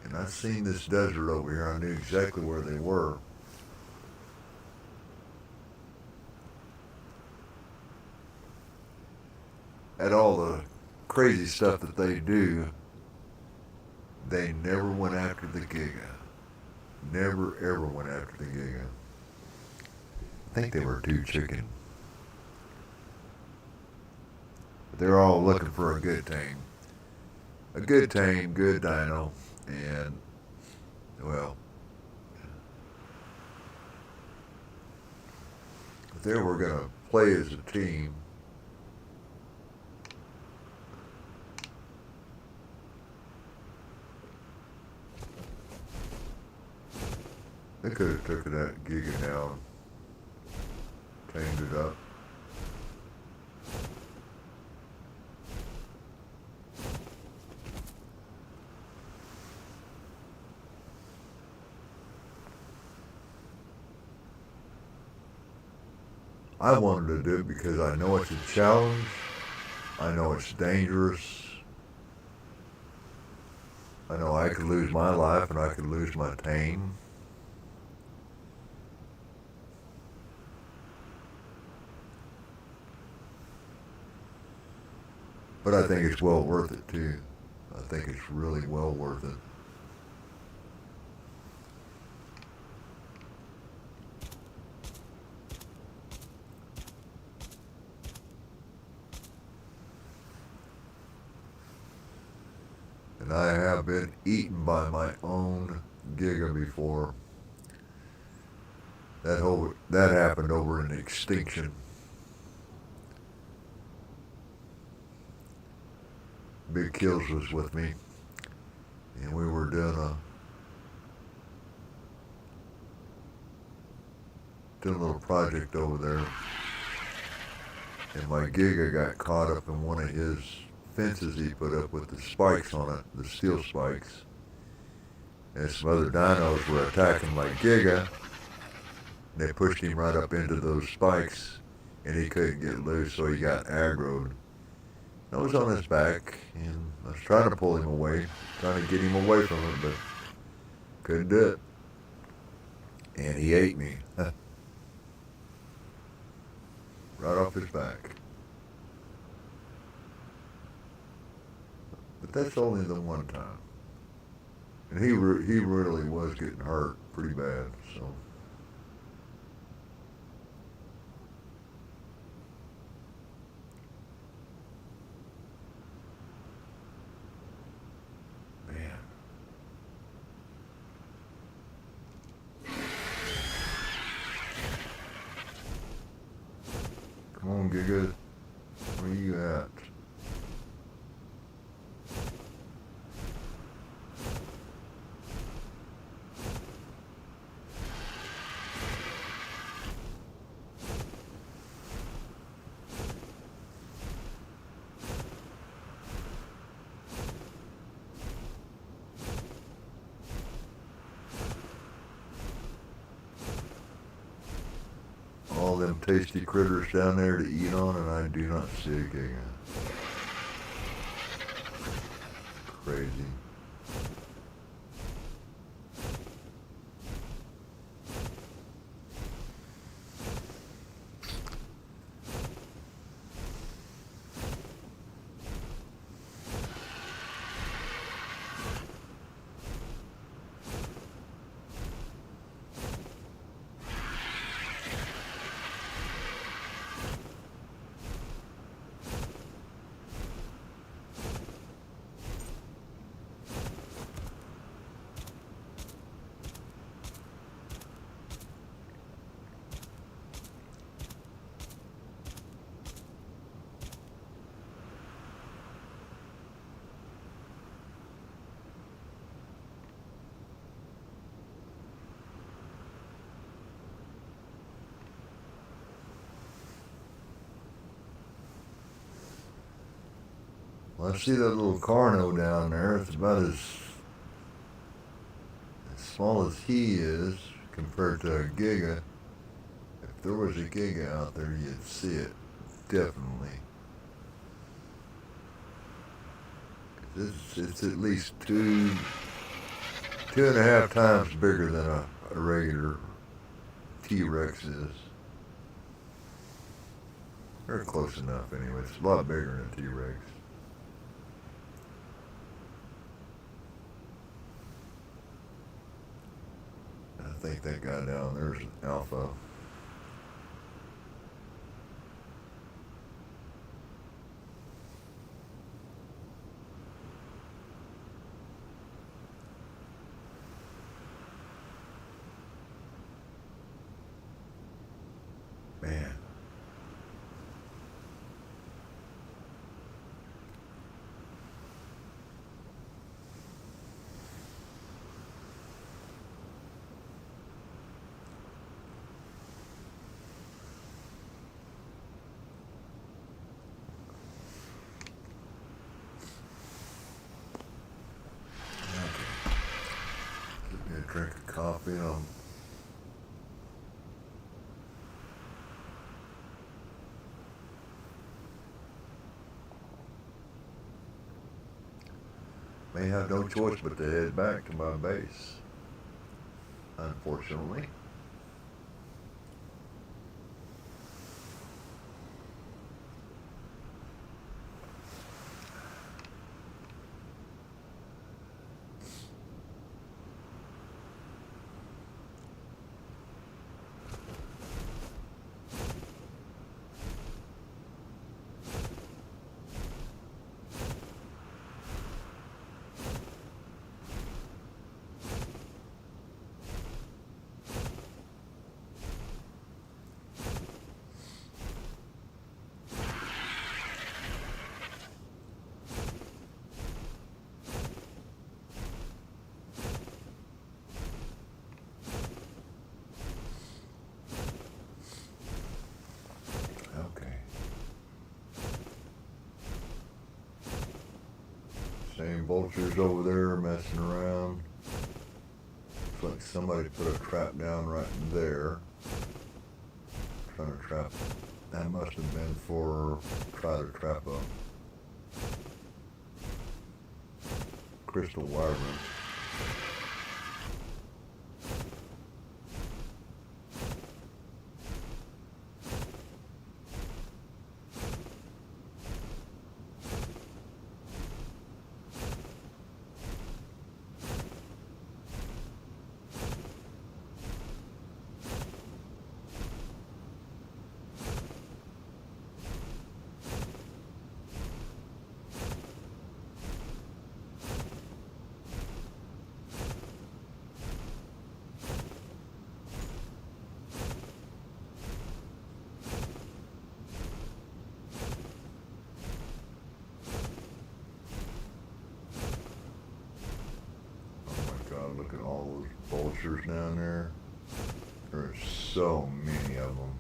and I seen this desert over here, I knew exactly where they were. At all the crazy stuff that they do, they never went after the GIGA. Never ever went after the GIGA. I think they were too chicken. But they're all looking for a good tame. A good tame, good dino, and, well, if they were going to play as a team, they could have took that GIGA down, tamed it up. I wanted to do it because I know it's a challenge. I know it's dangerous. I know I could lose my life and I could lose my tame. But I think it's well worth it too. I think it's really well worth it. And I have been eaten by my own GIGA before. That happened over an extinction. Big Kills was with me, and we were doing a little project over there, and my GIGA got caught up in one of his fences he put up with the spikes on it, the steel spikes. And some other dinos were attacking my GIGA, and they pushed him right up into those spikes, and he couldn't get loose, so he got aggroed. I was on his back, and I was trying to pull him away, trying to get him away from it, but couldn't do it. And he ate me. Right off his back. But that's only the one time. And he really was getting hurt pretty bad, so. Man. Come on, Giga. Where you at? All them tasty critters down there to eat on, and I do not see a Giga. Crazy. Well, I see that little Carno down there. It's about as small as he is compared to a Giga. If there was a Giga out there, you'd see it. Definitely. It's at least two and a half times bigger than a regular T-Rex is. They're close enough anyway. It's a lot bigger than a T-Rex. I think that guy down there's an alpha. Man. drink of coffee. May have no choice but to head back to my base, unfortunately. Same vultures over there messing around. Looks like somebody put a trap down right there. Trying to trap. That must have been for try to trap a crystal wyvern. Look at all those vultures down there. There's so many of them.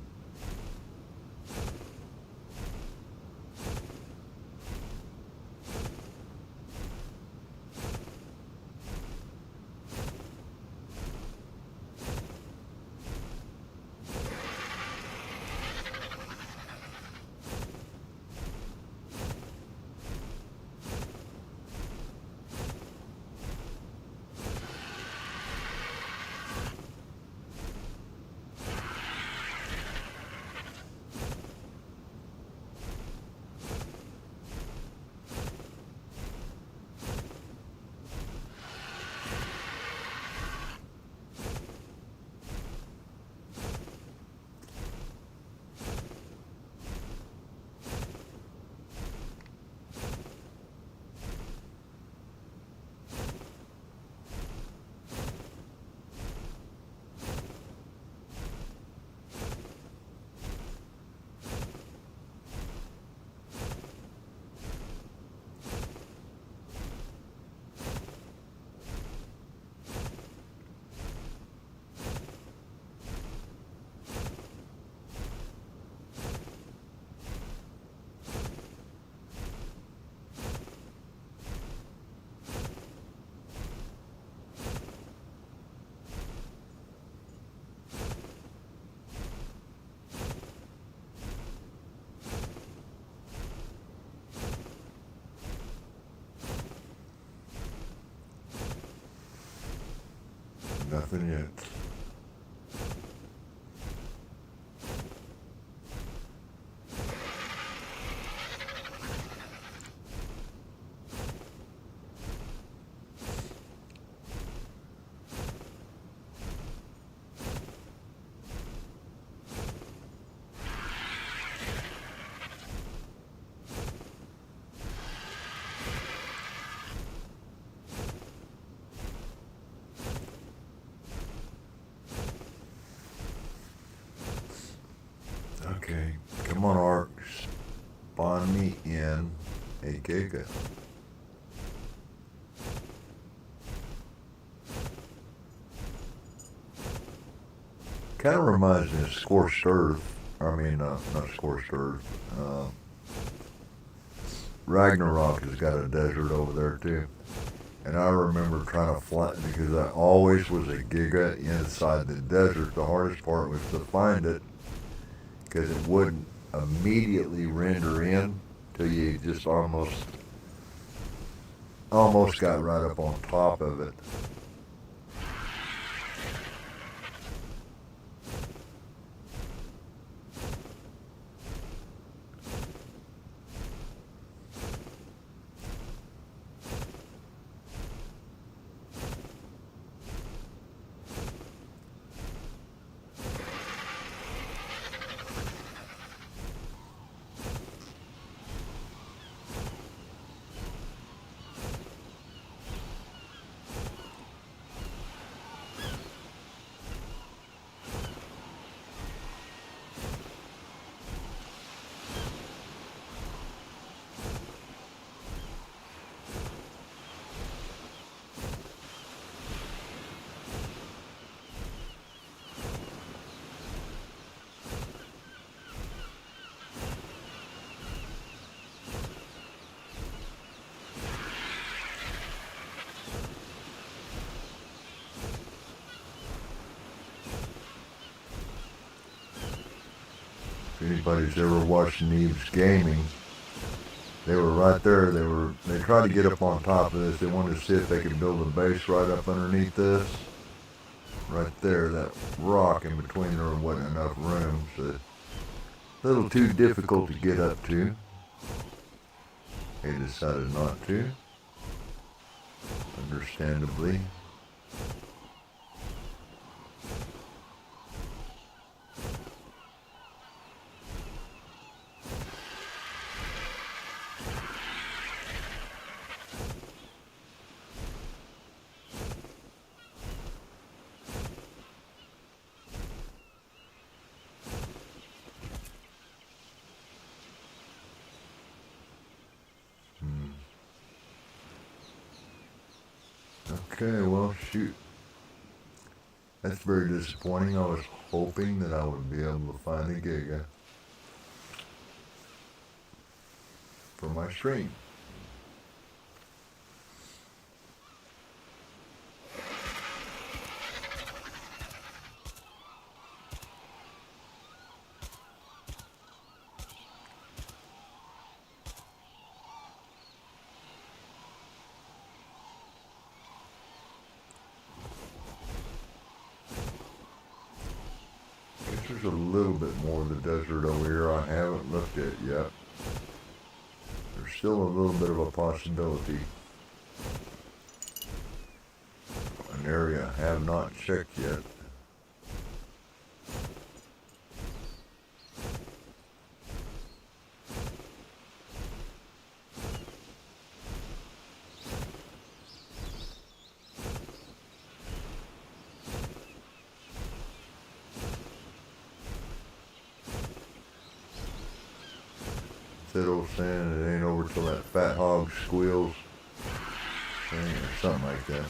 Nothing yet. Okay, come on, ARK. Spawn me in a GIGA. Kind of reminds me of Scorched Earth. I mean, not Scorched Earth. Ragnarok has got a desert over there too. And I remember trying to fly, because I always was a giga inside the desert. The hardest part was to find it, because it wouldn't immediately render in till you just almost got right up on top of it. If anybody's ever watched Neve's gaming, they were right there. They tried to get up on top of this. They wanted to see if they could build a base right up underneath this. Right there, that rock in between there wasn't enough room, so a little too difficult to get up to. They decided not to, understandably. Okay, well, shoot. That's very disappointing. I was hoping that I would be able to find a Giga for my stream. There's a little bit more of the desert over here I haven't looked at yet. There's still a little bit of a possibility. An area I have not checked yet. That old saying, it ain't over till that fat hog squeals, or something like that.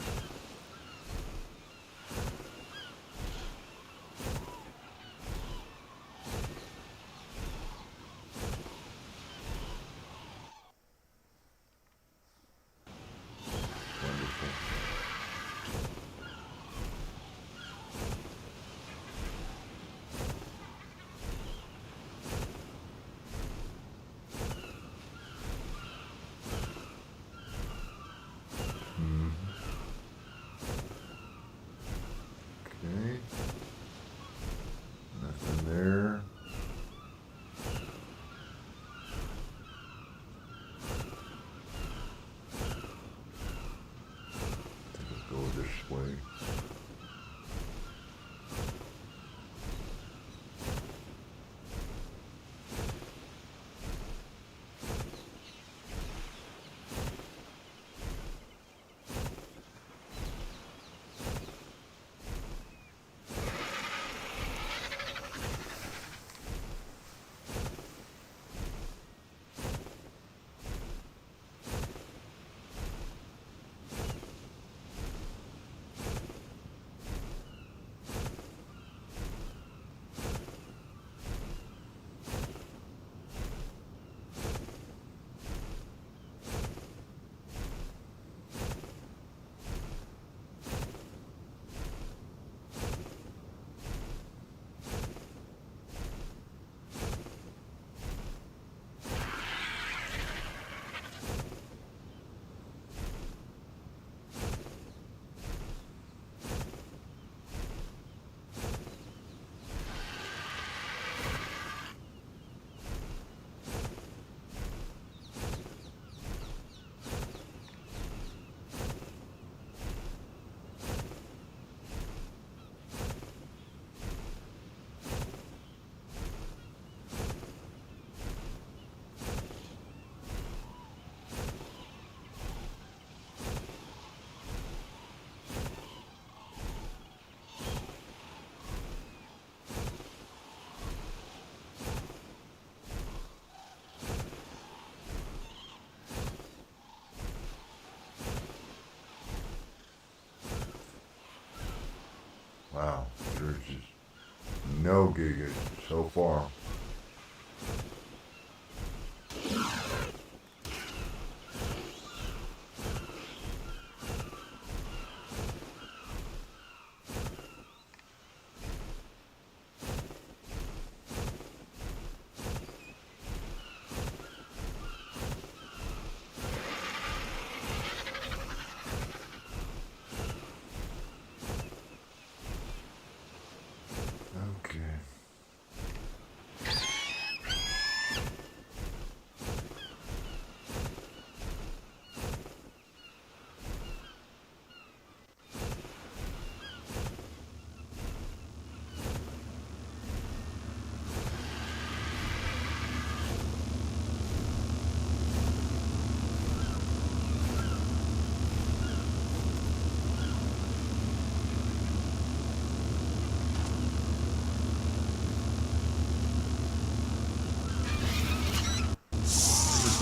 Wonderful. Wow, there's just no gigas so far. Okay.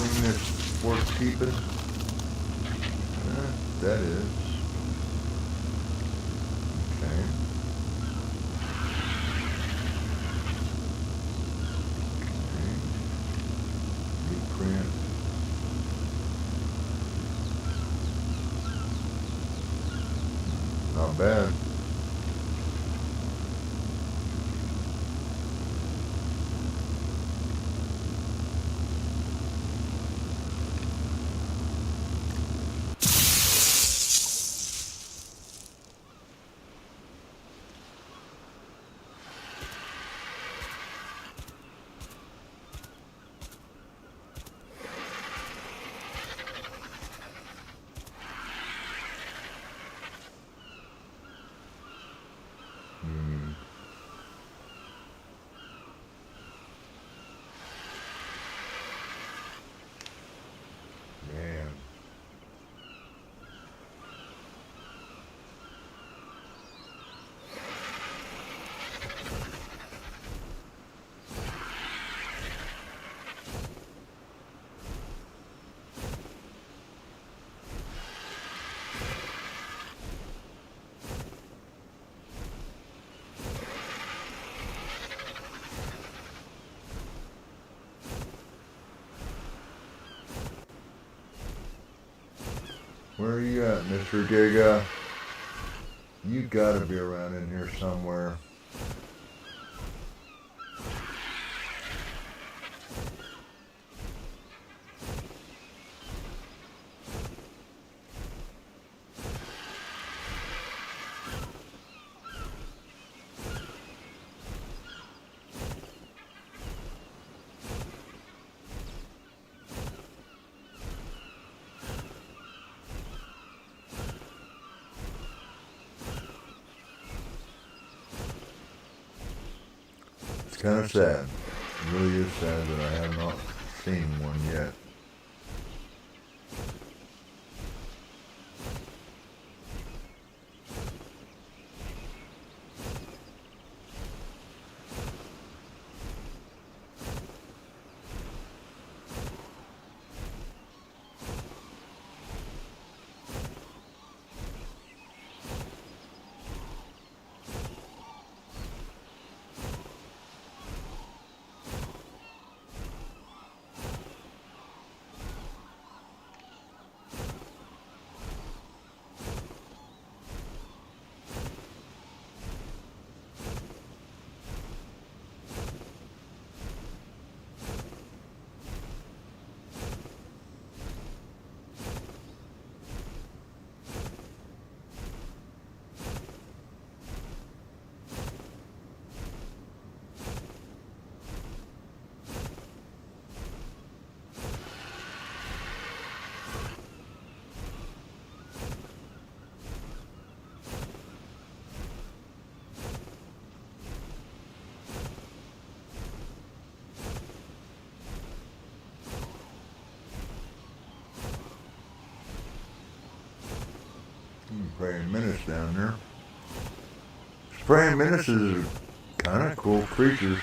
Anything that's worth keeping? That is. Okay. Blueprint. Not bad. Hmm. Man. Where are you at, Mr. Giga? You gotta be around in here somewhere. It's kind of sad. It really is sad that I have not seen one yet. Praying Menace down there. Praying Menaces are kind of cool creatures.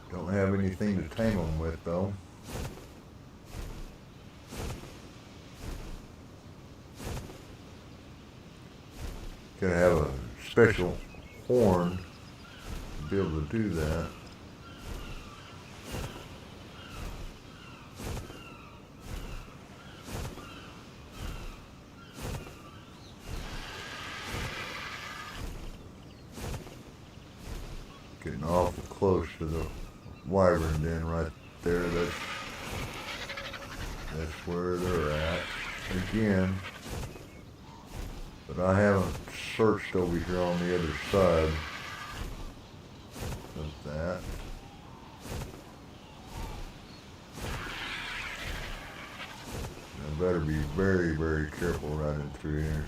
Don't have anything to tame them with, though. Gotta have a special horn to be able to do that. Getting awful close to the wyvern den right there. That's where they're at again. But I haven't searched over here on the other side of that. I better be very, very careful riding through here.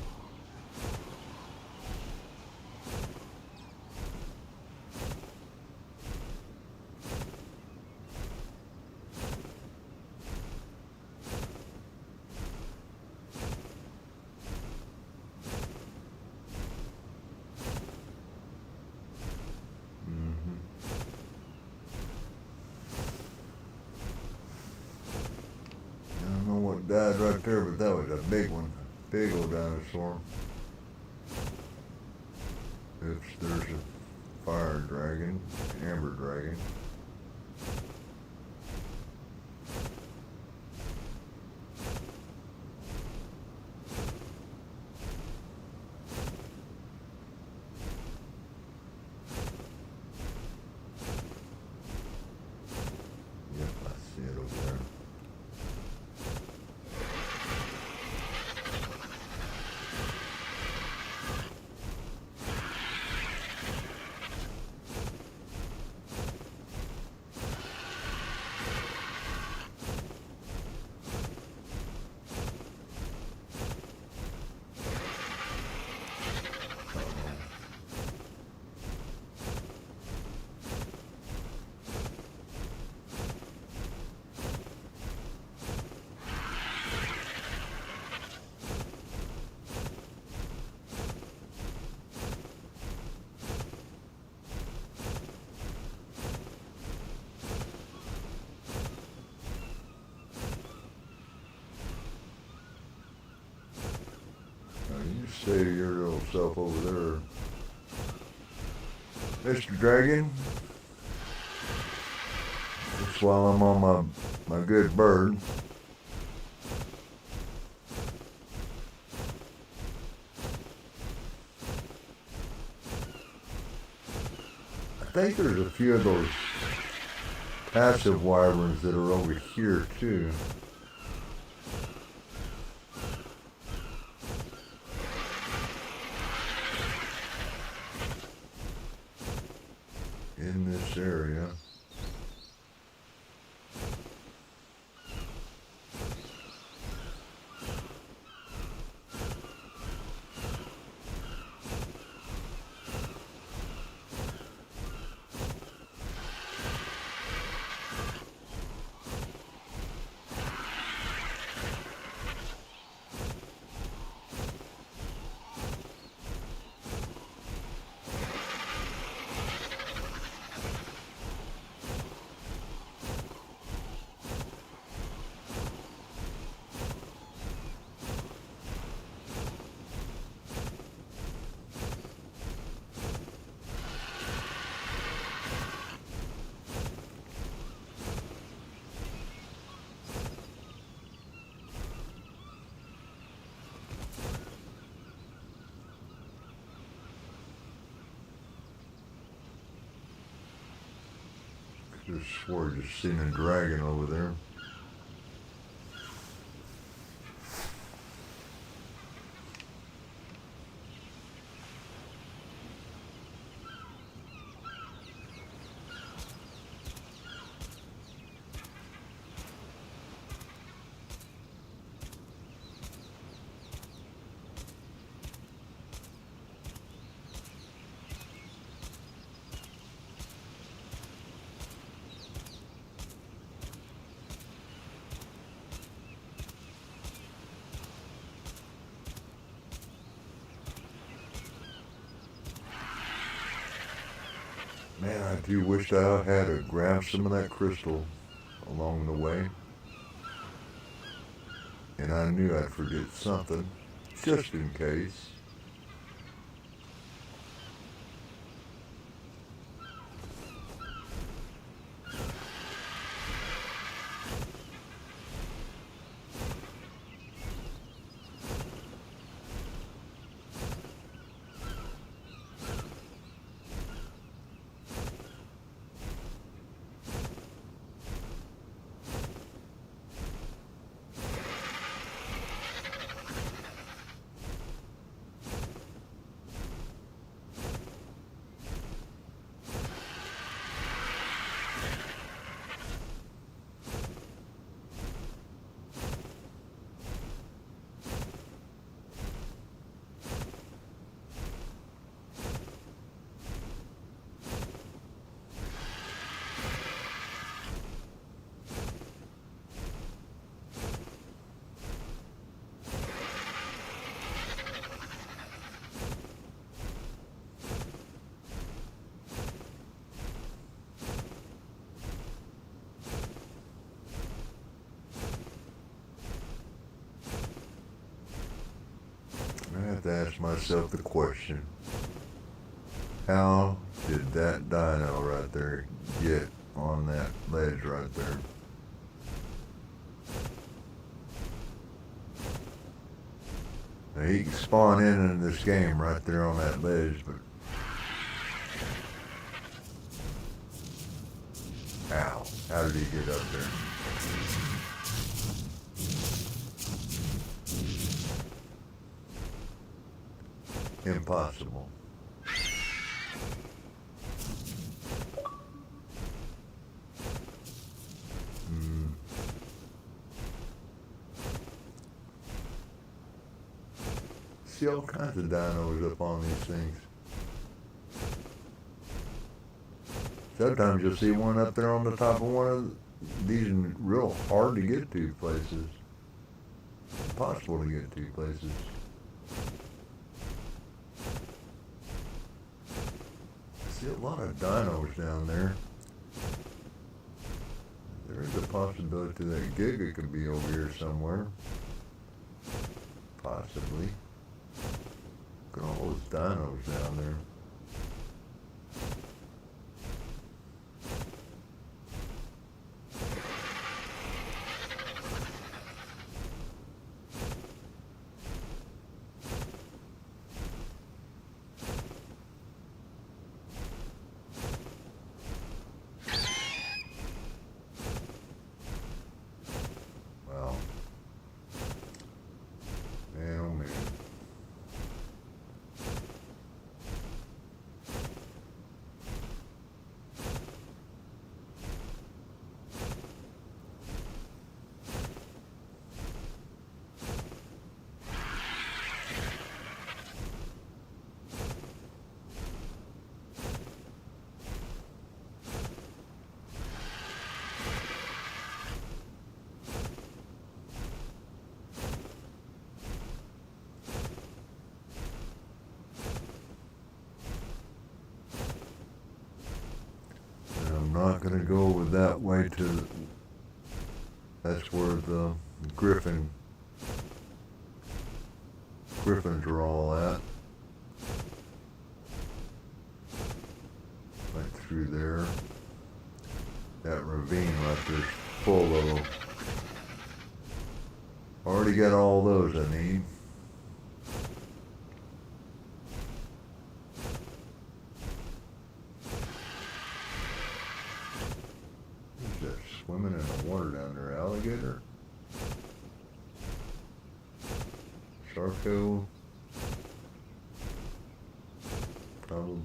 Died right there, but that was a big one. Big old dinosaur. There's a fire dragon, amber dragon. Yep, I see it over there. You say to your little self over there, Mr. Dragon, just while I'm on my good bird. I think there's a few of those passive wyverns that are over here too. In this area. Just swore I just seen a dragon over there. Man, I do wish I had grabbed some of that crystal along the way. And I knew I'd forget something, just in case. have to ask myself the question, how did that dino right there get on that ledge right there? Now he can spawn in this game right there on that ledge, but ow, how did he get up there? Impossible. See all kinds of dinos up on these things. Sometimes you'll see one up there on the top of one of these real hard to get to places. Impossible to get to places. See a lot of dinos down there. There is a possibility that GIGA could be over here somewhere. Possibly. Look at all those dinos down there. I'm not going to go over that way to, that's where the griffins are all at. Right through there. That ravine right there's full of them. Already got all those I need. Swimming in the water down there, alligator, sharko, probably.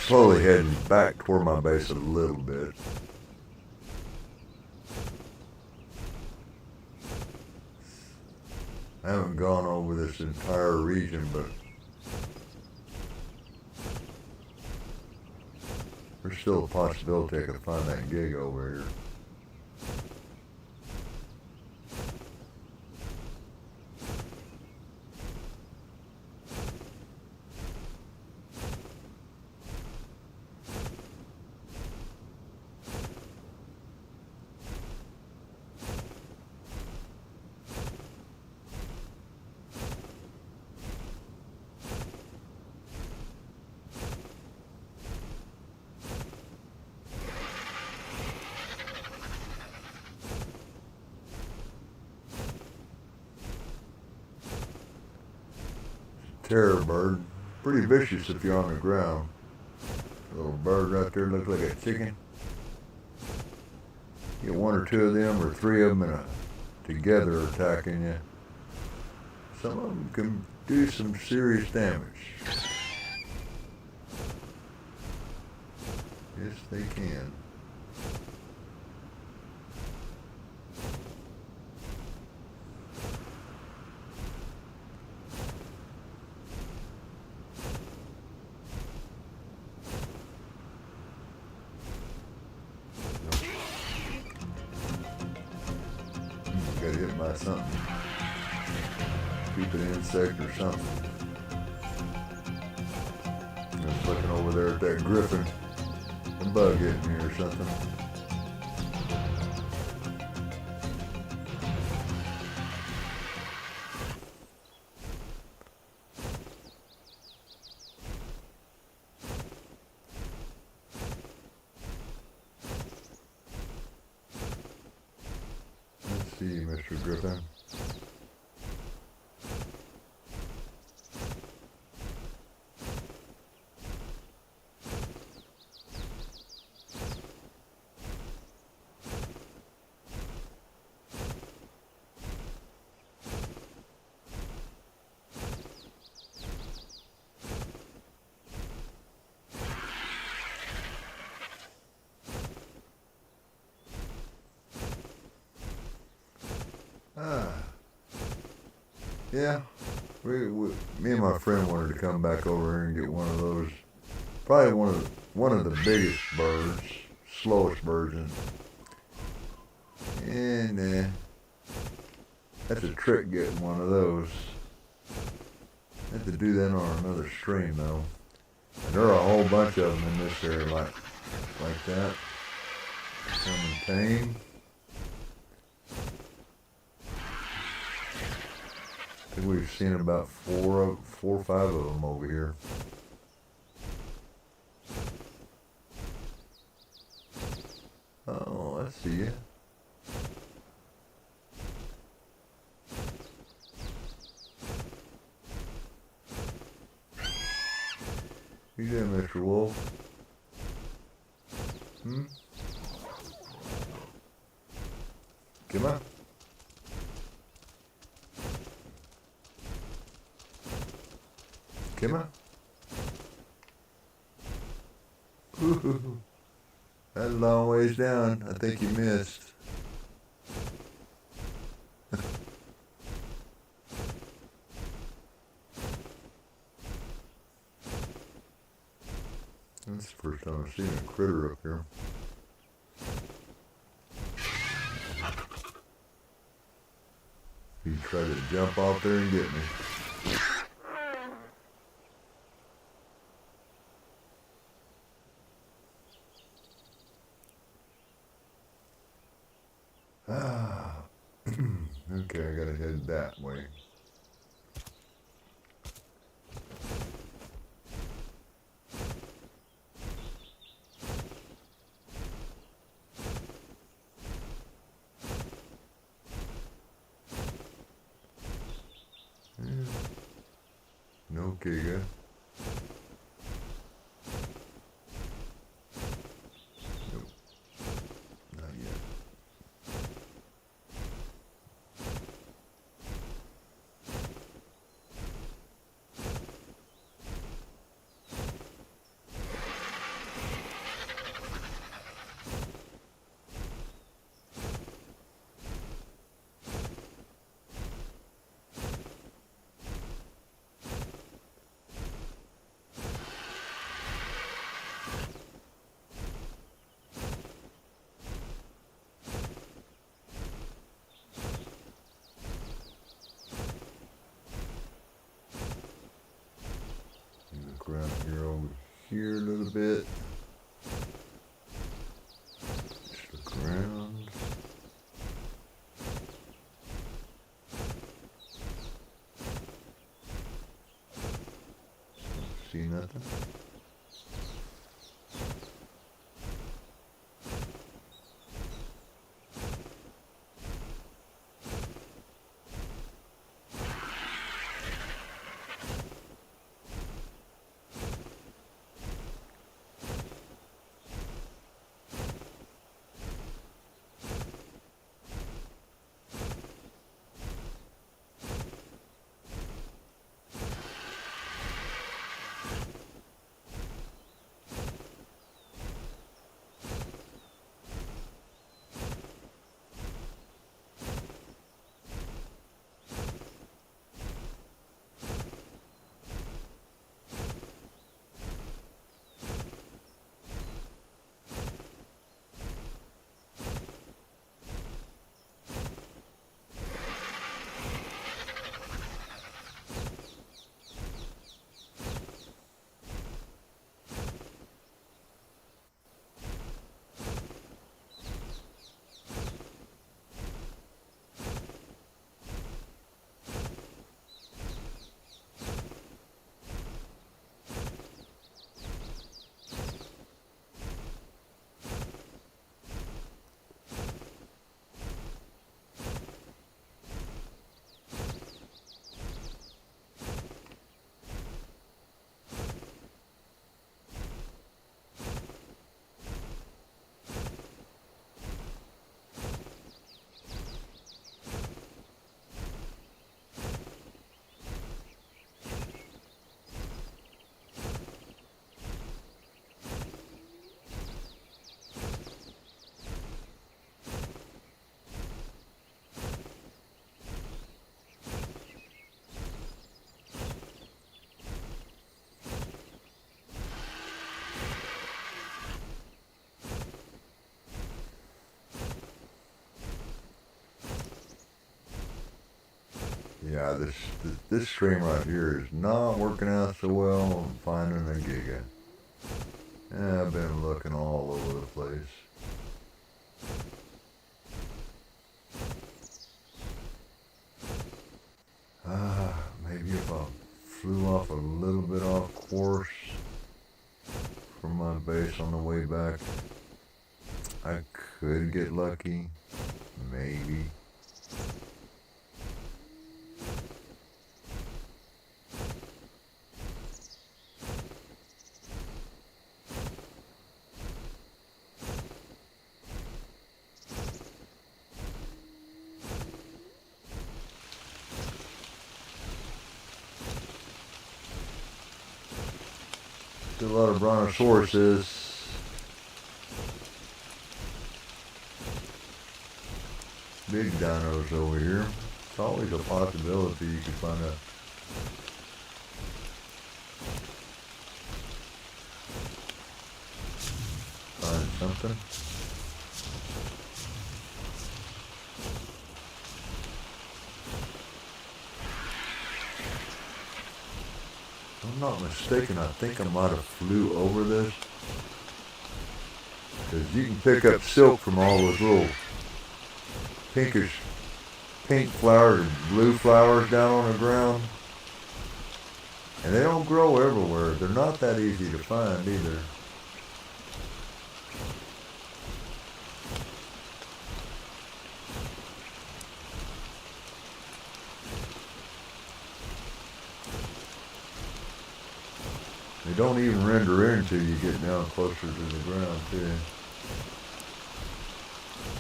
Slowly heading back toward my base a little bit. I haven't gone over this entire region, but there's still a possibility I could find that gig over here. Terror bird. Pretty vicious if you're on the ground. Little bird right there looks like a chicken. Get one or two of them or three of them together attacking you. Some of them can do some serious damage. Yes, they can. got something. Stupid insect or something. Just looking over there at that griffin. A bug hitting me or something. Let's see, Mr. Griffin. Yeah, me and my friend wanted to come back over here and get one of those. Probably one of the biggest birds, slowest birds, and that's a trick getting one of those. I have to do that on another stream though. And there are a whole bunch of them in this area like that. Come and tame. I think we've seen about four or five of them over here. Oh, I see you. You there, Mr. Wolf? Come on. Come on. Ooh, that's a long ways down. I think you missed. That's the first time I've seen a critter up here. He tried to jump off there and get me. Okay, I gotta head that way. No GIGA. Nope. Not yet. Look around here over here a little bit. Just look around. Don't see nothing. Yeah, this stream right here is not working out so well on finding a Giga. Yeah, I've been looking all over the place. Maybe if I flew off a little bit off course from my base on the way back, I could get lucky. Maybe. Still a lot of brontosauruses. Big dinos over here. It's always a possibility you could find something. If I'm not mistaken, I think I might have flew over this. Because you can pick up silk from all those little pink flowers and blue flowers down on the ground. And they don't grow everywhere. They're not that easy to find either. They don't even render in until you get down closer to the ground too.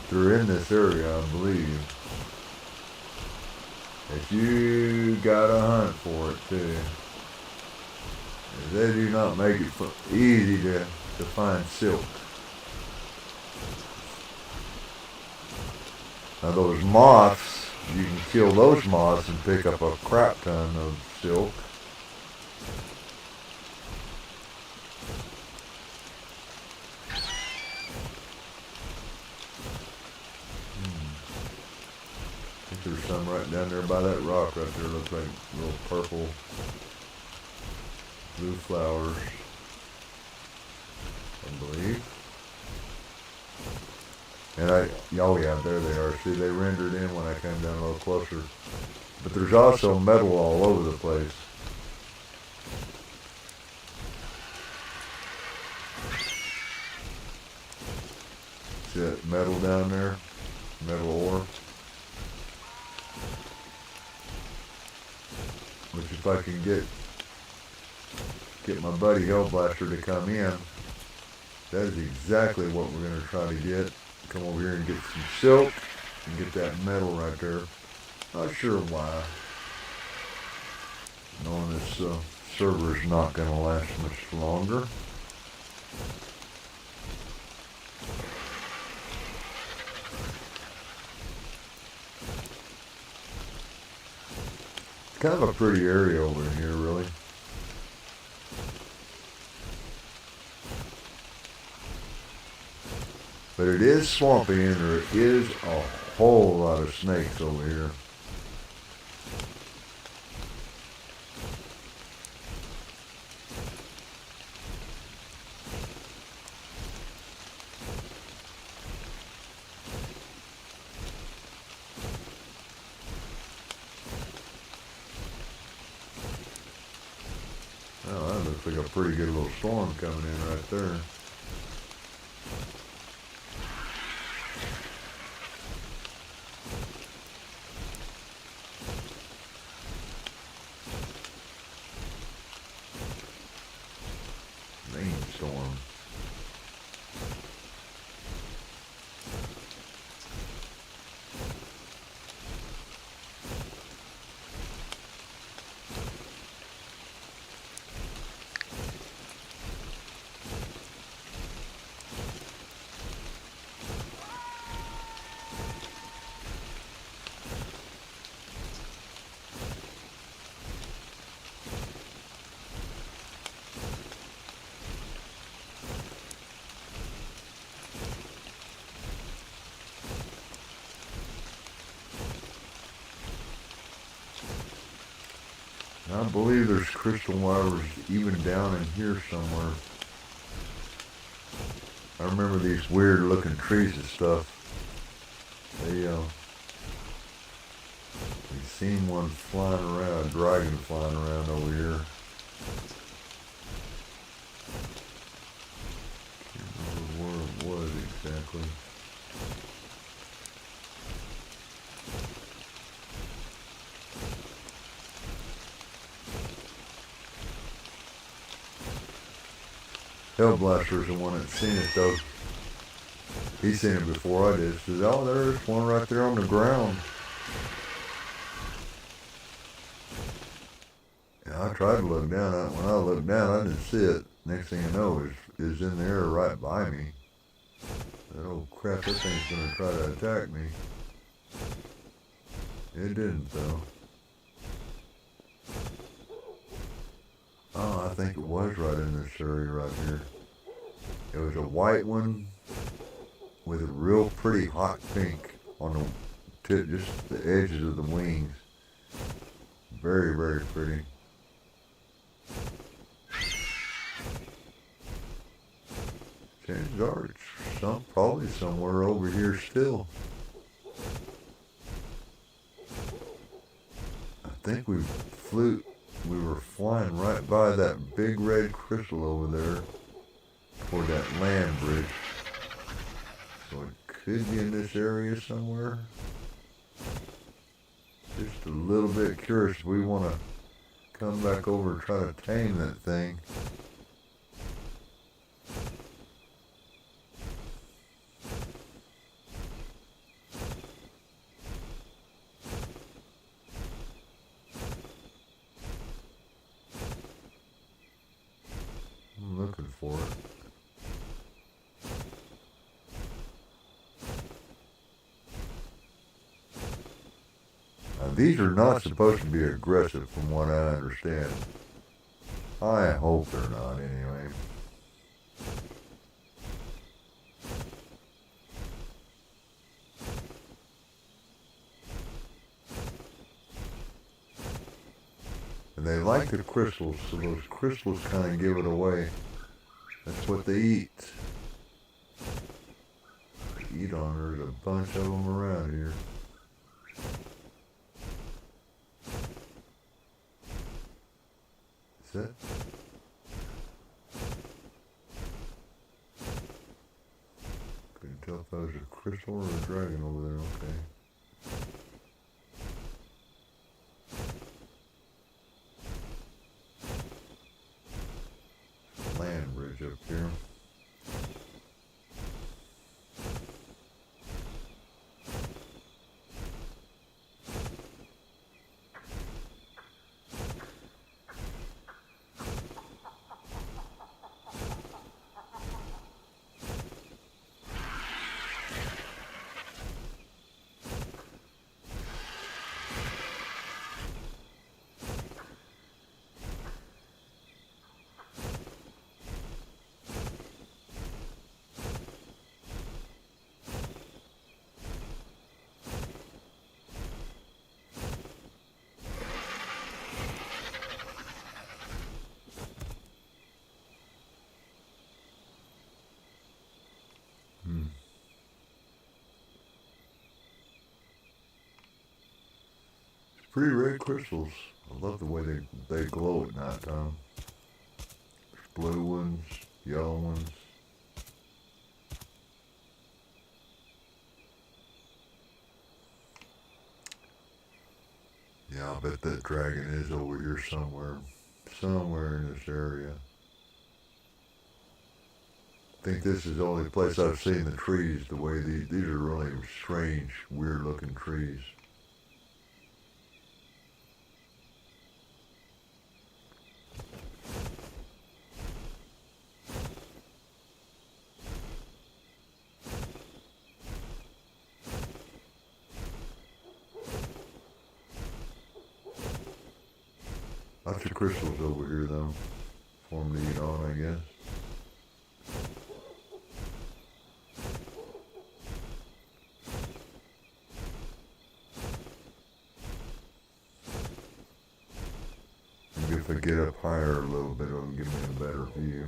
They're in this area, I believe. If you gotta hunt for it too. They do not make it easy to find silk. Now those moths, you can kill those moths and pick up a crap ton of silk. I think there's some right down there by that rock right there. Looks like little purple, blue flowers, I believe. And oh yeah, there they are. See, they rendered in when I came down a little closer. But there's also metal all over the place. See that metal down there? Metal ore. Which if I can get my buddy Hellblaster to come in, that is exactly what we're going to try to get. Come over here and get some silk and get that metal right there. Not sure why. Knowing this server is not going to last much longer. It's kind of a pretty area over in here, really. But it is swampy and there is a whole lot of snakes over here. Oh, that looks like a pretty good little storm coming in right there. Rainstorm. I believe there's crystal wires even down in here somewhere. I remember these weird looking trees and stuff. They seen one flying around, a dragon flying around over here. Can't remember where it was exactly. Hellblaster's the one that's seen it though. He's seen it before I did. He says, oh, there's one right there on the ground. Yeah, I tried to look down. When I looked down, I didn't see it. Next thing I know is in the air right by me. That old crap, that thing's gonna try to attack me. It didn't though. Oh, I think it was right in this area right here. It was a white one with a real pretty hot pink on the tip, just the edges of the wings. Very, very pretty. Chances are it's probably somewhere over here still. I think we were flying right by that big red crystal over there toward that land bridge. So it could be in this area somewhere. Just a little bit curious. We want to come back over and try to tame that thing. I'm looking for it. Now, these are not supposed to be aggressive from what I understand. I hope they're not anyway. And they like the crystals, so those crystals kind of give it away. That's what they eat. They eat on. There's a bunch of them around here. Is that? Couldn't tell if that was a crystal or a dragon over there. Okay. Land bridge up here. Pretty red crystals. I love the way they glow at night time. There's blue ones, yellow ones. Yeah, I'll bet that dragon is over here somewhere. Somewhere in this area. I think this is the only place I've seen the trees the way these are really strange, weird looking trees. Lots of crystals over here though, for them to eat on, I guess. if I get up higher a little bit, it'll give me a better view.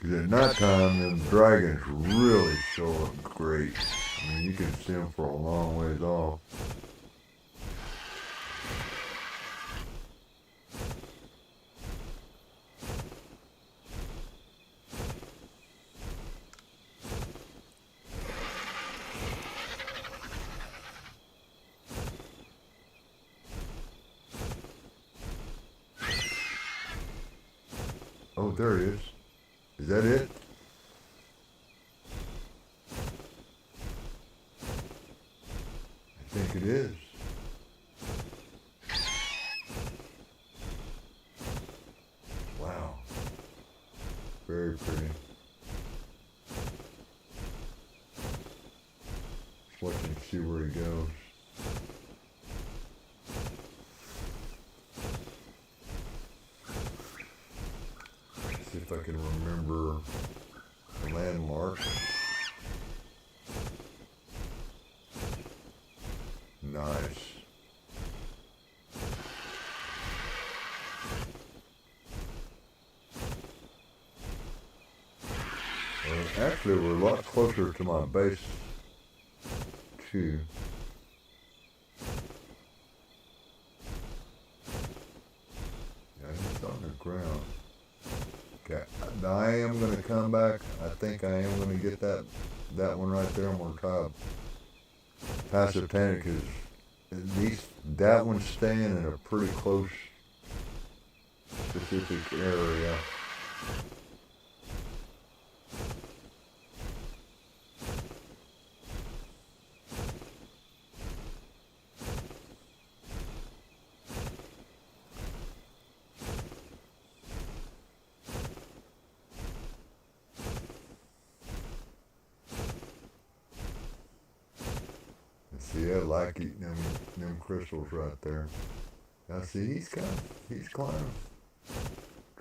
Because at nighttime, them dragons really show up great. I mean, you can see them for a long ways off. Oh, there he is. Is that it? I think it is. Wow. Very pretty. Just watching to see where he goes. See if I can remember the landmark. Nice. Actually, we're a lot closer to my base, too. Yeah, he's on the ground. Okay, I am going to come back. I think I am going to get that one right there. I'm going to try to passive tank, because at least that one's staying in a pretty close specific area. See, I like eating them crystals right there. Now see, he's climbing.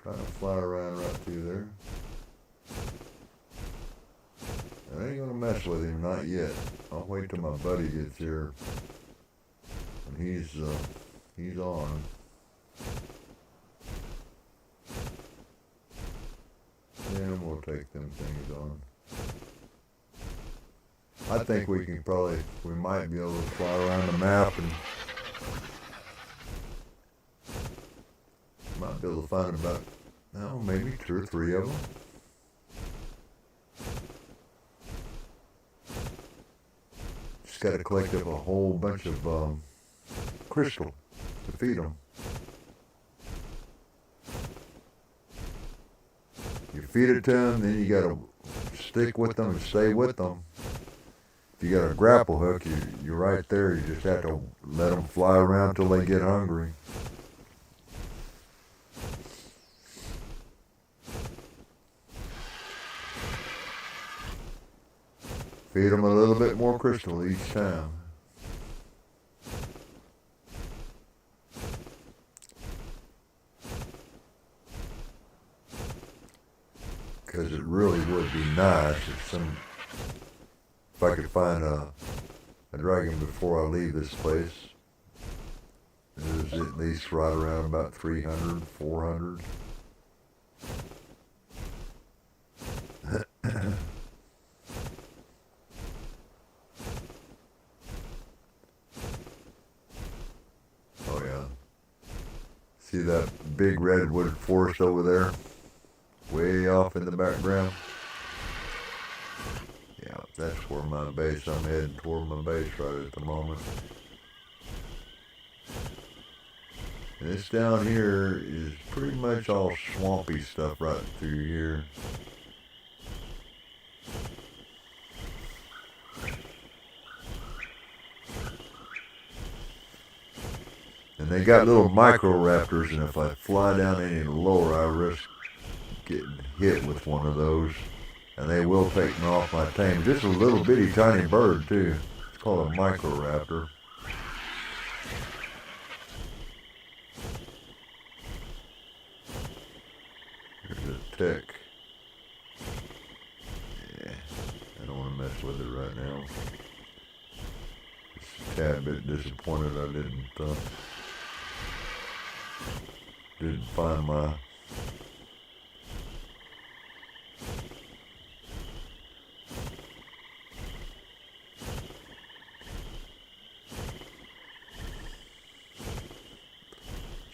Trying to fly around right through there. I ain't gonna mess with him, not yet. I'll wait till my buddy gets here. And he's on. Then we'll take them things on. I think we might be able to fly around the map and might be able to find about, maybe 2 or 3 of them. Just got to collect up a whole bunch of crystal to feed them. You feed it to them, then you got to stick with them and stay with them. If you got a grapple hook, you're right there. You just have to let them fly around till they get hungry. Feed them a little bit more crystal each time. Because it really would be nice if I could find a dragon before I leave this place. It was at least right around about 300, 400. Oh yeah. See that big redwood forest over there? Way off in the background? Yeah, that's where my base, I'm heading toward my base right at the moment. And this down here is pretty much all swampy stuff right through here. And they got little micro raptors, and if I fly down any lower, I risk getting hit with one of those, and they will take me off my tame. Just a little bitty tiny bird too. It's called a microraptor. There's a tick. Yeah, I don't want to mess with it right now. Just a tad bit disappointed I didn't find my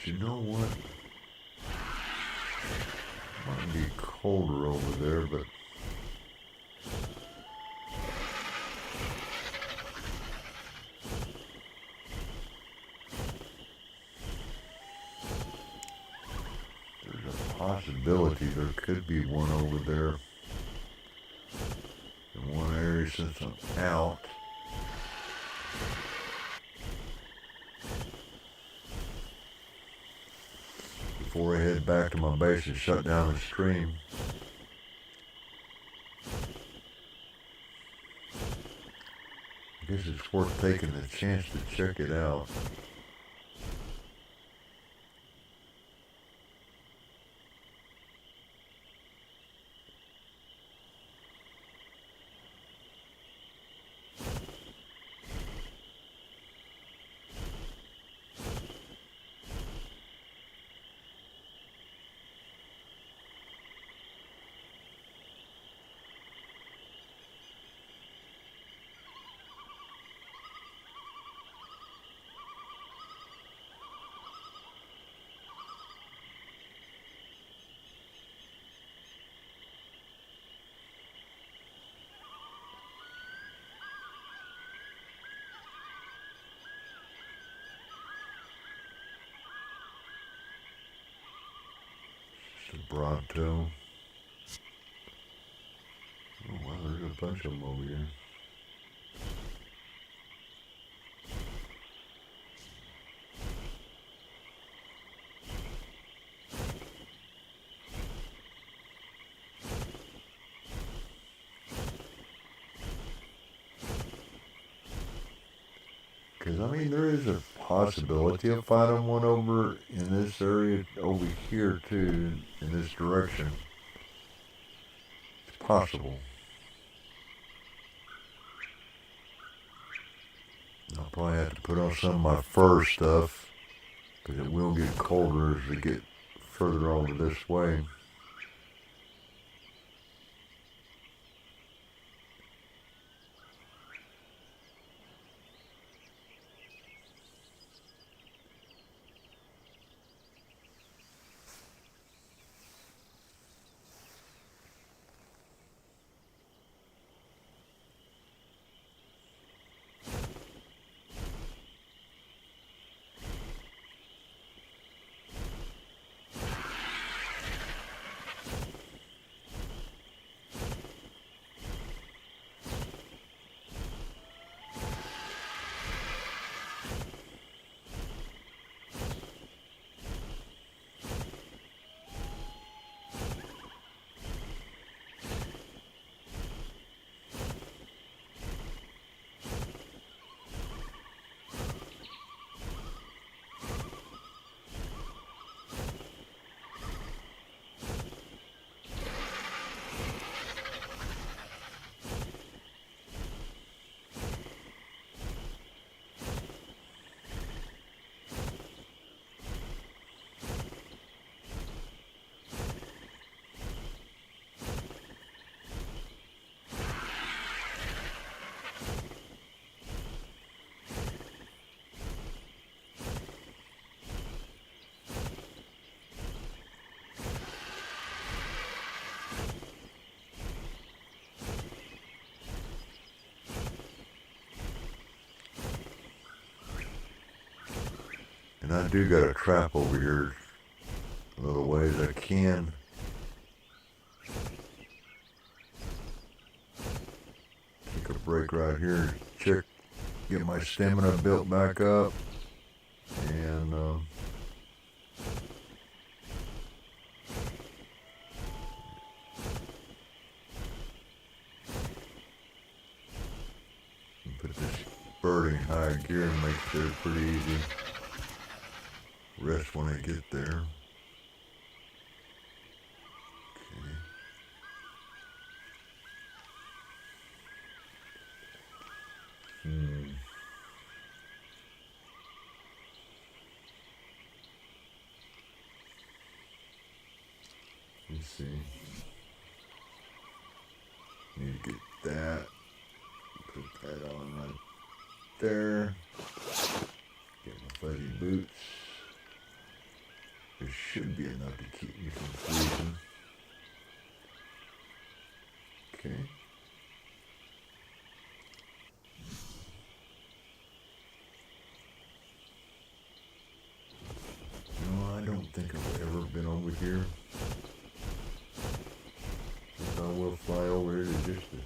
you know what? Might be colder over there, but there's a possibility there could be one over there in one area since I'm out. Before I head back to my base and shut down the stream. I guess it's worth taking the chance to check it out. Bronto. Oh wow, there's a bunch of them over here. Because I mean, there is a possibility of finding one over in this area over here too, in this direction. It's possible. I'll probably have to put on some of my fur stuff, because it will get colder as we get further over this way. And I do got a trap over here a little ways. I can take a break right here, check, get my stamina built back up, and high gear and makes it pretty easy. Rest when I get there. Okay. Let's see. Need to get that. Put that on right there. Get my fuzzy boots. There should be enough to keep me from freezing. Okay. No, I don't think I've ever been over here. Guess I will fly over here just to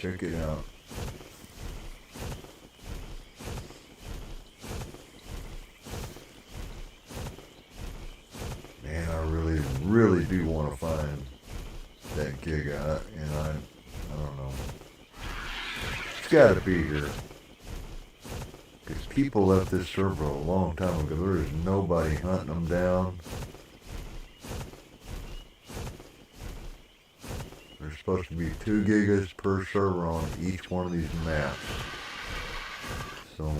check it out. Man, I really do want to find that GIGA, and I don't know. It's got to be here. Because people left this server a long time ago. There is nobody hunting them down. There's supposed to be 2 gigas per server on each one of these maps. So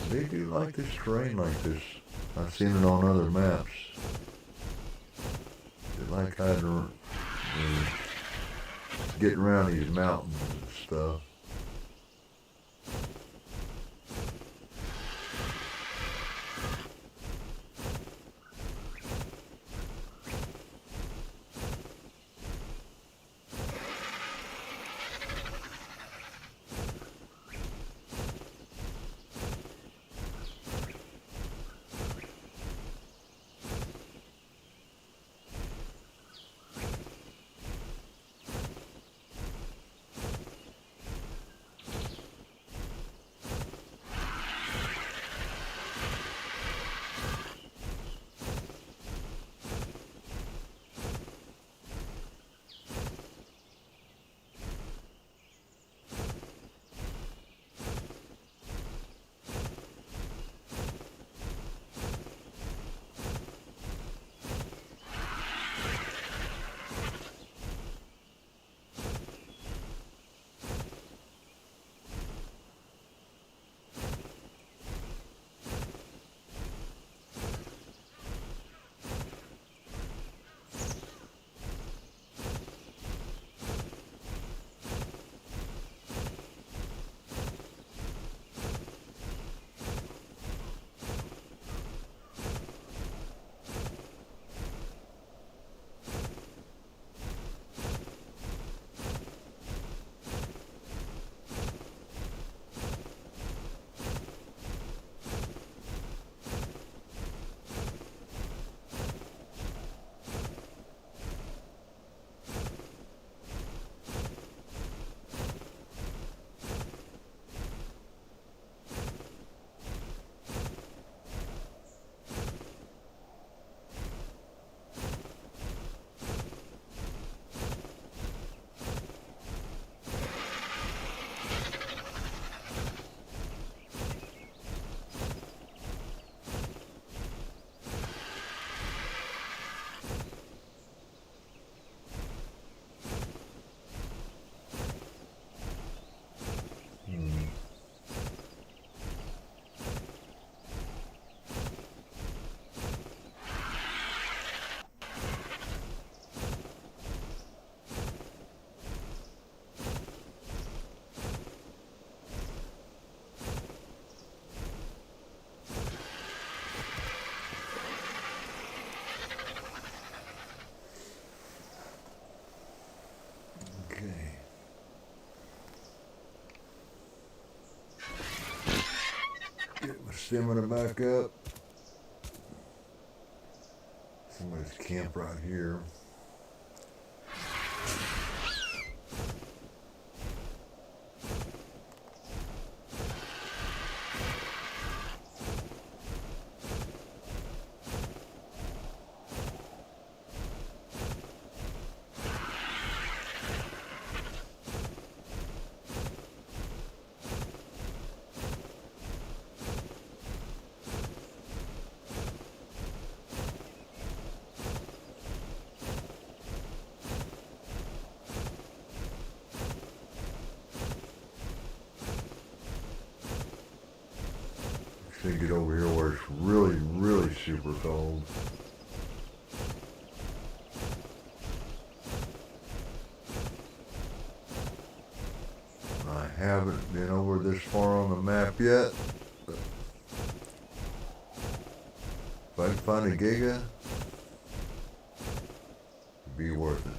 they do like this terrain like this. I've seen it on other maps. They like getting around these mountains and stuff. Get my stamina back up. Somebody's camp right here. To get over here where it's really, really super cold. I haven't been over this far on the map yet, but if I can find a GIGA, it'd be worth it.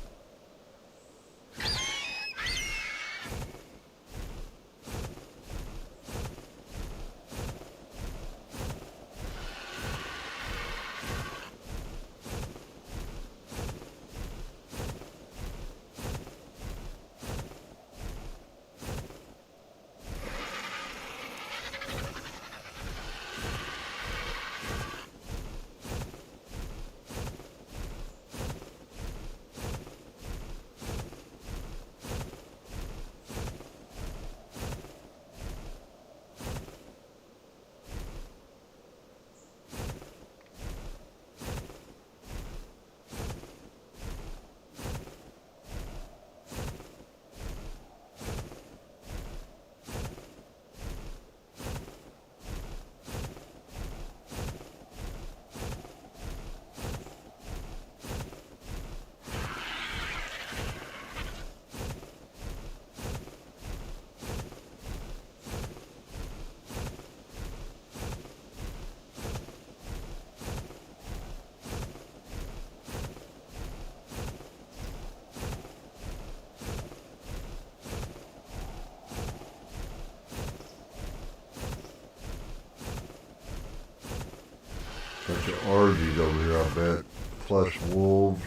Bunch of RGs over here, I bet. Plus wolves.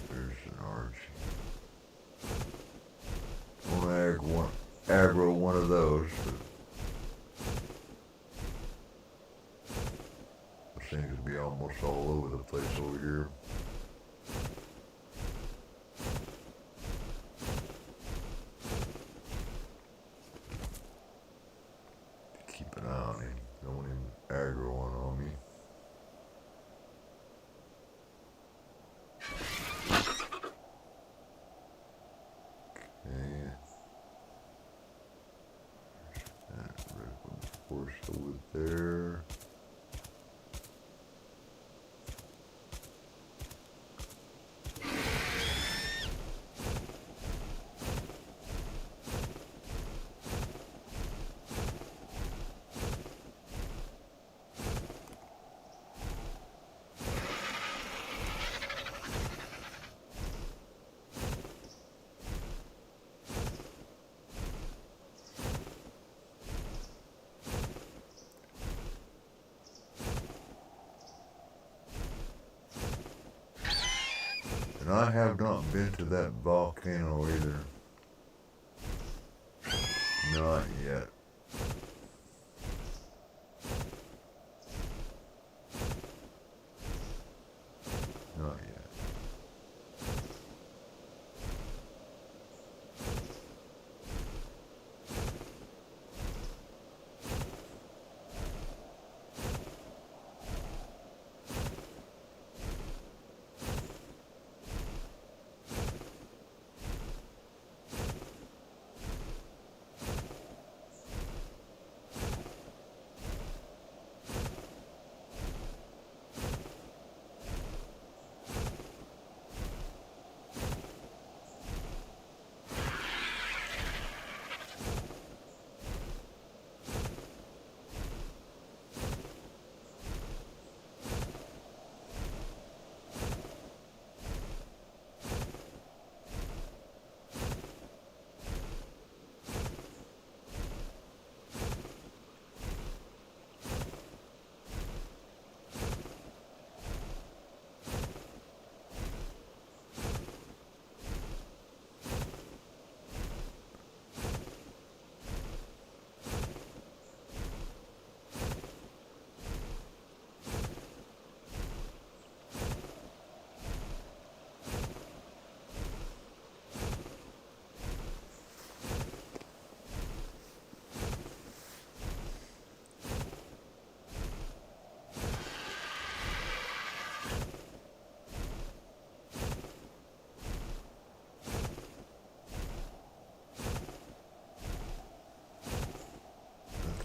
There's an RG. I want to aggro one of those, but this thing could be almost all over the place over here. Keep an eye on him. Don't want him aggro one on me. Okay. That red horse over there. And I have not been to that volcano either. Not yet. Not yet.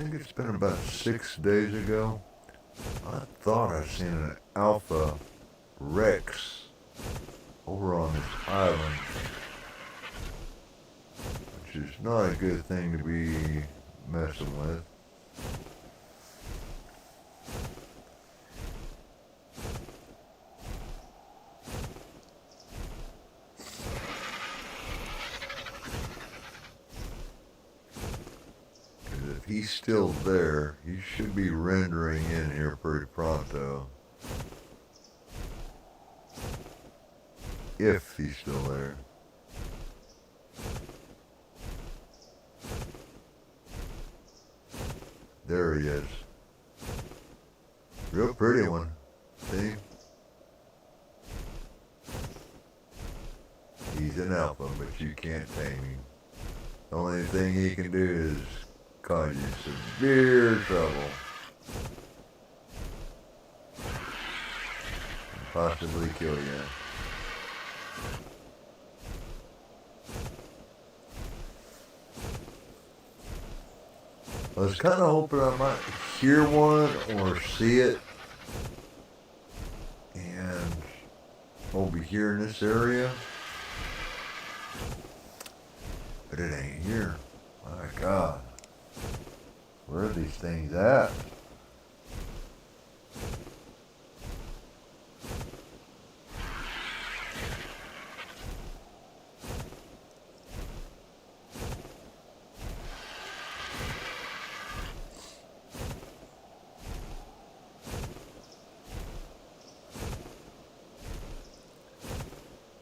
think it's been about 6 days ago. I thought I seen an alpha Rex over on this island, which is not a good thing to be messing with. If he's still there, he should be rendering in here pretty pronto. If he's still there. There he is. Real pretty one. See? He's an alpha, but you can't tame him. The only thing he can do is cause you severe trouble. And possibly kill you. I was kind of hoping I might hear one or see it. And over here in this area. But it ain't here. My God. Where are these things at?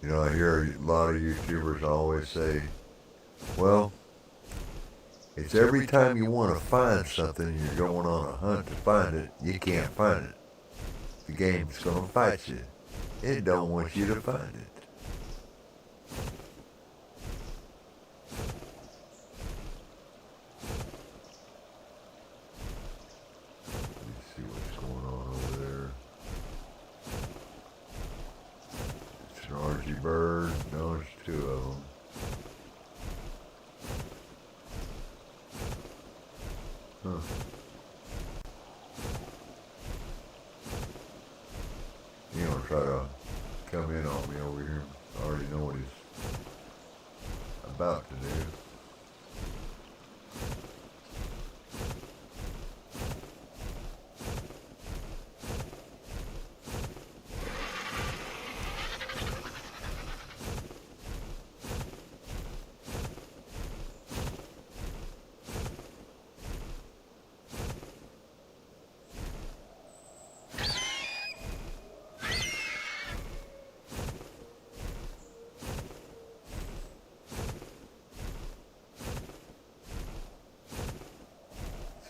You know, I hear a lot of YouTubers always say, well, it's every time you want to find something, you're going on a hunt to find it, you can't find it. The game's going to fight you. It don't want you to find it. Let me see what's going on over there. It's an orangey bird. No, it's two of them. Huh. He gonna try to come in on me over here. I already know what he's about to do.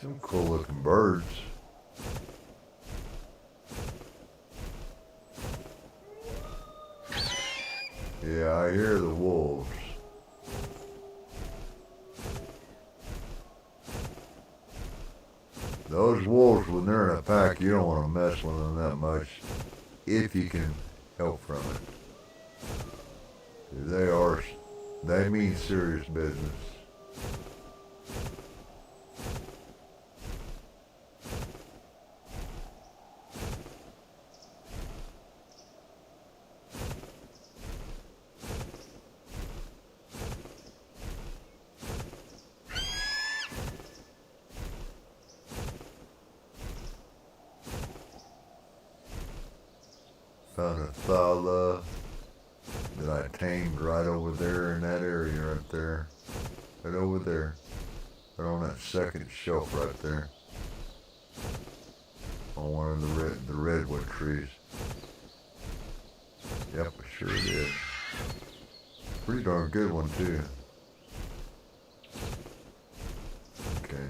Some cool looking birds. Yeah, I hear the wolves. Those wolves, when they're in a pack, you don't want to mess with them that much if you can help from it. They mean serious business. Found a thala that I tamed right over there in that area right there. Right over there. Right on that second shelf right there. On one of the redwood trees. Yep, I sure did. Pretty darn good one too. Okay.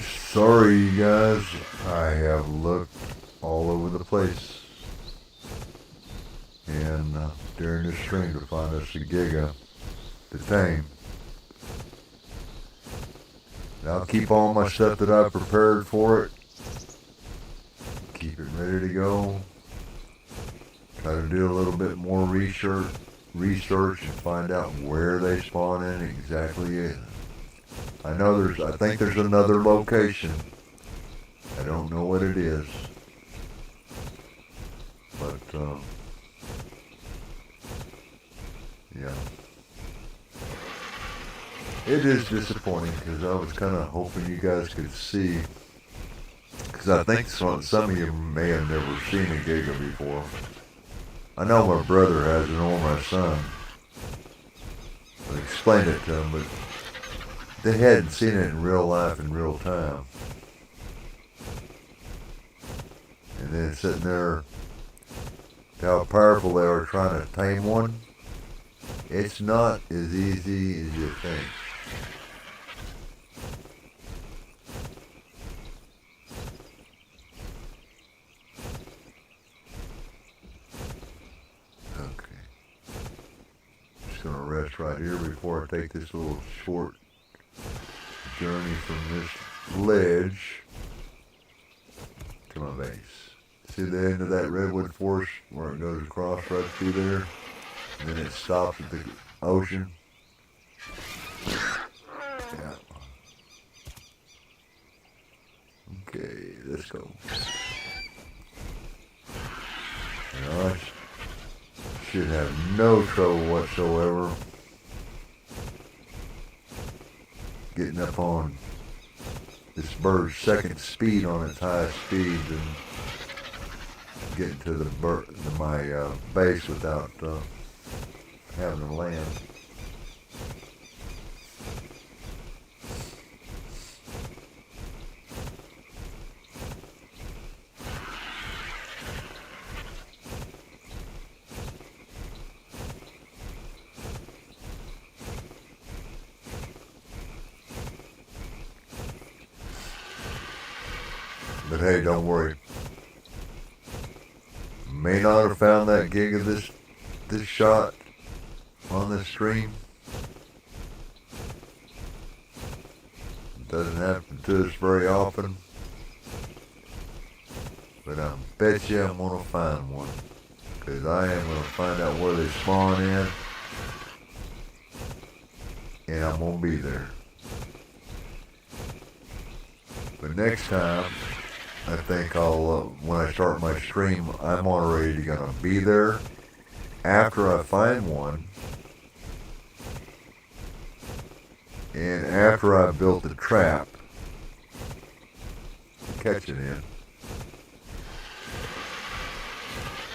Sorry, you guys. I have looked all over the place. And during this stream to find us a GIGA to tame. And I'll keep all my stuff that I've prepared for it. Keep it ready to go. Try to do a little bit more research and find out where they spawn in exactly. I think there's another location. I don't know what it is. But, yeah. It is disappointing because I was kind of hoping you guys could see. Because I think some of you may have never seen a GIGA before. I know my brother has it, or my son. I explained it to them, but they hadn't seen it in real life in real time. And then sitting there, how powerful they are trying to tame one. It's not as easy as you think. Okay. Just gonna rest right here before I take this little short journey from this ledge to my base. See the end of that redwood forest where it goes across right through there? And then it stops at the ocean. Yeah. Okay, let's go. And I should have no trouble whatsoever getting up on this bird's second speed on its highest speed and getting to my base without having to land. But hey, don't worry. May not have found that GIGA this shot on this stream. It doesn't happen to us very often. But I bet you I'm gonna find one. Because I am gonna find out where they spawn in. And I'm gonna be there. But next time, I think when I start my stream, I'm already gonna be there after I find one. And after I built the trap to catch it in.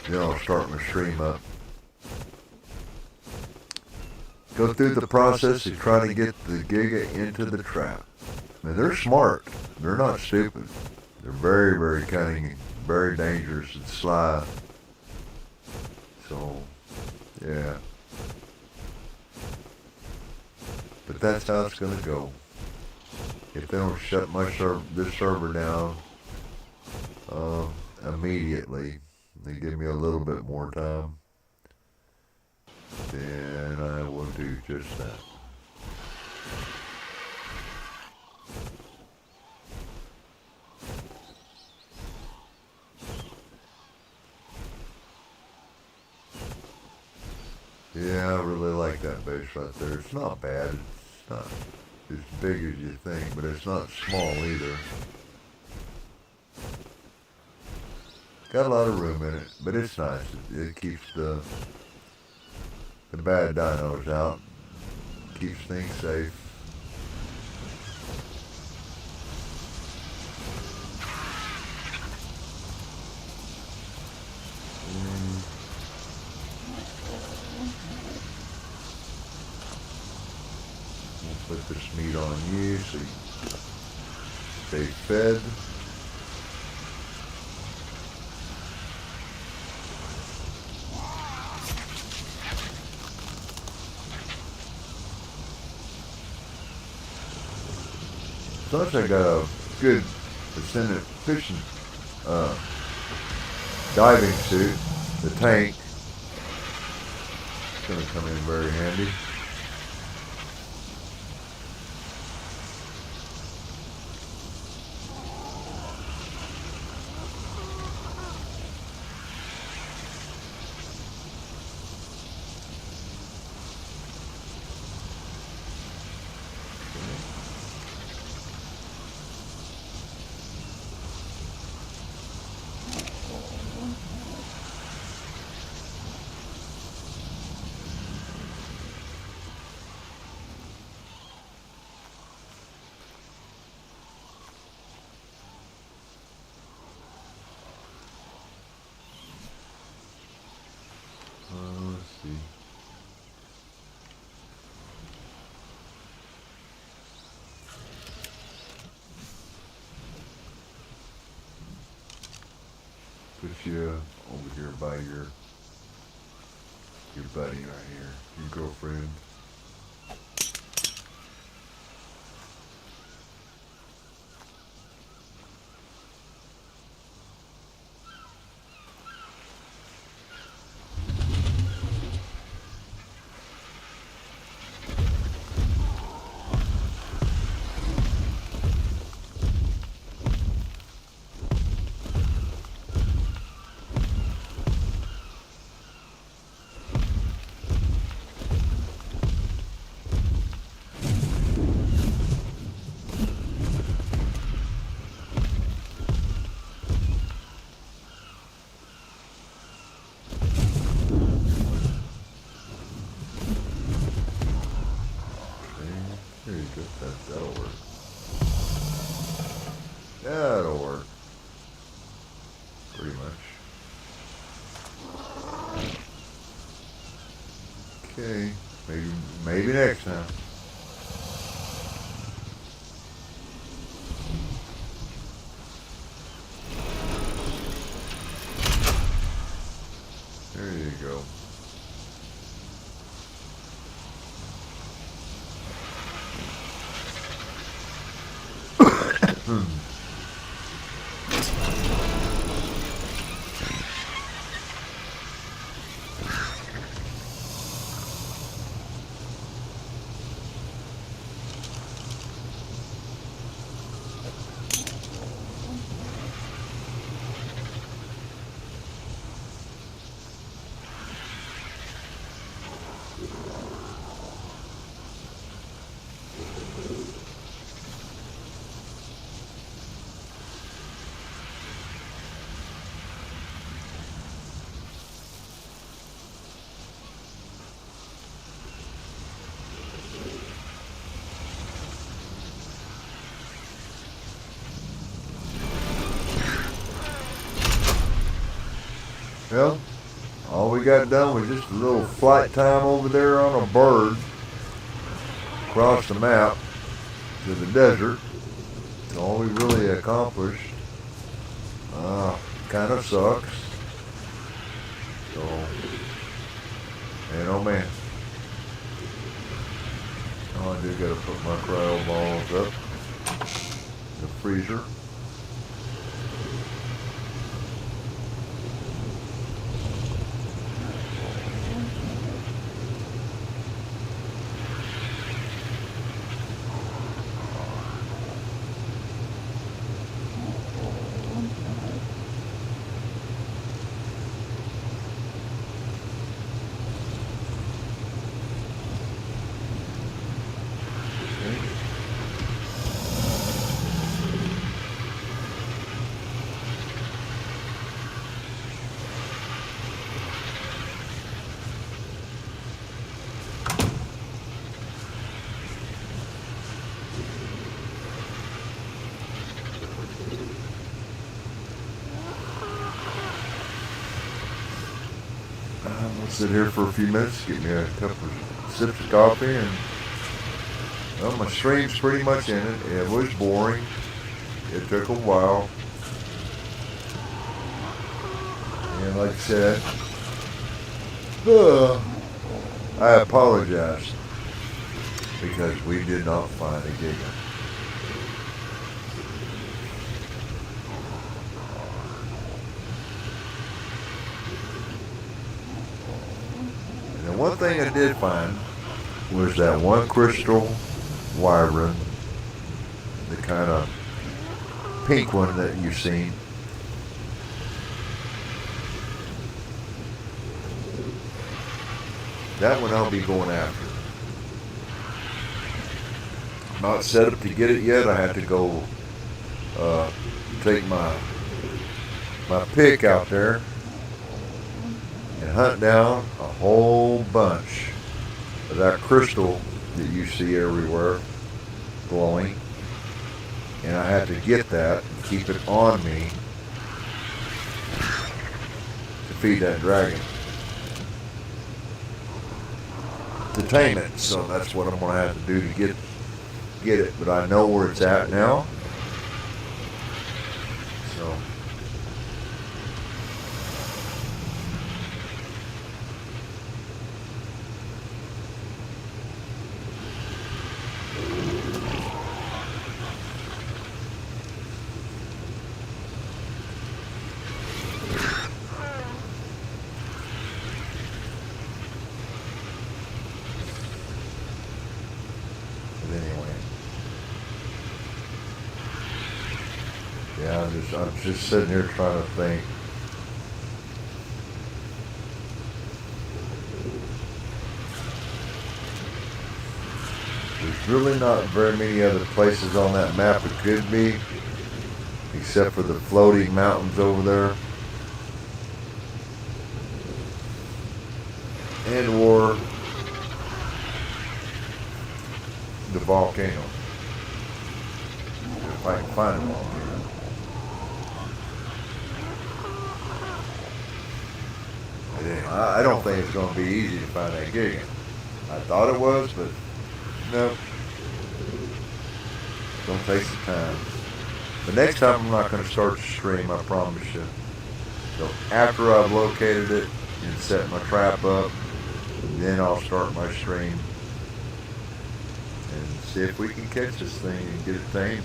Then I'll start my stream up. Go through the process of trying to get the GIGA into the trap. Now they're smart. They're not stupid. They're very, very cunning, very dangerous and sly. So, yeah. But that's how it's gonna go. If they don't shut this server down immediately, they give me a little bit more time, then I will do just that. Yeah, I really like that base right there. It's not bad. It's not as big as you think, but it's not small either. Got a lot of room in it, but it's nice. It keeps the bad dinos out. Keeps things safe. We'll put this meat on you so you stay fed. Since I got good ascendant fishing diving suit, the tank. It's going to come in very handy. Let's see. Put you over here by your buddy right here, your girlfriend. There you go. That'll work. That'll work. Pretty much. Okay. Maybe next time. There you go. Well, all we got done was just a little flight time over there on a bird across the map to the desert. That's all we really accomplished. Kind of sucks. So, and oh man. Oh, I do gotta put my cryo balls up in the freezer. I'll sit here for a few minutes, get me a couple of sips of coffee, and well, my stream's pretty much in it. It was boring. It took a while. And like I said, I apologize because we did not find a GIGA. And one thing I did find was that one crystal wyvern, the kind of pink one that you've seen. That one I'll be going after. I'm not set up to get it yet. I have to go take my pick out there and hunt down a whole bunch of that crystal that you see everywhere glowing. And I have to get that and keep it on me to feed that dragon, to tame it. So that's what I'm going to have to do to get it. But I know where it's at now. So yeah, I'm just sitting here trying to think. There's really not very many other places on that map it could be, except for the floating mountains over there, and or the volcano, if I can find a volcano. I don't think it's going to be easy to find that GIGA. I thought it was, but no. It's going to take some time. But next time I'm not going to start the stream, I promise you. So after I've located it and set my trap up, then I'll start my stream and see if we can catch this thing and get it tamed.